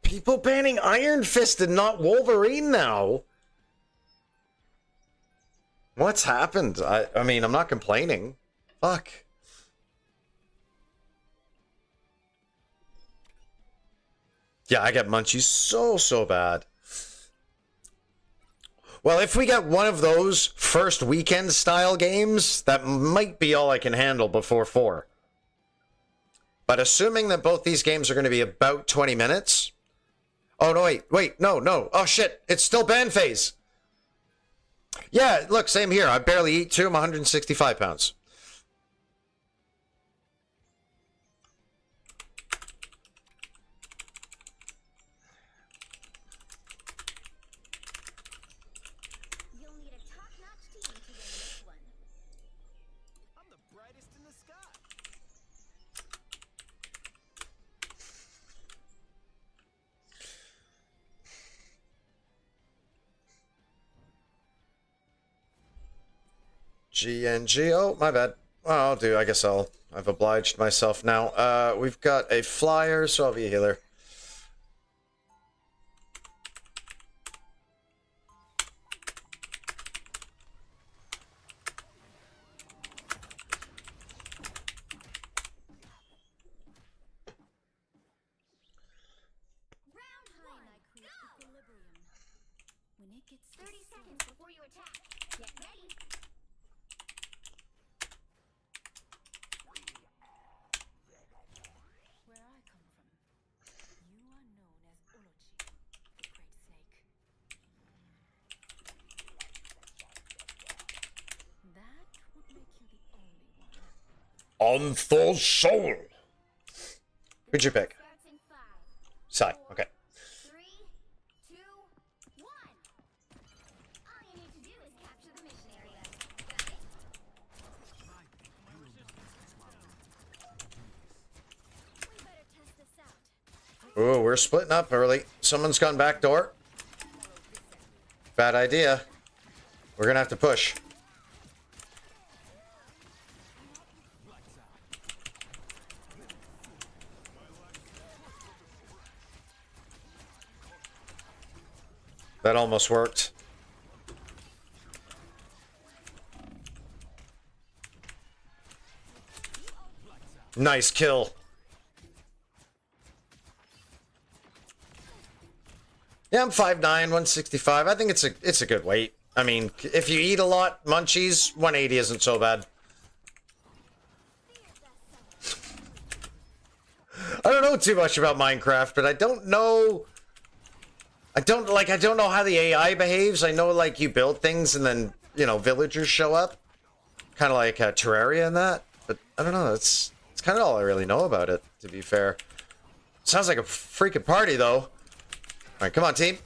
People banning Iron Fist and not Wolverine now. What's happened? I mean, I'm not complaining. Fuck. Yeah, I get munchies so bad. Well, if we get one of those first weekend style games, that might be all I can handle before 4. But assuming that both these games are going to be about 20 minutes... Oh, no, wait, no. Oh, shit, it's still ban phase. Yeah, look, same here. I barely eat too. I'm 165 pounds. You'll need a top-notch team to win this one. I'm the brightest in the sky. GNG. Oh, my bad. Well, I guess I've obliged myself now. We've got a flyer, so I'll be a healer. Round one. I create equilibrium. When it gets 30 seconds before you attack. Get ready. Where I come from, you are known as Olochi, the great snake. That would make you the only one. On Thor's soul. Who'd you pick? Starts in 5, Sai. Okay. 3, 2, 1. All you need to do is capture the mission area. Got it? We better test this out. Ooh, we're splitting up early. Someone's gone back door. Bad idea. We're gonna have to push. That almost worked. Nice kill. Yeah, I'm 5'9", 165. I think it's a good weight. I mean, if you eat a lot, munchies, 180 isn't so bad. I don't know too much about Minecraft, but I don't know how the AI behaves. I know, like, you build things and then, you know, villagers show up. Kind of like Terraria and that. But I don't know, it's kind of all I really know about it, to be fair. Sounds like a freaking party, though. Alright, come on, team.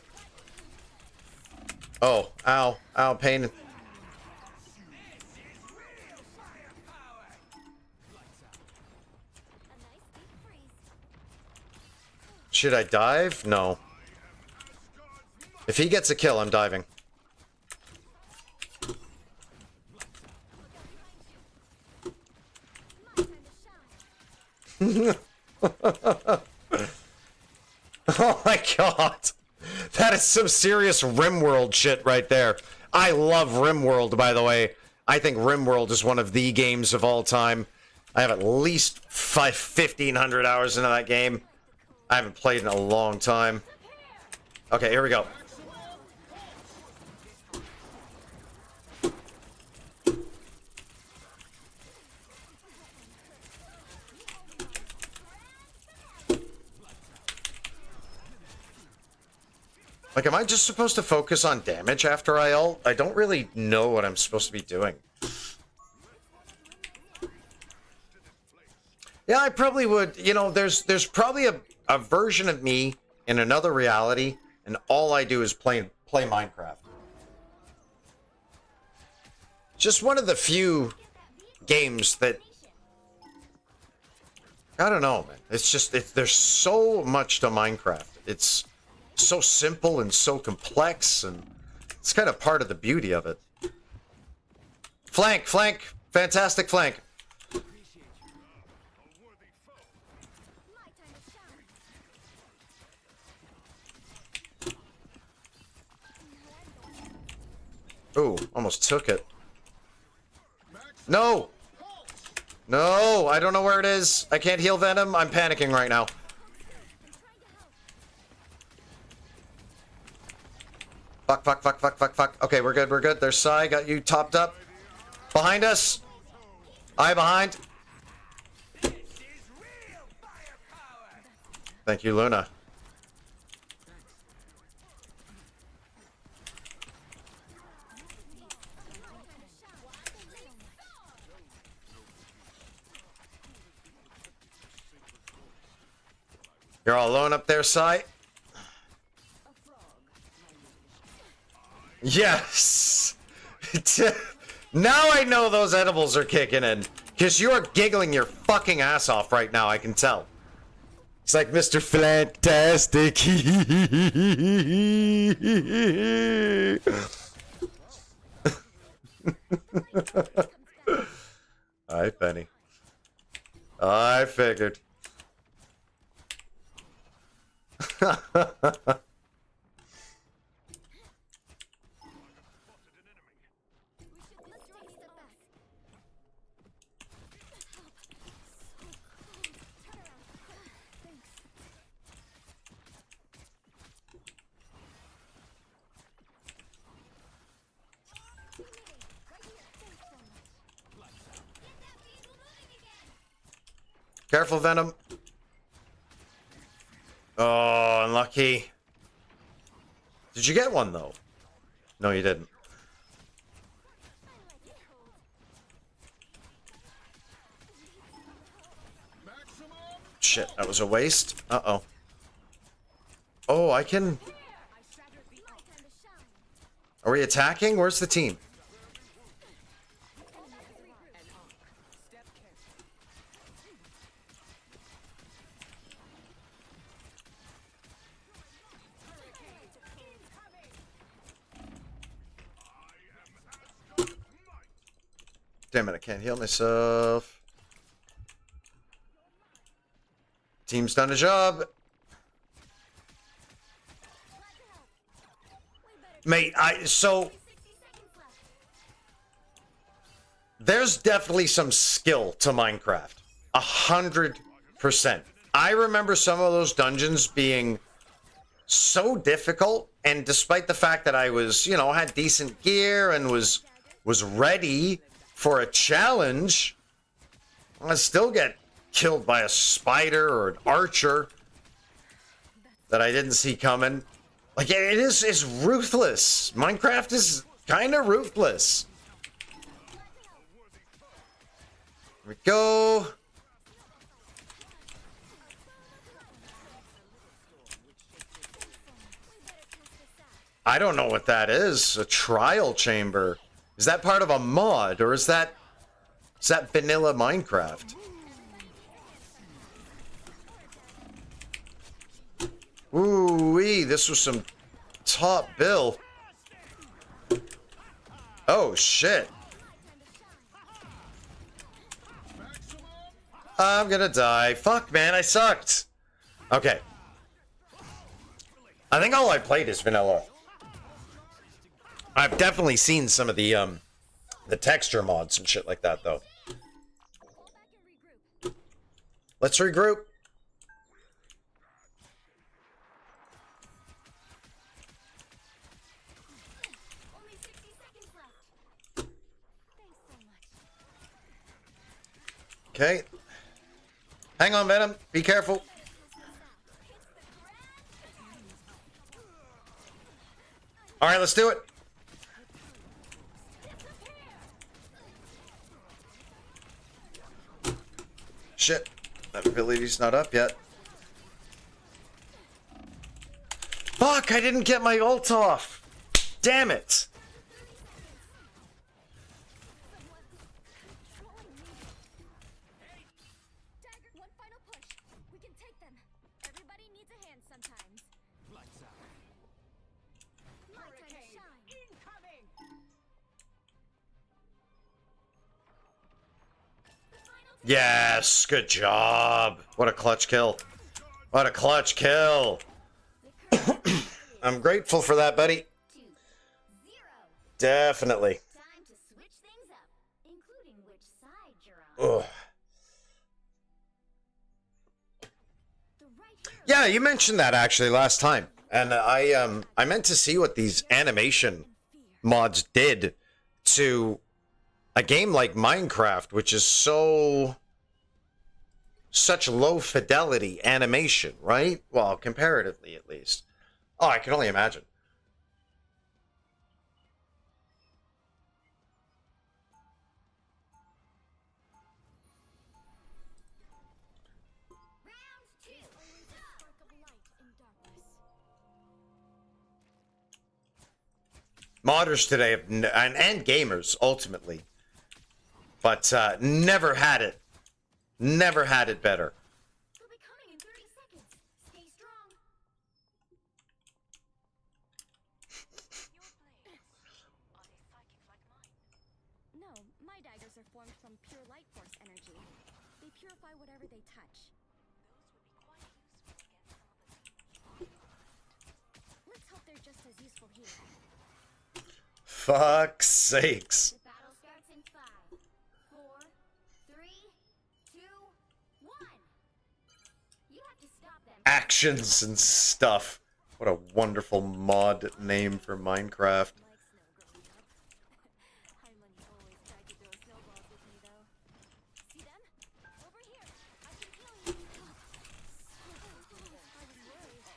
Oh, ow. Ow, pain. Should I dive? No. If he gets a kill, I'm diving. Oh my god. That is some serious RimWorld shit right there. I love RimWorld, by the way. I think RimWorld is one of the games of all time. I have at least 1,500 hours into that game. I haven't played in a long time. Okay, here we go. Like, am I just supposed to focus on damage after I ult? I don't really know what I'm supposed to be doing. Yeah, I probably would. You know, there's probably a version of me in another reality, and all I do is play Minecraft. Just one of the few games that... I don't know, man. It's just... there's so much to Minecraft. It's so simple and so complex, and it's kind of part of the beauty of it. Flank, flank, fantastic flank. Ooh, almost took it. No! No, I don't know where it is. I can't heal Venom. I'm panicking right now. Fuck, fuck, fuck, fuck, fuck, fuck. Okay, we're good, we're good. There's Sai, got you topped up. Behind us. Eye behind. Thank you, Luna. You're all alone up there, Sai? Yes! Now I know those edibles are kicking in. Because you are giggling your fucking ass off right now, I can tell. It's like Mr. Fantastic. Alright, Penny. I figured. Careful, Venom. Oh, unlucky. Did you get one, though? No, you didn't. Shit, that was a waste. Uh-oh. Oh, I can... Are we attacking? Where's the team? Damn it, I can't heal myself. Team's done a job. Mate, so there's definitely some skill to Minecraft. 100%. I remember some of those dungeons being so difficult, and despite the fact that I was, you know, had decent gear and was ready for a challenge, I still get killed by a spider or an archer that I didn't see coming. Like, it's ruthless. Minecraft is kind of ruthless. Here we go. I don't know what that is. A trial chamber. Is that part of a mod, or is that vanilla Minecraft? Ooh-wee, this was some top bill. Oh, shit. I'm gonna die. Fuck, man, I sucked. Okay. I think all I played is vanilla. I've definitely seen some of the texture mods and shit like that, though. Let's regroup. Okay. Hang on, Venom. Be careful. All right, let's do it. Shit. That ability's not up yet. Fuck, I didn't get my ult off. Damn it. One final push. We can take them. Everybody needs a hand sometimes. Lights out. My time to shine. Incoming! Yes, good job. What a clutch kill. What a clutch kill. I'm grateful for that, buddy. 2-0. Definitely. Time to switch things up, including which side you're on. Ugh. The right hero Yeah, you mentioned that actually last time, and I meant to see what these animation mods did to a game like Minecraft, which is such low fidelity animation, right? Well, comparatively at least. Oh, I can only imagine. round two. Always a spark of light in darkness. Modders today have and gamers ultimately, but never had it better. They'll be coming in 30 seconds. Stay strong. No, my daggers are formed from pure light force energy. They purify whatever they touch. Let's hope they're just as useful here. Fuck's sakes. The battle starts in 5, 4, 3, 2, 1. You have to stop them. Actions and stuff. What a wonderful mod name for Minecraft. Like snow growing up. Hyman always tried to throw snowballs with me, though. See them? Over here. I can kill you. I was worried.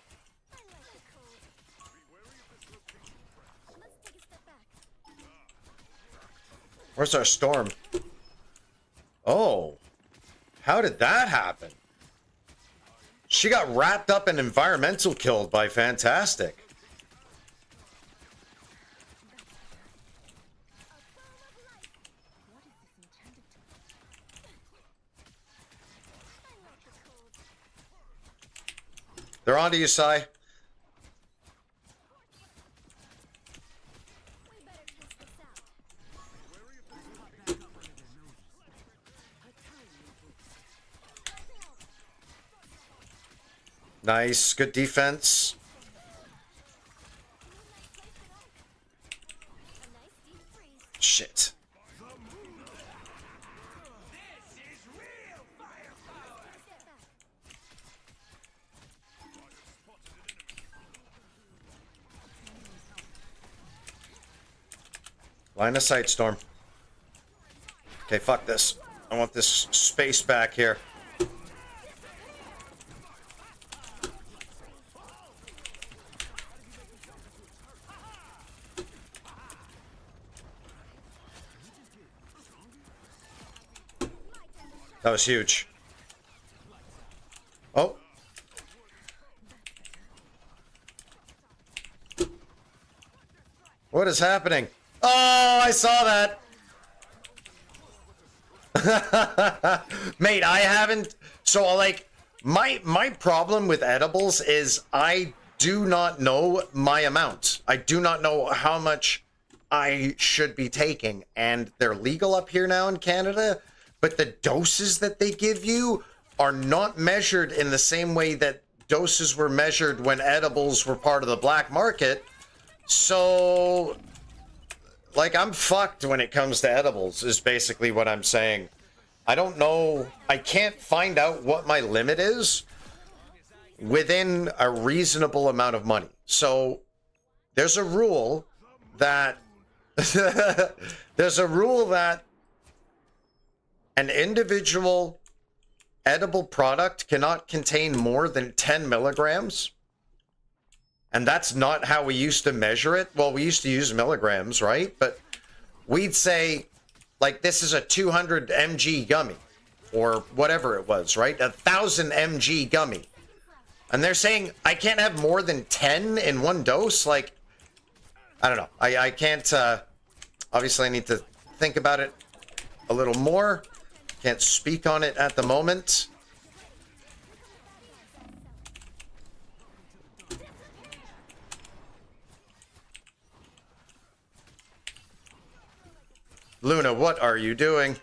I like the cold. Let's take a step back. Where's our storm? Oh. How did that happen? She got wrapped up in environmental killed by Fantastic. They're onto you, Sai. We better test this out. Nice. Good defense. A nice deep freeze. Shit. Step back. Line of sight, Storm. Okay, fuck this. I want this space back here. That was huge. Oh. What is happening? Oh, I saw that. Mate, I haven't. So, like, my problem with edibles is I do not know my amount. I do not know how much I should be taking. And they're legal up here now in Canada, but the doses that they give you are not measured in the same way that doses were measured when edibles were part of the black market. So, like, I'm fucked when it comes to edibles, is basically what I'm saying. I don't know. I can't find out what my limit is within a reasonable amount of money. So, there's a rule that an individual edible product cannot contain more than 10 milligrams. And that's not how we used to measure it. Well, we used to use milligrams, right? But we'd say, like, this is a 200 mg gummy or whatever it was, right? 1,000 mg gummy. And they're saying I can't have more than 10 in one dose. Like, I don't know. I can't, obviously I need to think about it a little more. Can't speak on it at the moment. Luna, what are you doing?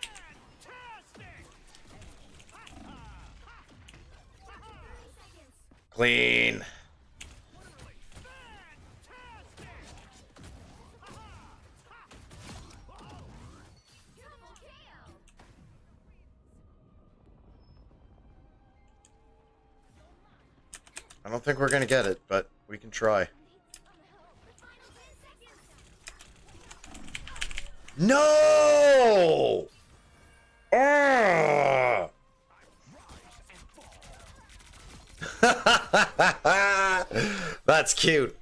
I don't think we're gonna get it, but we can try. No! Ah! That's cute.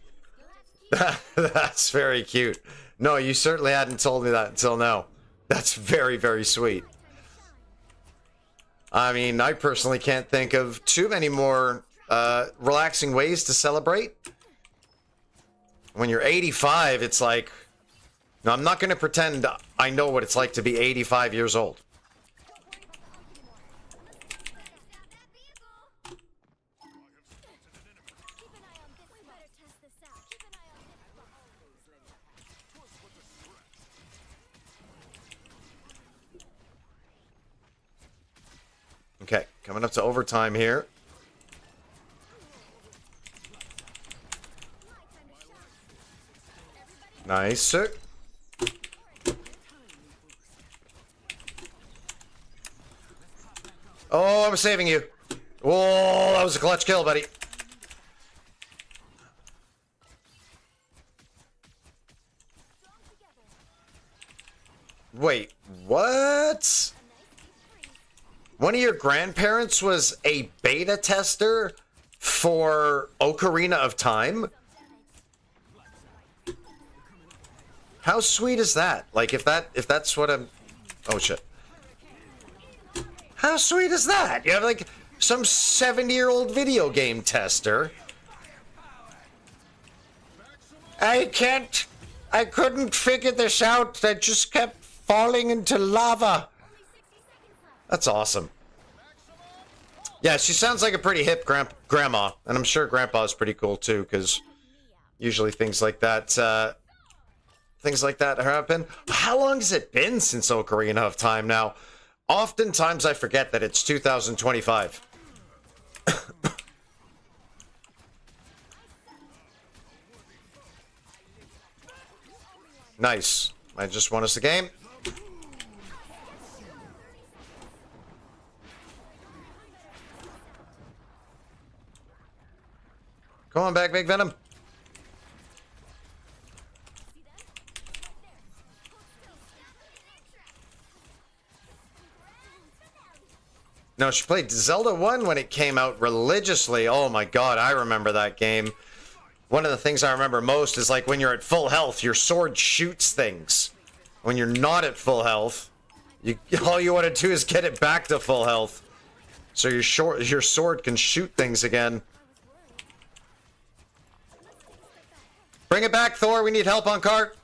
That's very cute. No, you certainly hadn't told me that until now. That's very, very sweet. I mean, I personally can't think of too many more relaxing ways to celebrate. When you're 85, it's like... No, I'm not going to pretend I know what it's like to be 85 years old. Okay, coming up to overtime here. Nice. Oh, I'm saving you. Oh, that was a clutch kill, buddy. Wait, what? One of your grandparents was a beta tester for Ocarina of Time? How sweet is that? Like, if that's what I'm... Oh, shit. How sweet is that? You have, like, some 70-year-old video game tester. I couldn't figure this out. I just kept falling into lava. That's awesome. Yeah, she sounds like a pretty hip grandma. And I'm sure grandpa is pretty cool, too, because usually things like that happen. How long has it been since Ocarina of Time now? Oftentimes I forget that it's 2025. Nice. I just won us the game. Come on back, Big Venom. No, she played Zelda 1 when it came out religiously. Oh my god, I remember that game. One of the things I remember most is like when you're at full health, your sword shoots things. When you're not at full health, all you want to do is get it back to full health. So your sword can shoot things again. Bring it back, Thor. We need help on cart.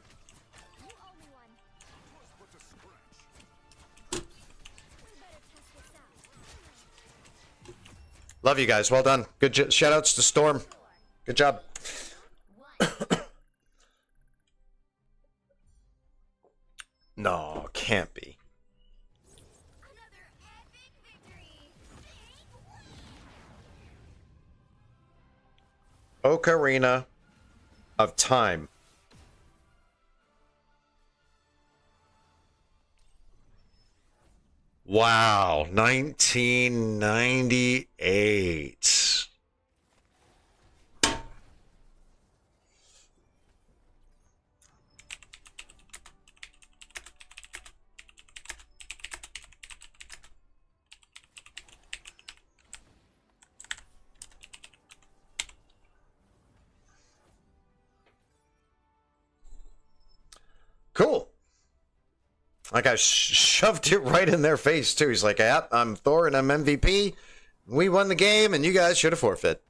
Love you guys. Well done. Good shoutouts to Storm. Good job. No, can't be. Ocarina of Time. Wow, 1998. Cool. Like I shoved it right in their face too. He's like, "Yep, I'm Thor and I'm MVP. We won the game, and you guys should have forfeit."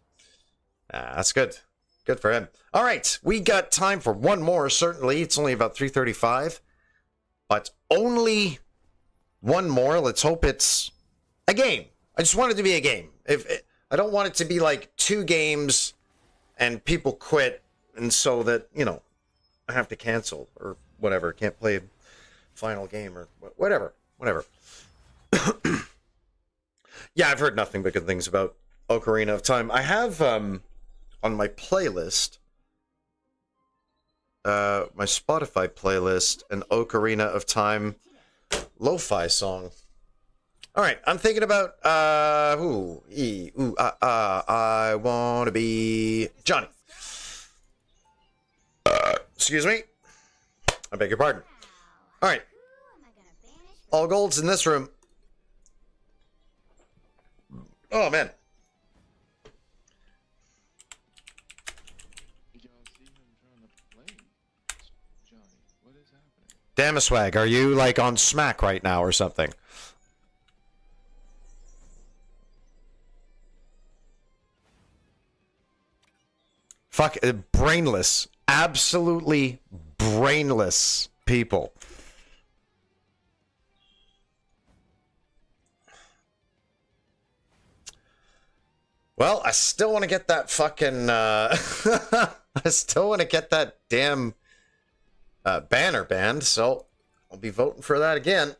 That's good. Good for him. All right, we got time for one more. Certainly, it's only about 3:35, but only one more. Let's hope it's a game. I just want it to be a game. I don't want it to be like 2 games and people quit, and so that I have to cancel or whatever. Can't play final game or whatever. Yeah, I've heard nothing but good things about Ocarina of Time. I have on my playlist, my Spotify playlist, an Ocarina of Time lo-fi song. All right, I'm thinking about I want to be Johnny. Excuse me. I beg your pardon. All right. All golds in this room. Oh man. Did y'all see him trying to play Johnny? What is happening? Damaswag, are you like on smack right now or something? Fuck, brainless. Absolutely brainless people. Well, I still want to get that fucking, I still want to get that damn banner banned, so I'll be voting for that again.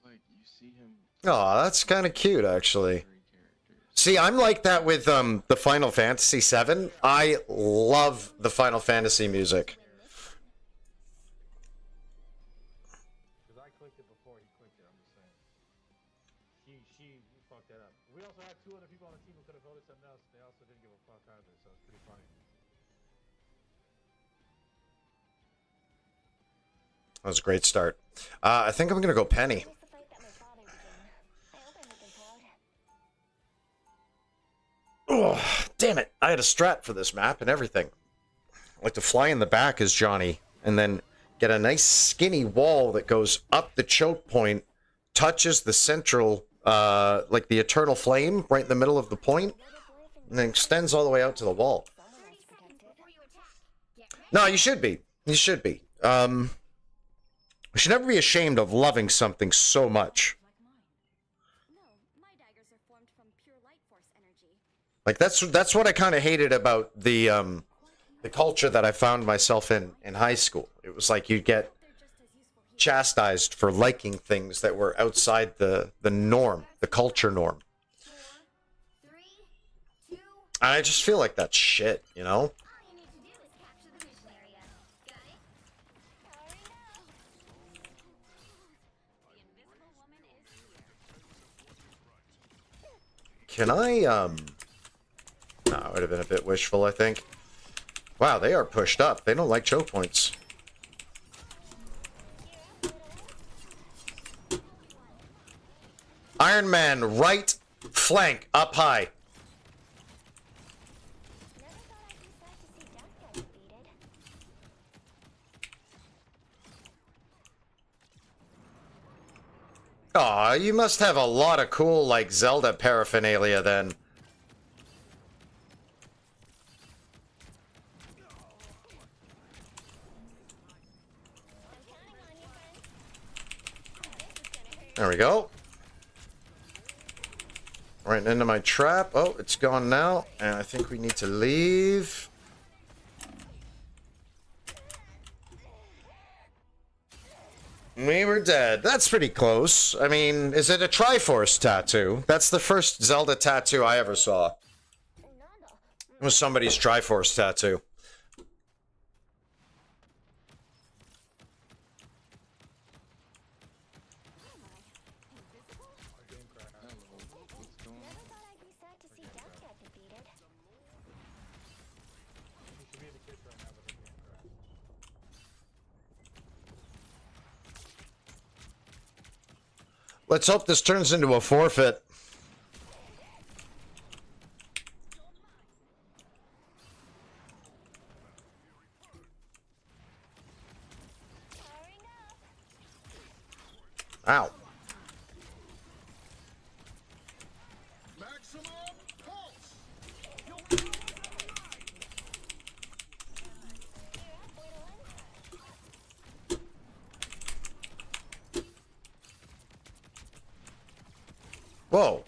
Like, you see him. Oh, that's kind of cute, actually. See, I'm like that with the Final Fantasy VII. I love the Final Fantasy music. Because I clicked it before he clicked it, I'm just saying. She fucked that up. We also had 2 other people on the team who could have voted something else. They also didn't give a fuck either, so it's pretty funny. That was a great start. I think I'm going to go Penny. Oh, damn it. I had a strat for this map and everything. I like to fly in the back as Johnny and then get a nice skinny wall that goes up the choke point, touches the central, like the eternal flame right in the middle of the point, and then extends all the way out to the wall. No, you should be. You should be. We should never be ashamed of loving something so much. No, my daggers are formed from pure light force energy. Like that's what I kind of hated about the culture that I found myself in high school. It was like you'd get chastised for liking things that were outside the norm, the culture norm. 4, 3, 2. And I just feel like that's shit, you know? All you need to do is capture the mission area. Got it? The invisible woman is here. Can I no, it would have been a bit wishful, I think. Wow, they are pushed up. They don't like choke points. Iron Man, right flank, up high. Never thought I'd be sad to see Duck get defeated. Aw, you must have a lot of cool, like, Zelda paraphernalia then. There we go. Right into my trap. Oh, it's gone now. And I think we need to leave. We were dead. That's pretty close. I mean, is it a Triforce tattoo? That's the first Zelda tattoo I ever saw. It was somebody's Triforce tattoo. Never thought I'd be sad to see Duck get defeated. You should be in the kids right now, but the game crashed. Let's hope this turns into a forfeit. Ow. Maximum pulse. Whoa.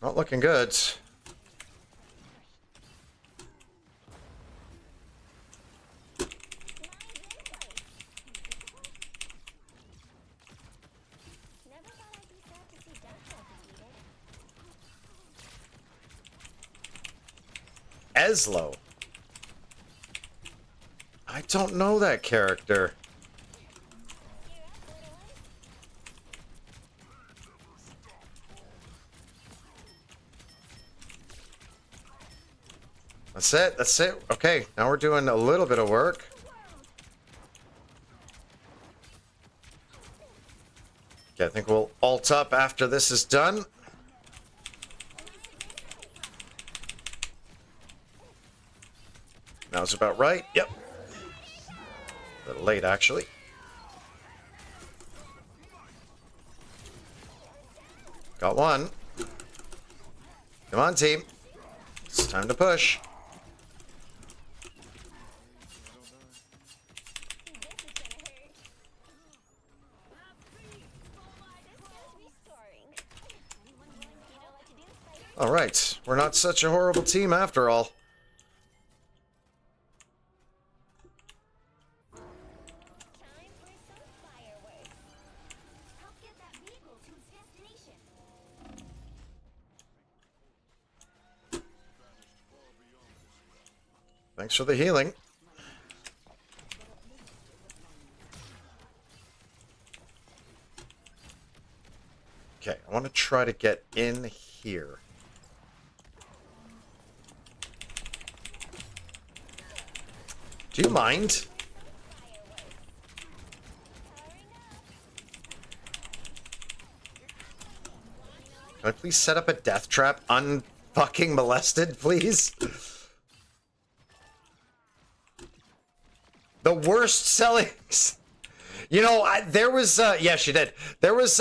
Not looking good. Never thought I'd be sad to see Duck get defeated. Eslo. I don't know that character. That's it. That's it. Okay, now we're doing a little bit of work. Okay, I think we'll alt up after this is done. Now's about right. Yep. A little late, actually. Got one. Come on, team. It's time to push. All right, we're not such a horrible team after all. Thanks for the healing. Okay, I want to try to get in here. Do you mind? Can I please set up a death trap unfucking molested, please? The worst sellings. You know, there was yeah, she did. There was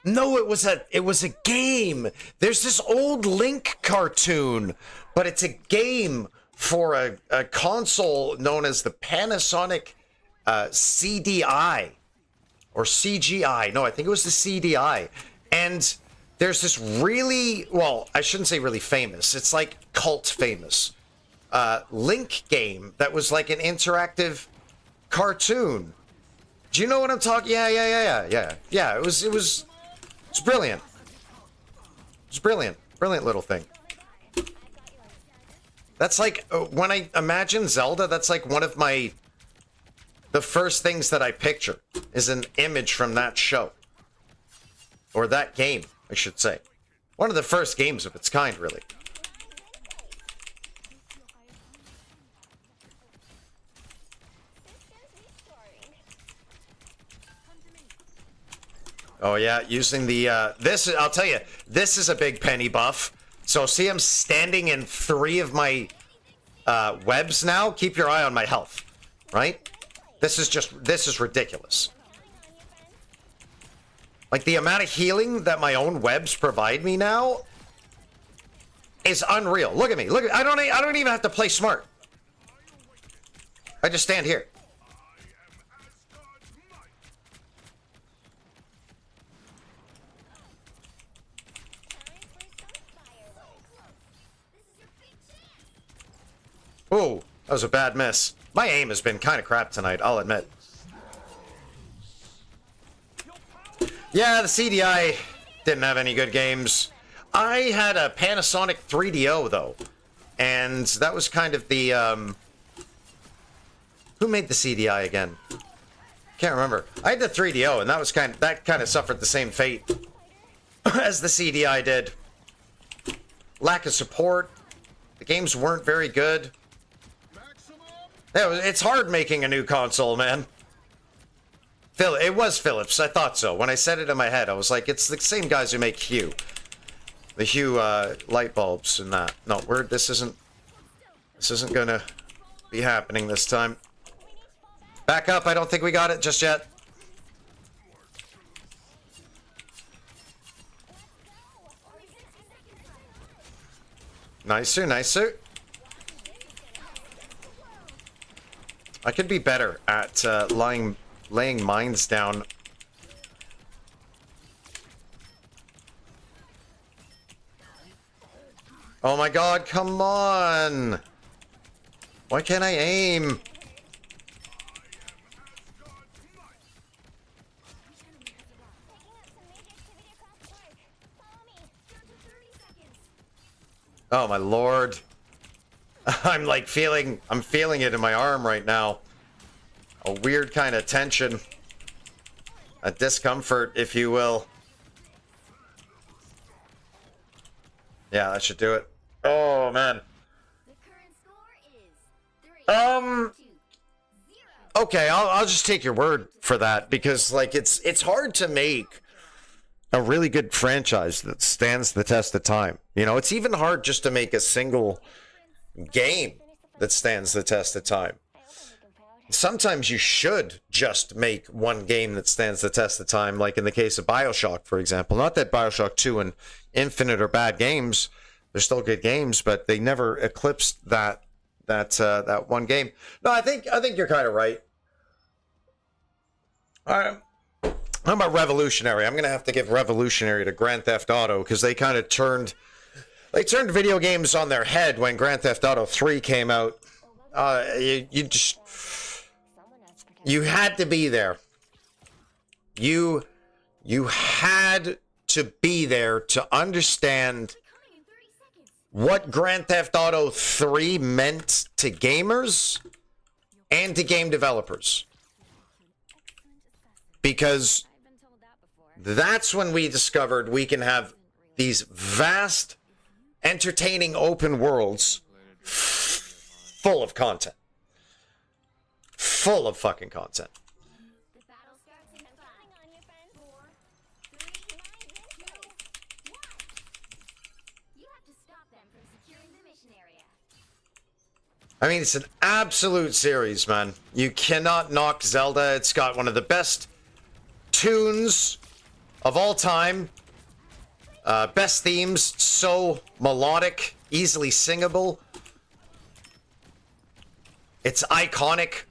no, it was a game. There's this old Link cartoon, but it's a game for a console known as the Panasonic CDI or CGI. No, I think it was the CDI. And there's this really, well, I shouldn't say really famous. It's like cult famous Link game that was like an interactive cartoon. Do you know what I'm talking? Yeah. It was brilliant. It's brilliant. Brilliant little thing. That's like, when I imagine Zelda, that's like one of the first things that I picture is an image from that show. Or that game, I should say. One of the first games of its kind, really. Oh yeah, using the, this, I'll tell you, this is a big penny buff. So see, I'm standing in 3 of my webs now. Keep your eye on my health, right? This is ridiculous. Like the amount of healing that my own webs provide me now is unreal. Look at me. Look at, I don't even have to play smart. I just stand here. Oh, that was a bad miss. My aim has been kind of crap tonight, I'll admit. Yeah, the CDI didn't have any good games. I had a Panasonic 3DO, though. And that was kind of the, who made the CDI again? Can't remember. I had the 3DO, and that kind of suffered the same fate as the CDI did. Lack of support. The games weren't very good. It's hard making a new console, man. It was Philips. I thought so. When I said it in my head, I was like, it's the same guys who make Hue. The Hue light bulbs and that. No, this isn't gonna be happening this time. Back up. I don't think we got it just yet. Nicer, nicer. I could be better at laying mines down. Oh my god, come on! Why can't I aim? Oh my lord. I'm like I'm feeling it in my arm right now. A weird kind of tension. A discomfort, if you will. Yeah, that should do it. Oh, man. The current score is 3-2-0. Okay, I'll just take your word for that, because like it's hard to make a really good franchise that stands the test of time. You know, it's even hard just to make a single game that stands the test of time. Sometimes you should just make one game that stands the test of time, like in the case of BioShock, for example. Not that BioShock 2 and Infinite are bad games. They're still good games, but they never eclipsed that one game. No, I think you're kind of right. I'm a revolutionary. I'm gonna have to give revolutionary to Grand Theft Auto, because they kind of turned video games on their head when Grand Theft Auto 3 came out. You had to be there. You had to be there to understand what Grand Theft Auto 3 meant to gamers and to game developers. Because that's when we discovered we can have these vast, entertaining open worlds full of content. Full of fucking content. The battle starts in 5, 4, 3, 2, 1. You have to stop them from securing the mission area. I mean, it's an absolute series, man. You cannot knock Zelda. It's got one of the best tunes of all time. Best themes, so melodic, easily singable. It's iconic.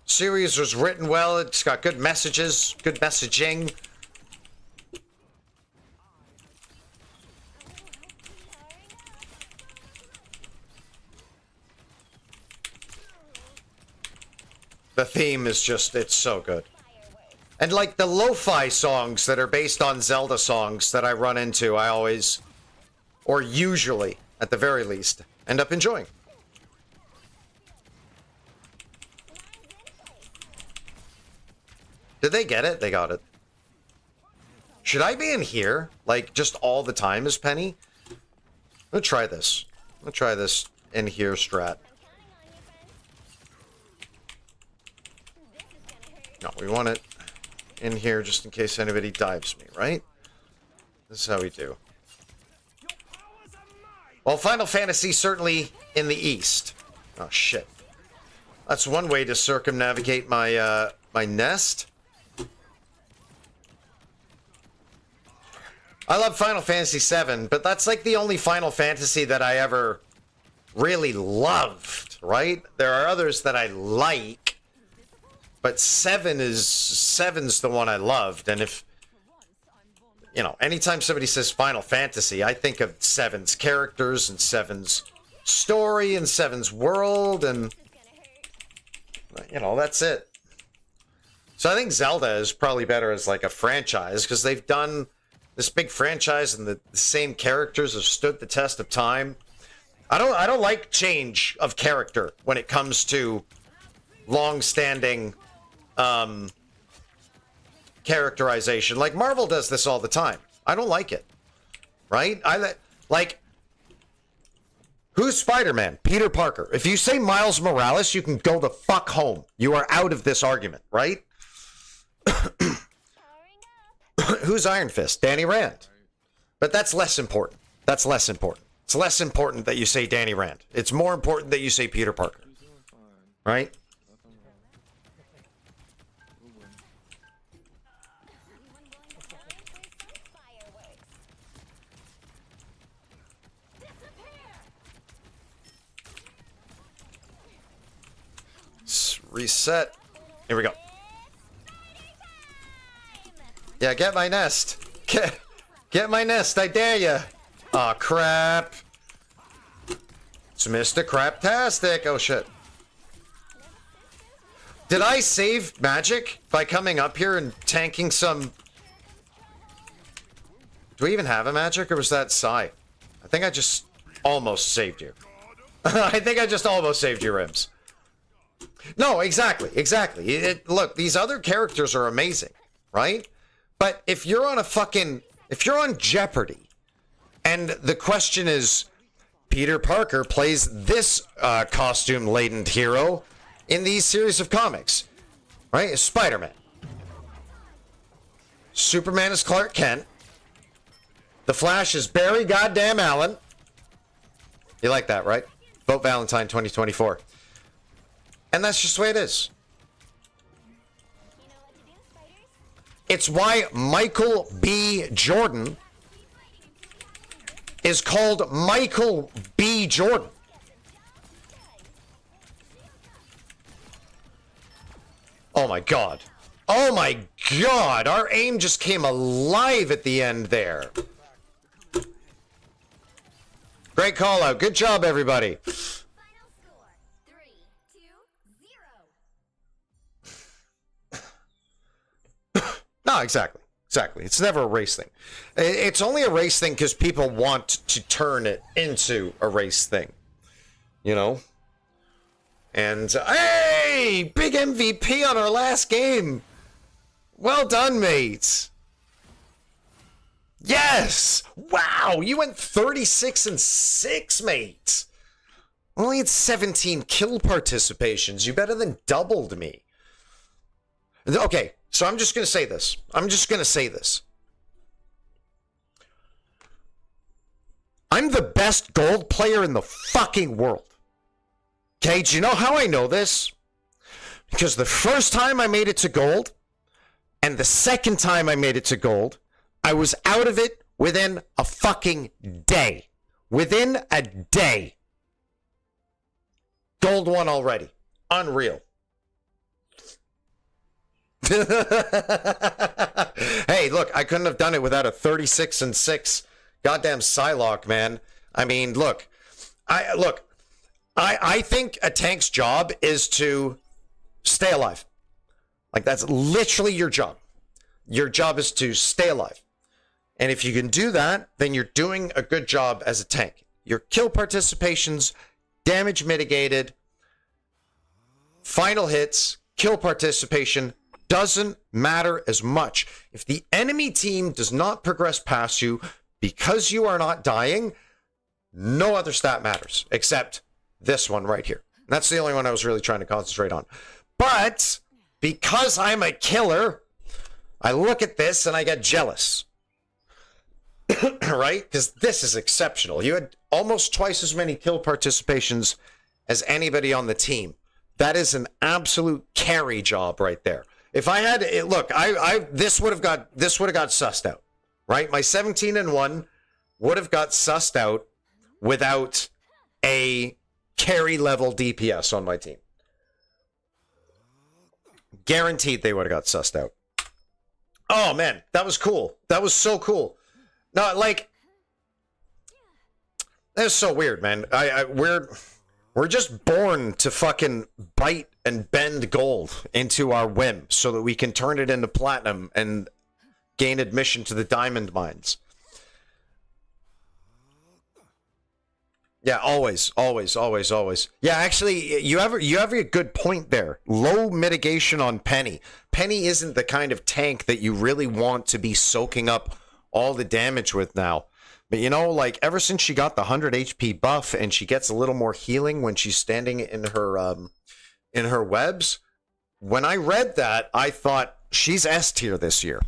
Series was written well. It's got good messages, good messaging. The theme is just, it's so good. And like the lo-fi songs that are based on Zelda songs that I run into, I always, or usually, at the very least, end up enjoying. Did they get it? They got it. Should I be in here, like, just all the time as Penny? Let's try this. Let's try this in here strat. No, we want it in here just in case anybody dives me, right? This is how we do. Well, Final Fantasy certainly in the east. Oh, shit. That's one way to circumnavigate my, my nest. I love Final Fantasy VII, but that's like the only Final Fantasy that I ever really loved, right? There are others that I like, but 7's the one I loved. And if, you know, anytime somebody says Final Fantasy, I think of 7's characters and 7's story and 7's world, and, you know, that's it. So I think Zelda is probably better as like a franchise, because they've done this big franchise and the same characters have stood the test of time. I don't like change of character when it comes to long-standing characterization. Like Marvel does this all the time. I don't like it. Right? Like, who's Spider-Man? Peter Parker. If you say Miles Morales, you can go the fuck home. You are out of this argument, right? Who's Iron Fist? Danny Rand. But that's less important. That's less important. It's less important that you say Danny Rand. It's more important that you say Peter Parker. Right? Let's reset. Here we go. Yeah, get my nest. Get my nest, I dare ya. Aw, crap. It's Mr. Craptastic. Oh, shit. Did I save magic by coming up here and tanking some... Do we even have a magic, or was that Psy? think I just almost saved you. I think I just almost saved you, Rims. No, exactly. Look, these other characters are amazing, right? But if you're on if you're on Jeopardy, and the question is, Peter Parker plays this costume-laden hero in these series of comics, right? Spider-Man. Superman is Clark Kent. The Flash is Barry Goddamn Allen. You like that, right? Vote Valentine 2024. And that's just the way it is. It's why Michael B. Jordan is called Michael B. Jordan. Oh my god. Oh my god! Our aim just came alive at the end there. Great call out. Good job, everybody. Final score 3-0. No, exactly. It's never a race thing. It's only a race thing because people want to turn it into a race thing. You know? And, hey! Big MVP on our last game! Well done, mates! Yes! Wow! You went 36-6, mate! Only had 17 kill participations. You better than doubled me. Okay, so I'm just going to say this. I'm the best gold player in the fucking world. Okay, do you know how I know this? Because the first time I made it to gold, and the second time I made it to gold, I was out of it within a fucking day. Within a day. Gold 1 already. Unreal. Hey, look, I couldn't have done it without a 36-6 goddamn Psylocke, man. I mean, look. I think a tank's job is to stay alive. Like, that's literally your job. Your job is to stay alive. And if you can do that, then you're doing a good job as a tank. Your kill participations, damage mitigated, final hits, kill participation doesn't matter as much. If the enemy team does not progress past you because you are not dying, no other stat matters except this one right here. That's the only one I was really trying to concentrate on. But because I'm a killer, I look at this and I get jealous. Right? Because this is exceptional. You had almost twice as many kill participations as anybody on the team. That is an absolute carry job right there. If I had look, this would have got sussed out. Right? My 17-1 would have got sussed out without a carry level DPS on my team. Guaranteed they would have got sussed out. Oh man, that was cool. That was so cool. No, like, that's so weird, man. We're just born to fucking bite and bend gold into our whim so that we can turn it into platinum and gain admission to the diamond mines. Yeah, always. Yeah, actually, you have a good point there. Low mitigation on Penny. Penny isn't the kind of tank that you really want to be soaking up all the damage with now. But you know, like, ever since she got the 100 HP buff and she gets a little more healing when she's standing in her webs, when I read that, I thought she's S tier this year.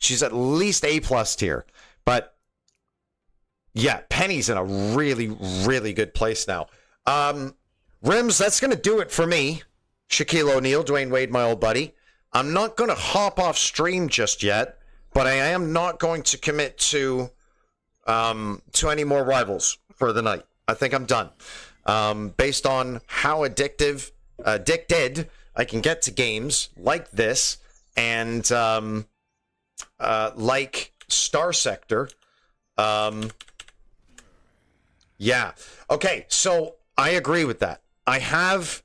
She's at least A+ tier. But yeah, Penny's in a really, really good place now. Rims, that's going to do it for me. Shaquille O'Neal, Dwayne Wade, my old buddy. I'm not going to hop off stream just yet, but I am not going to commit to any more rivals for the night. I think I'm done. Based on how addicted I can get to games like this and like Star Sector. Yeah. Okay, so I agree with that. I have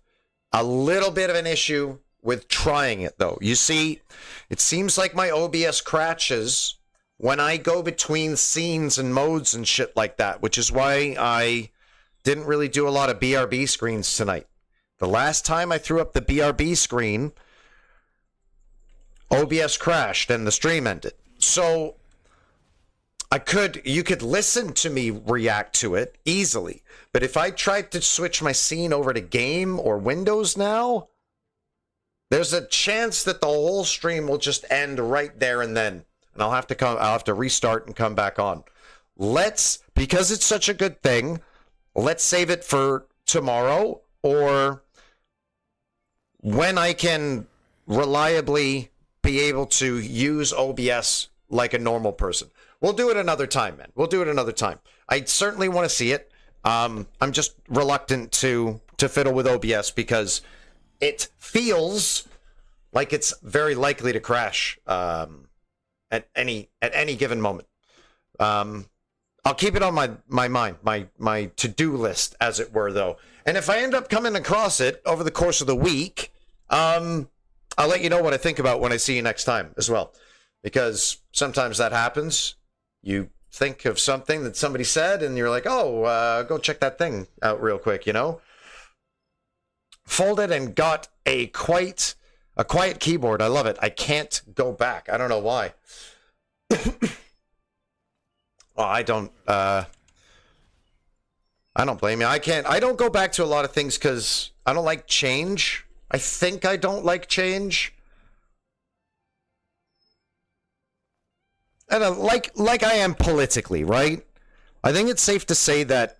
a little bit of an issue with trying it, though. You see, it seems like my OBS crashes when I go between scenes and modes and shit like that, which is why I didn't really do a lot of BRB screens tonight. The last time I threw up the BRB screen, OBS crashed and the stream ended. So you could listen to me react to it easily. But if I tried to switch my scene over to game or Windows now, there's a chance that the whole stream will just end right there and then. And I'll have to restart and come back on. Because it's such a good thing, let's save it for tomorrow or when I can reliably be able to use OBS like a normal person. We'll do it another time, man. We'll do it another time. I certainly want to see it. I'm just reluctant to fiddle with OBS because it feels like it's very likely to crash at any given moment. I'll keep it on my mind, my to-do list, as it were, though. And if I end up coming across it over the course of the week, I'll let you know what I think about when I see you next time as well. Because sometimes that happens. You think of something that somebody said, and you're like, oh, go check that thing out real quick, you know? Folded and got a quiet keyboard. I love it. I can't go back. I don't know why. Well, I don't blame you. I don't go back to a lot of things because I don't like change. I think I don't like change. And like I am politically, right? I think it's safe to say that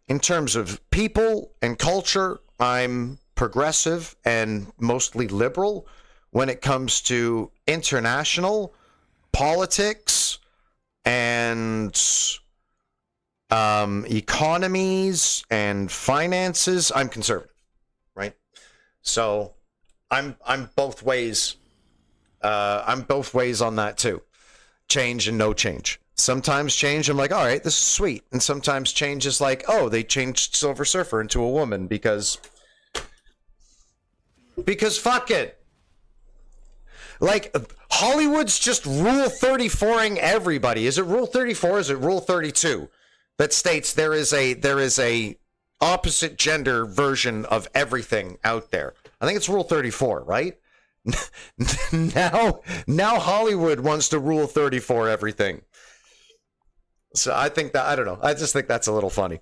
in terms of people and culture, I'm progressive and mostly liberal when it comes to international politics and economies and finances. I'm conservative, right? So I'm both ways. I'm both ways on that too. Change and no change. Sometimes change, I'm like, all right, this is sweet. And sometimes change is like, oh, they changed Silver Surfer into a woman because fuck it. Like, Hollywood's just Rule 34ing everybody. Is it Rule 34 or is it Rule 32 that states there is a opposite gender version of everything out there? I think it's Rule 34, right? now Hollywood wants to Rule 34 everything. So I think that, I don't know. I just think that's a little funny.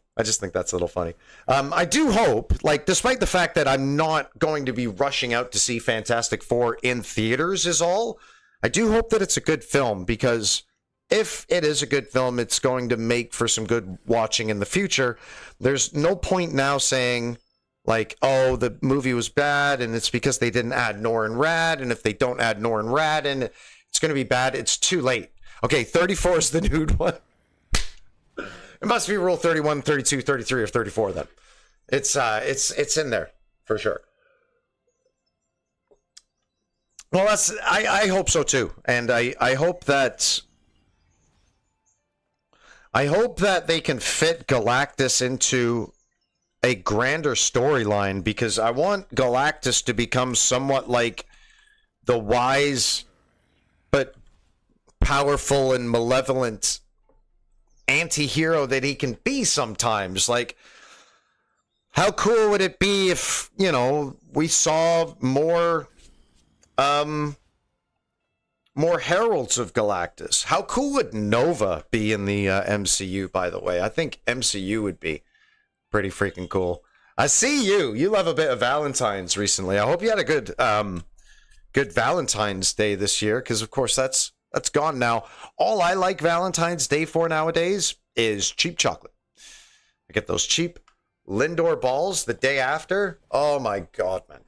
I do hope, like, despite the fact that I'm not going to be rushing out to see Fantastic Four in theaters is all, I do hope that it's a good film, because if it is a good film, it's going to make for some good watching in the future. There's no point now saying, like, oh, the movie was bad, and it's because they didn't add Norrin Rad, and if they don't add Norrin Rad, and it's going to be bad. It's too late. Okay, 34 is the nude one. It must be Rule 31, 32, 33, or 34 then. It's in there for sure. Well, I hope so too, and I hope that they can fit Galactus into a grander storyline, because I want Galactus to become somewhat like the wise but powerful and malevolent anti-hero that he can be sometimes. Like, how cool would it be if, you know, we saw more heralds of Galactus? How cool would Nova be in the MCU, by the way? I think MCU would be pretty freaking cool. I see you love a bit of Valentine's recently. I hope you had a good Valentine's Day this year, because of course that's gone now. All I like Valentine's Day for nowadays is cheap chocolate. I get those cheap Lindor balls the day after. Oh my god, man.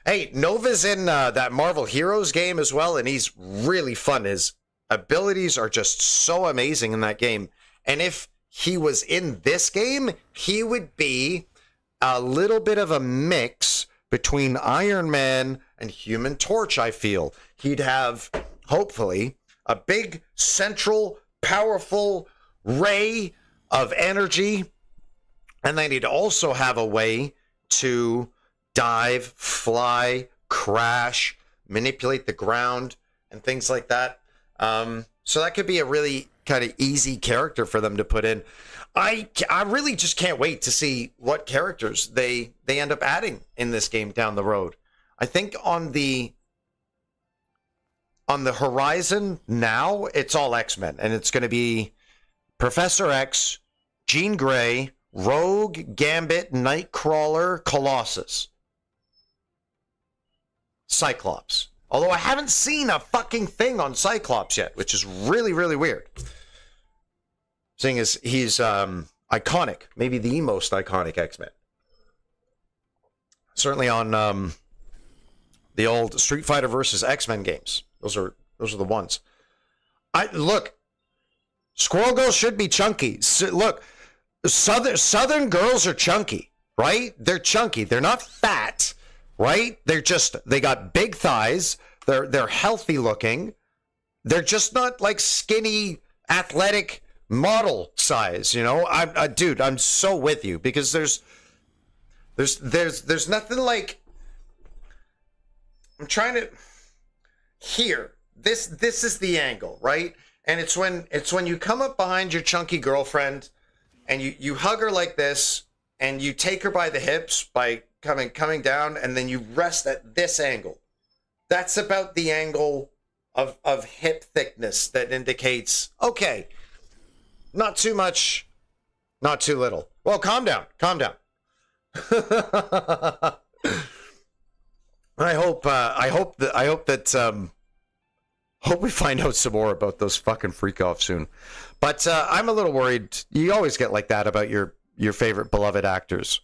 Hey, Nova's in that Marvel Heroes game as well, and he's really fun. His abilities are just so amazing in that game. And if he was in this game, he would be a little bit of a mix between Iron Man and Human Torch, I feel. He'd have, hopefully, a big, central, powerful ray of energy, and then he'd also have a way to dive, fly, crash, manipulate the ground, and things like that. So that could be a really kind of easy character for them to put in. I really just can't wait to see what characters they end up adding in this game down the road. I think on the horizon now, it's all X-Men, and it's going to be Professor X, Jean Grey, Rogue, Gambit, Nightcrawler, Colossus, Cyclops. Although I haven't seen a fucking thing on Cyclops yet, which is really, really weird. Seeing as he's iconic, maybe the most iconic X-Men. Certainly on the old Street Fighter versus X-Men games. Those are the ones. Look, Squirrel Girl should be chunky. Look, Southern girls are chunky, right? They're chunky. They're not fat, right? They got big thighs. They're healthy looking. They're just not like skinny, athletic model size, you know? Dude, I'm so with you because there's nothing like. I'm trying to. Here, this is the angle, right? And it's when you come up behind your chunky girlfriend and you hug her like this and you take her by the hips by coming down and then you rest at this angle. That's about the angle of hip thickness that indicates, okay, not too much, not too little. Well, calm down. I hope we find out some more about those fucking freak offs soon. But I'm a little worried. You always get like that about your favorite beloved actors.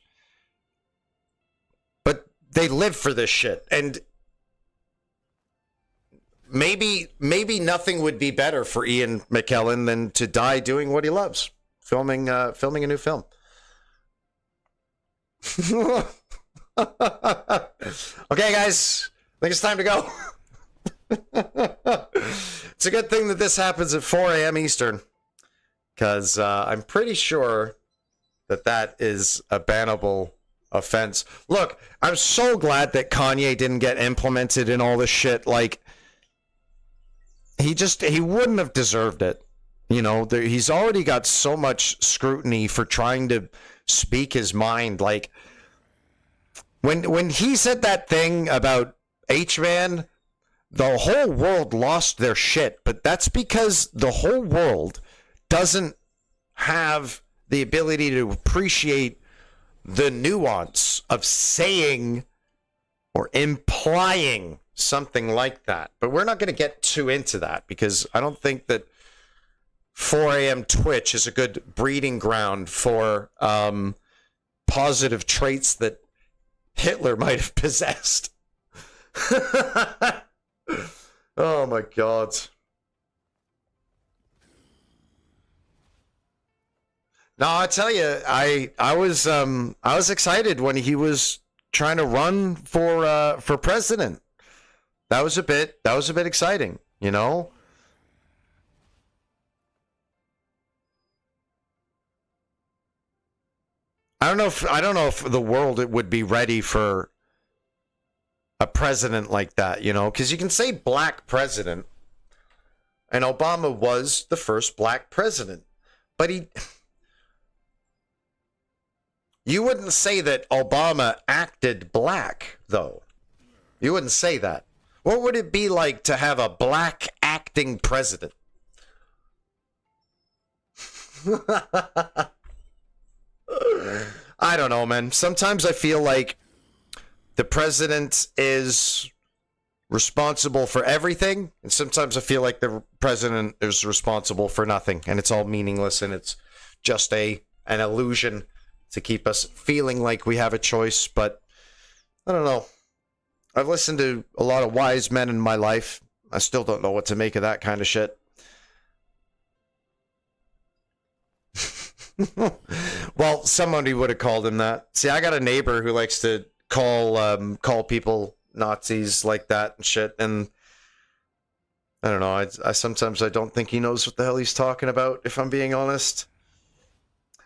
But they live for this shit. And maybe nothing would be better for Ian McKellen than to die doing what he loves. Filming a new film. Okay, guys. I think it's time to go. It's a good thing that this happens at 4 a.m. Eastern, because I'm pretty sure that is a bannable offense. Look, I'm so glad that Kanye didn't get implemented in all this shit. Like, he wouldn't have deserved it. You know, he's already got so much scrutiny for trying to speak his mind. Like, when he said that thing about H-Man, the whole world lost their shit, but that's because the whole world doesn't have the ability to appreciate the nuance of saying or implying something like that. But we're not going to get too into that because I don't think that 4 a.m. Twitch is a good breeding ground for positive traits that Hitler might have possessed. Oh my God. No, I tell you, I was excited when he was trying to run for president. That was a bit exciting, you know? I don't know if the world would be ready for a president like that, you know, because you can say black president, and Obama was the first black president, but you wouldn't say that Obama acted black, though. You wouldn't say that. What would it be like to have a black acting president? I don't know, man. Sometimes I feel like the president is responsible for everything, and sometimes I feel like the president is responsible for nothing, and it's all meaningless, and it's just an illusion to keep us feeling like we have a choice. But I don't know. I've listened to a lot of wise men in my life. I still don't know what to make of that kind of shit. Well, somebody would have called him that. See, I got a neighbor who likes to call people Nazis like that and shit, and I don't know. I sometimes I don't think he knows what the hell he's talking about, if I'm being honest.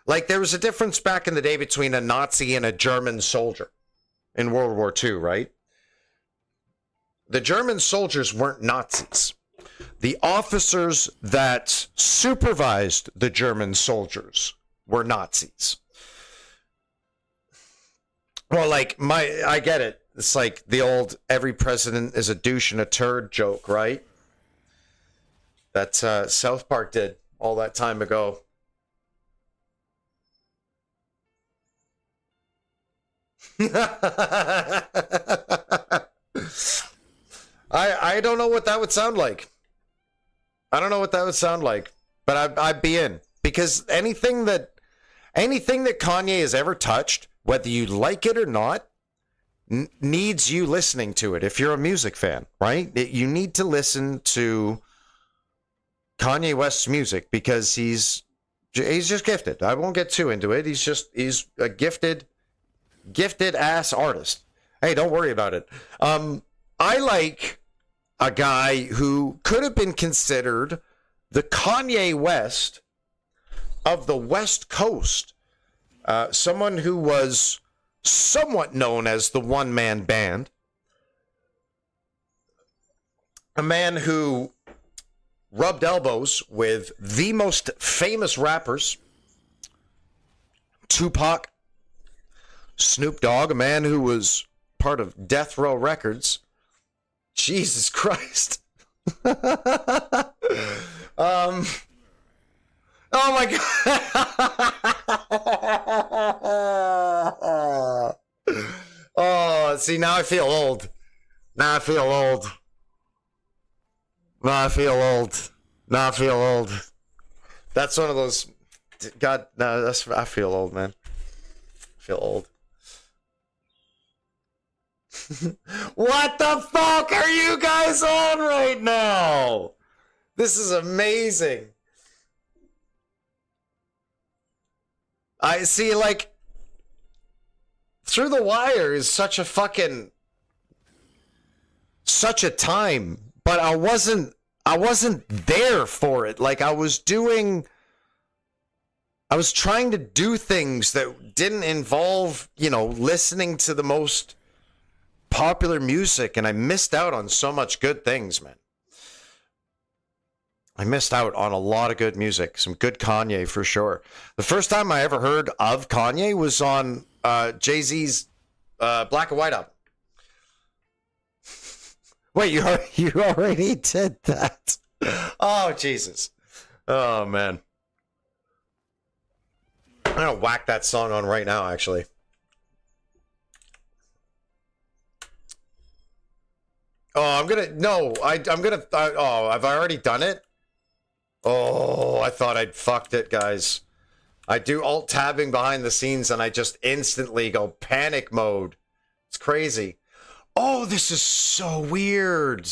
Like, there was a difference back in the day between a Nazi and a German soldier in World War II, right? The German soldiers weren't Nazis. The officers that supervised the German soldiers were Nazis. Well, like, I get it. It's like the old every president is a douche and a turd joke, right? That South Park did all that time ago. I don't know what that would sound like. I don't know what that would sound like, but I'd be in, because anything that Kanye has ever touched, whether you like it or not, needs you listening to it. If you're a music fan, right? You need to listen to Kanye West's music because he's just gifted. I won't get too into it. He's a gifted ass artist. Hey, don't worry about it. I like a guy who could have been considered the Kanye West of the West Coast. Someone who was somewhat known as the one-man band. A man who rubbed elbows with the most famous rappers. Tupac, Snoop Dogg, a man who was part of Death Row Records. Jesus Christ. Oh my God. Oh, see, now I feel old. Now I feel old. That's one of those. God, no, I feel old, man. I feel old. What the fuck are you guys on right now? This is amazing. I see, like, Through the Wire is such a time, but I wasn't there for it. Like, I was trying to do things that didn't involve, listening to the most popular music, and I missed out on so much good things, man. I missed out on a lot of good music, some good Kanye for sure. The first time I ever heard of Kanye was on Jay-Z's Black and White album. Wait, you already did that? Oh, Jesus. Oh, man. I'm going to whack that song on right now, actually. Oh, have I already done it? Oh, I thought I'd fucked it, guys. I do alt-tabbing behind the scenes and I just instantly go panic mode. It's crazy. Oh, this is so weird.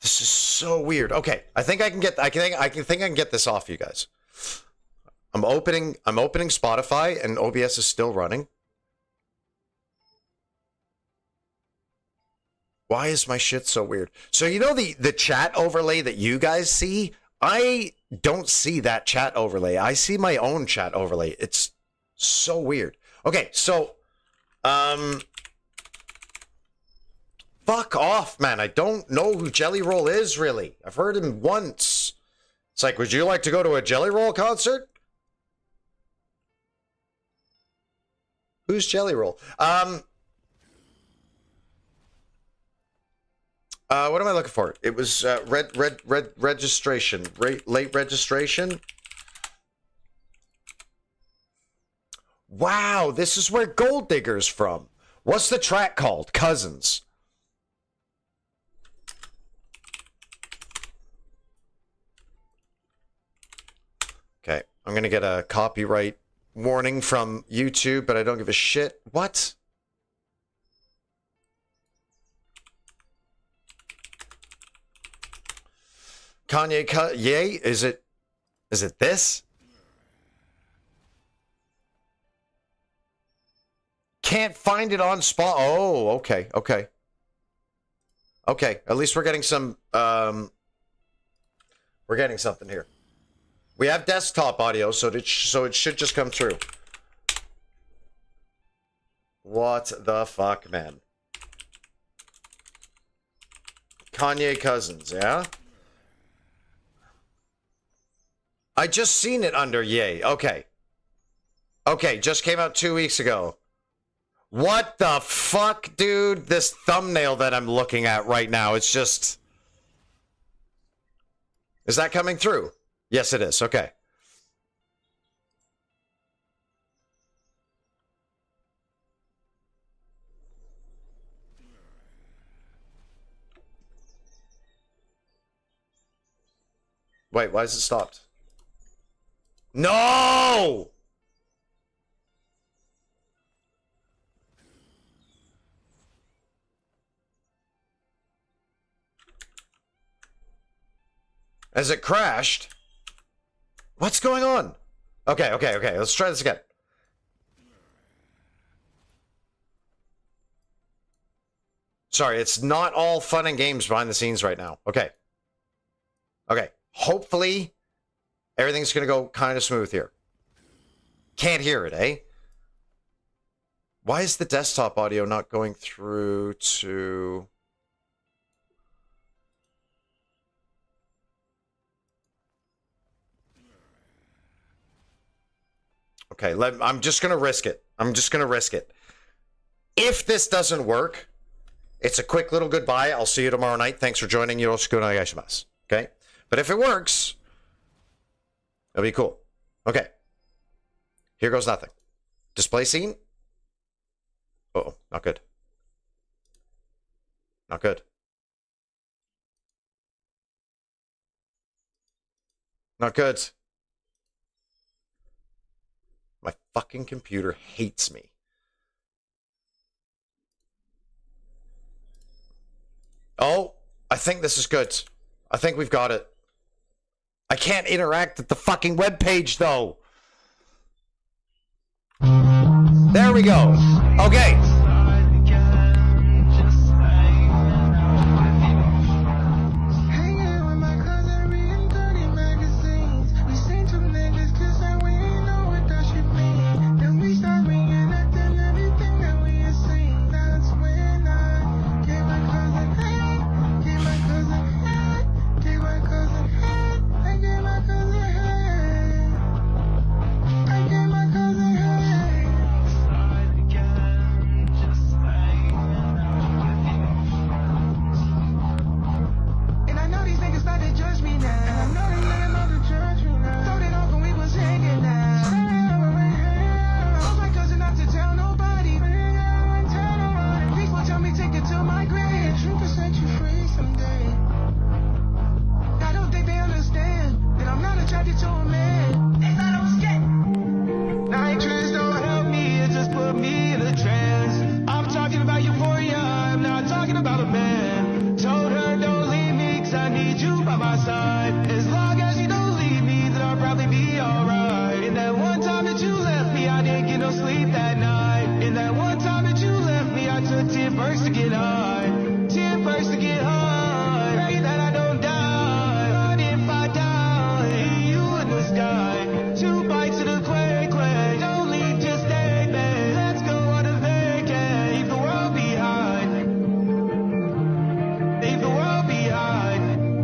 This is so weird. Okay, I think I can get this off you guys. I'm opening Spotify and OBS is still running. Why is my shit so weird? So the chat overlay that you guys see? I don't see that chat overlay. I see my own chat overlay. It's so weird. Okay, so fuck off, man. I don't know who Jelly Roll is, really. I've heard him once. It's like, would you like to go to a Jelly Roll concert? Who's Jelly Roll? What am I looking for? It was red registration, late registration. Wow, this is where Gold Digger's from. What's the track called? Cousins. Okay, I'm gonna get a copyright warning from YouTube, but I don't give a shit. What? Kanye, yay? Is it this? Can't find it on Spot. Oh, okay. At least we're getting some. We're getting something here. We have desktop audio, so it should just come through. What the fuck, man? Kanye Cousins, yeah? I just seen it under Yay. Okay. Okay, just came out 2 weeks ago. What the fuck, dude? This thumbnail that I'm looking at right now, it's just... Is that coming through? Yes, it is. Okay. Wait, why is it stopped? No! As it crashed? What's going on? Okay. Let's try this again. Sorry, it's not all fun and games behind the scenes right now. Okay. Hopefully, everything's going to go kind of smooth here. Can't hear it, eh? Why is the desktop audio not going through to... Okay, I'm just going to risk it. If this doesn't work, it's a quick little goodbye. I'll see you tomorrow night. Thanks for joining. Yoroshiku onegaishimasu. Okay? But if it works, it'll be cool. Okay. Here goes nothing. Display scene. Uh-oh, not good. Not good. Not good. My fucking computer hates me. Oh, I think this is good. I think we've got it. I can't interact with the fucking web page though. There we go. Okay.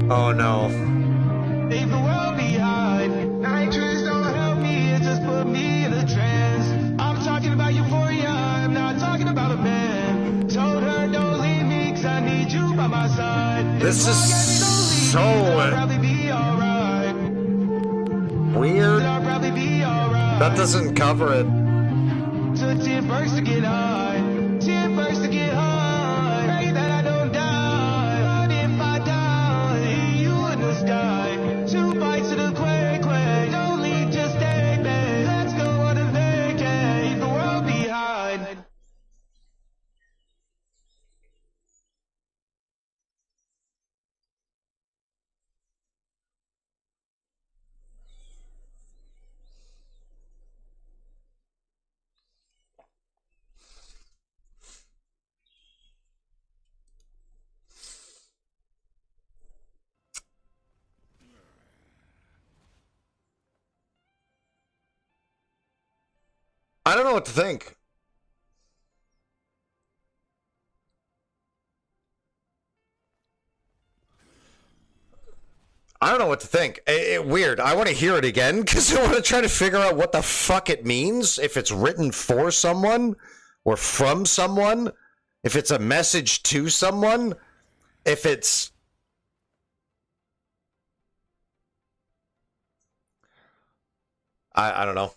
Oh no. Leave the world behind. Nitrous don't help me, it just put me in a trance. I'm talking about euphoria, I'm not talking about a man. Told her don't leave me, cause I need you by my side. This is so weird. That doesn't cover it. Took 10 first to get high. 10 first to get high. Pray that I don't die. But if I die, you in the sky. 2 bites of the quake, quake. Don't leave, just stay back. Let's go on a vacay. Leave the world behind. I don't know what to think. I don't know what to think. Weird. I want to hear it again because I want to try to figure out what the fuck it means. If it's written for someone or from someone, if it's a message to someone, if it's... I don't know.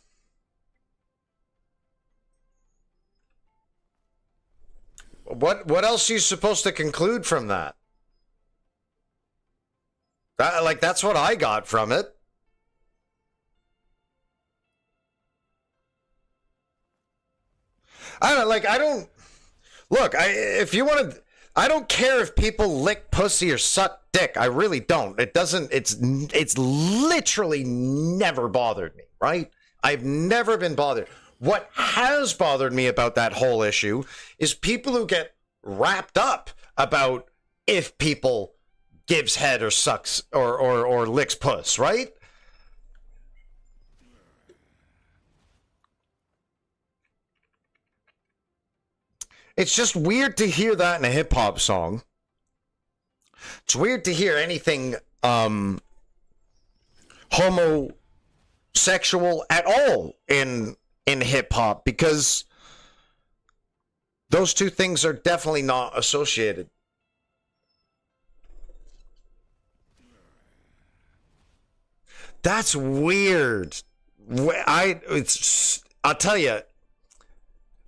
What else are you supposed to conclude from that? That's what I got from it. If you want to, I don't care if people lick pussy or suck dick. I really don't. It's literally never bothered me, right? I've never been bothered. What has bothered me about that whole issue is people who get wrapped up about if people gives head or sucks or licks puss, right? It's just weird to hear that in a hip hop song. It's weird to hear anything homosexual at all in hip hop, because those two things are definitely not associated. That's weird. I'll tell you.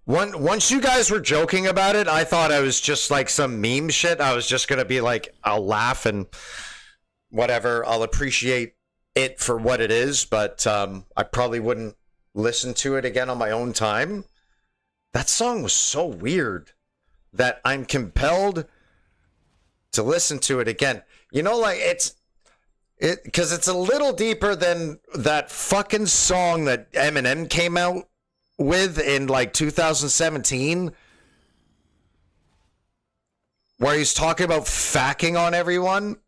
Once you guys were joking about it, I thought I was just like some meme shit. I was just gonna be like, I'll laugh and whatever. I'll appreciate it for what it is, but I probably wouldn't listen to it again on my own time. That song was so weird that I'm compelled to listen to it again. You know, like because it's a little deeper than that fucking song that Eminem came out with in like 2017, where he's talking about facking on everyone. It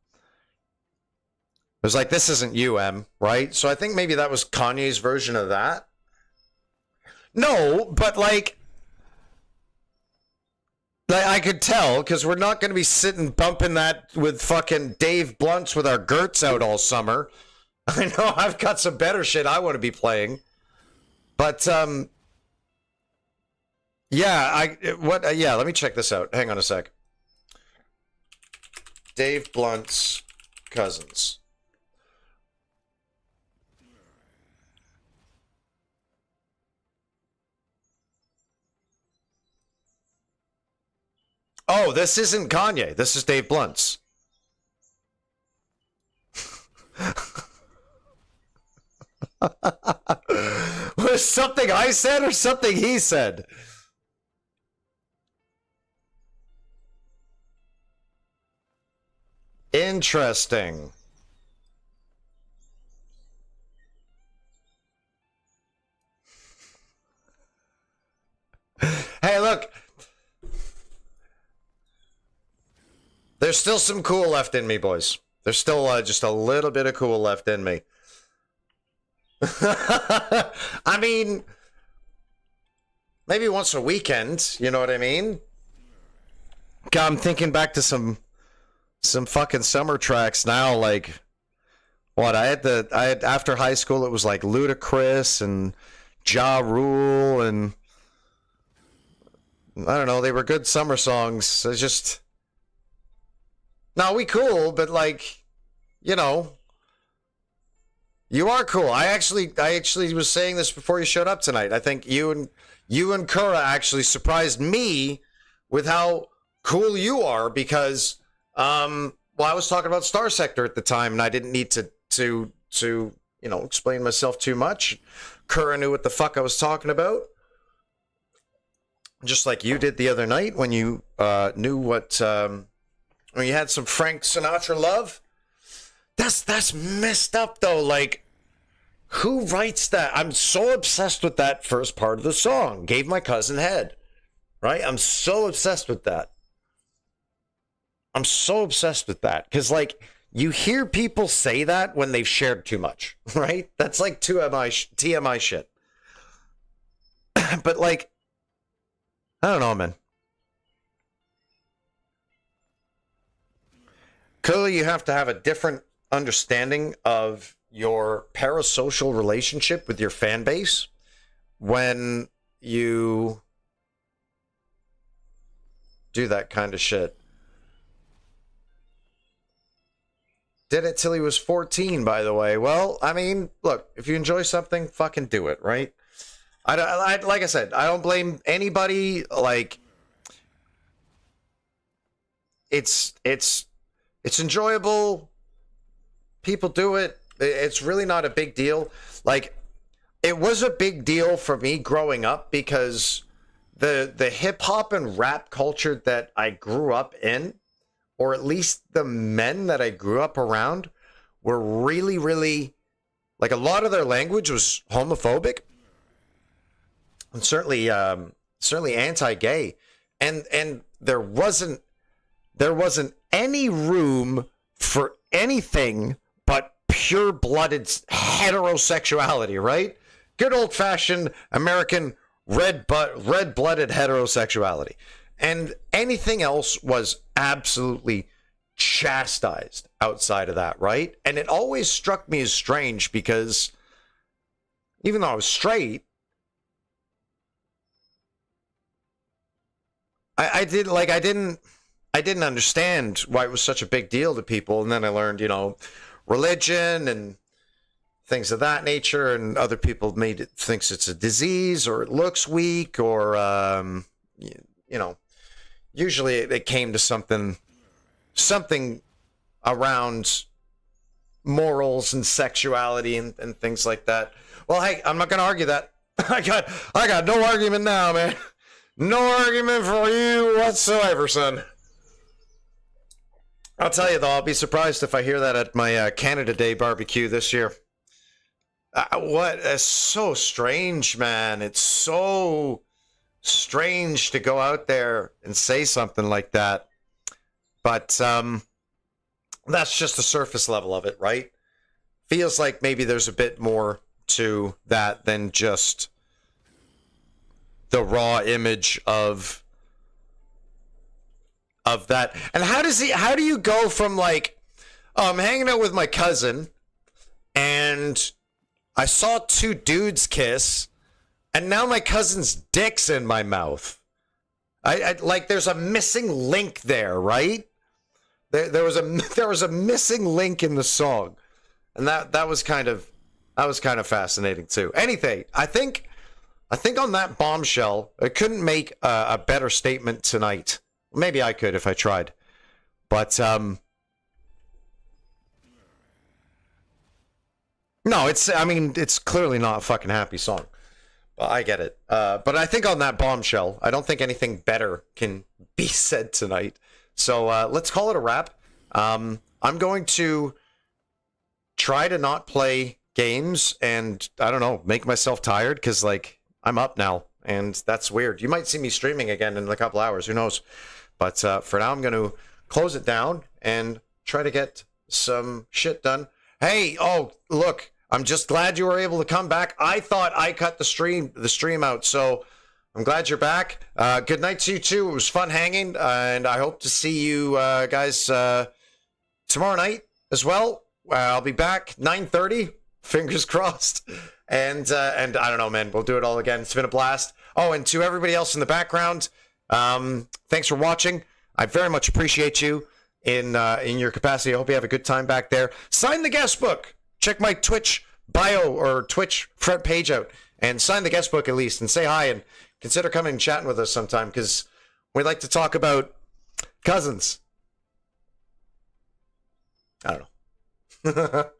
was like, this isn't you, Em, right? So I think maybe that was Kanye's version of that. No, but like I could tell, because we're not going to be sitting bumping that with fucking Dave Blunts with our Gertz out all summer. I know I've got some better shit I want to be playing. But, yeah, let me check this out. Hang on a sec. Dave Blunt's cousins. Oh, this isn't Kanye. This is Dave Blunt's. Was something I said or something he said? Interesting. Hey, look. There's still some cool left in me, boys. There's still just a little bit of cool left in me. I mean, maybe once a weekend, you know what I mean? God, I'm thinking back to some fucking summer tracks now, like what I had after high school. It was like Ludacris and Ja Rule, and I don't know, they were good summer songs. It's just, no, we cool, but like, you know, you are cool. I actually was saying this before you showed up tonight. I think you and Kura actually surprised me with how cool you are, because well, I was talking about Star Sector at the time, and I didn't need to you know, explain myself too much. Kura knew what the fuck I was talking about, just like you did the other night when you knew what when you had some Frank Sinatra love. That's messed up though. Like, who writes that? I'm so obsessed with that first part of the song. Gave my cousin head, right? I'm so obsessed with that. I'm so obsessed with that, because like, you hear people say that when they've shared too much, right? That's like TMI shit. But like, I don't know, man. Clearly you have to have a different understanding of your parasocial relationship with your fan base when you do that kind of shit. Did it till he was 14, by the way. Well, I mean, look, if you enjoy something, fucking do it, right? Like I said, I don't blame anybody. Like, it's enjoyable. People do it. It's really not a big deal. Like, it was a big deal for me growing up because the hip hop and rap culture that I grew up in, or at least the men that I grew up around, were really, really, like, a lot of their language was homophobic and certainly anti-gay, and there wasn't any room for anything but pure-blooded heterosexuality, right? Good old-fashioned American red-blooded heterosexuality. And anything else was absolutely chastised outside of that, right? And it always struck me as strange because even though I was straight, I didn't understand why it was such a big deal to people. And then I learned, religion and things of that nature, and other people made it thinks it's a disease or it looks weak or usually it came to something around morals and sexuality and things like that. Well, hey, I'm not going to argue that. I got no argument now, man. No argument for you whatsoever, son. I'll tell you, though, I'll be surprised if I hear that at my Canada Day barbecue this year. It's so strange, man. It's so strange to go out there and say something like that. But that's just the surface level of it, right? Feels like maybe there's a bit more to that than just the raw image of that. And how do you go from like, I'm hanging out with my cousin and I saw two dudes kiss and now my cousin's dick's in my mouth. I like, there's a missing link there, right? There was a missing link in the song, and that was kind of fascinating too. Anything, I think on that bombshell, I couldn't make a better statement tonight. Maybe I could if I tried, but no, it's clearly not a fucking happy song. I get it, but I think on that bombshell, I don't think anything better can be said tonight. So let's call it a wrap. I'm going to try to not play games and, I don't know, make myself tired because, like, I'm up now, and that's weird. You might see me streaming again in a couple hours. Who knows? But for now, I'm going to close it down and try to get some shit done. Hey, oh, look, I'm just glad you were able to come back. I thought I cut the stream out, so I'm glad you're back. Good night to you too. It was fun hanging, and I hope to see you guys tomorrow night as well. I'll be back 9:30. Fingers crossed. And I don't know, man. We'll do it all again. It's been a blast. Oh, and to everybody else in the background, thanks for watching. I very much appreciate you in your capacity. I hope you have a good time back there. Sign the guest book. Check my Twitch bio or Twitch front page out and sign the guest book at least and say hi and consider coming and chatting with us sometime because we'd like to talk about cousins. I don't know.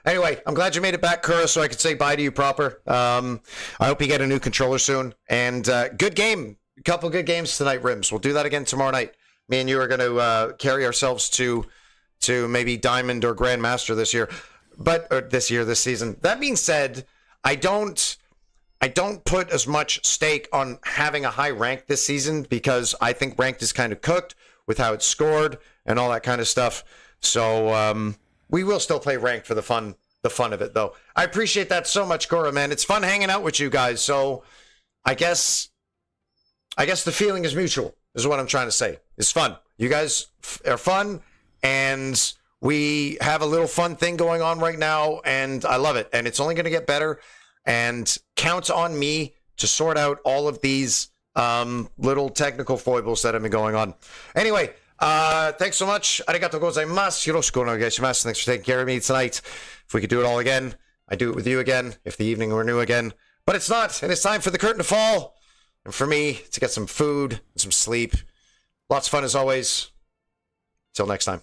Anyway, I'm glad you made it back, Kura, so I could say bye to you proper. I hope you get a new controller soon. And good game. A couple good games tonight, Rims. We'll do that again tomorrow night. Me and you are going to carry ourselves to maybe Diamond or Grandmaster this year. This season. That being said, I don't put as much stake on having a high rank this season because I think ranked is kind of cooked with how it's scored and all that kind of stuff. So we will still play ranked for the fun of it, though. I appreciate that so much, Cora, man. It's fun hanging out with you guys. So I guess the feeling is mutual, is what I'm trying to say. It's fun. You guys are fun, and We have a little fun thing going on right now, and I love it. And it's only going to get better. And count on me to sort out all of these little technical foibles that have been going on. Anyway, thanks so much. Arigatou gozaimasu. Yoroshiku onegaishimasu. Thanks for taking care of me tonight. If we could do it all again, I'd do it with you again. If the evening were new again. But it's not, and it's time for the curtain to fall. And for me to get some food and some sleep. Lots of fun as always. Till next time.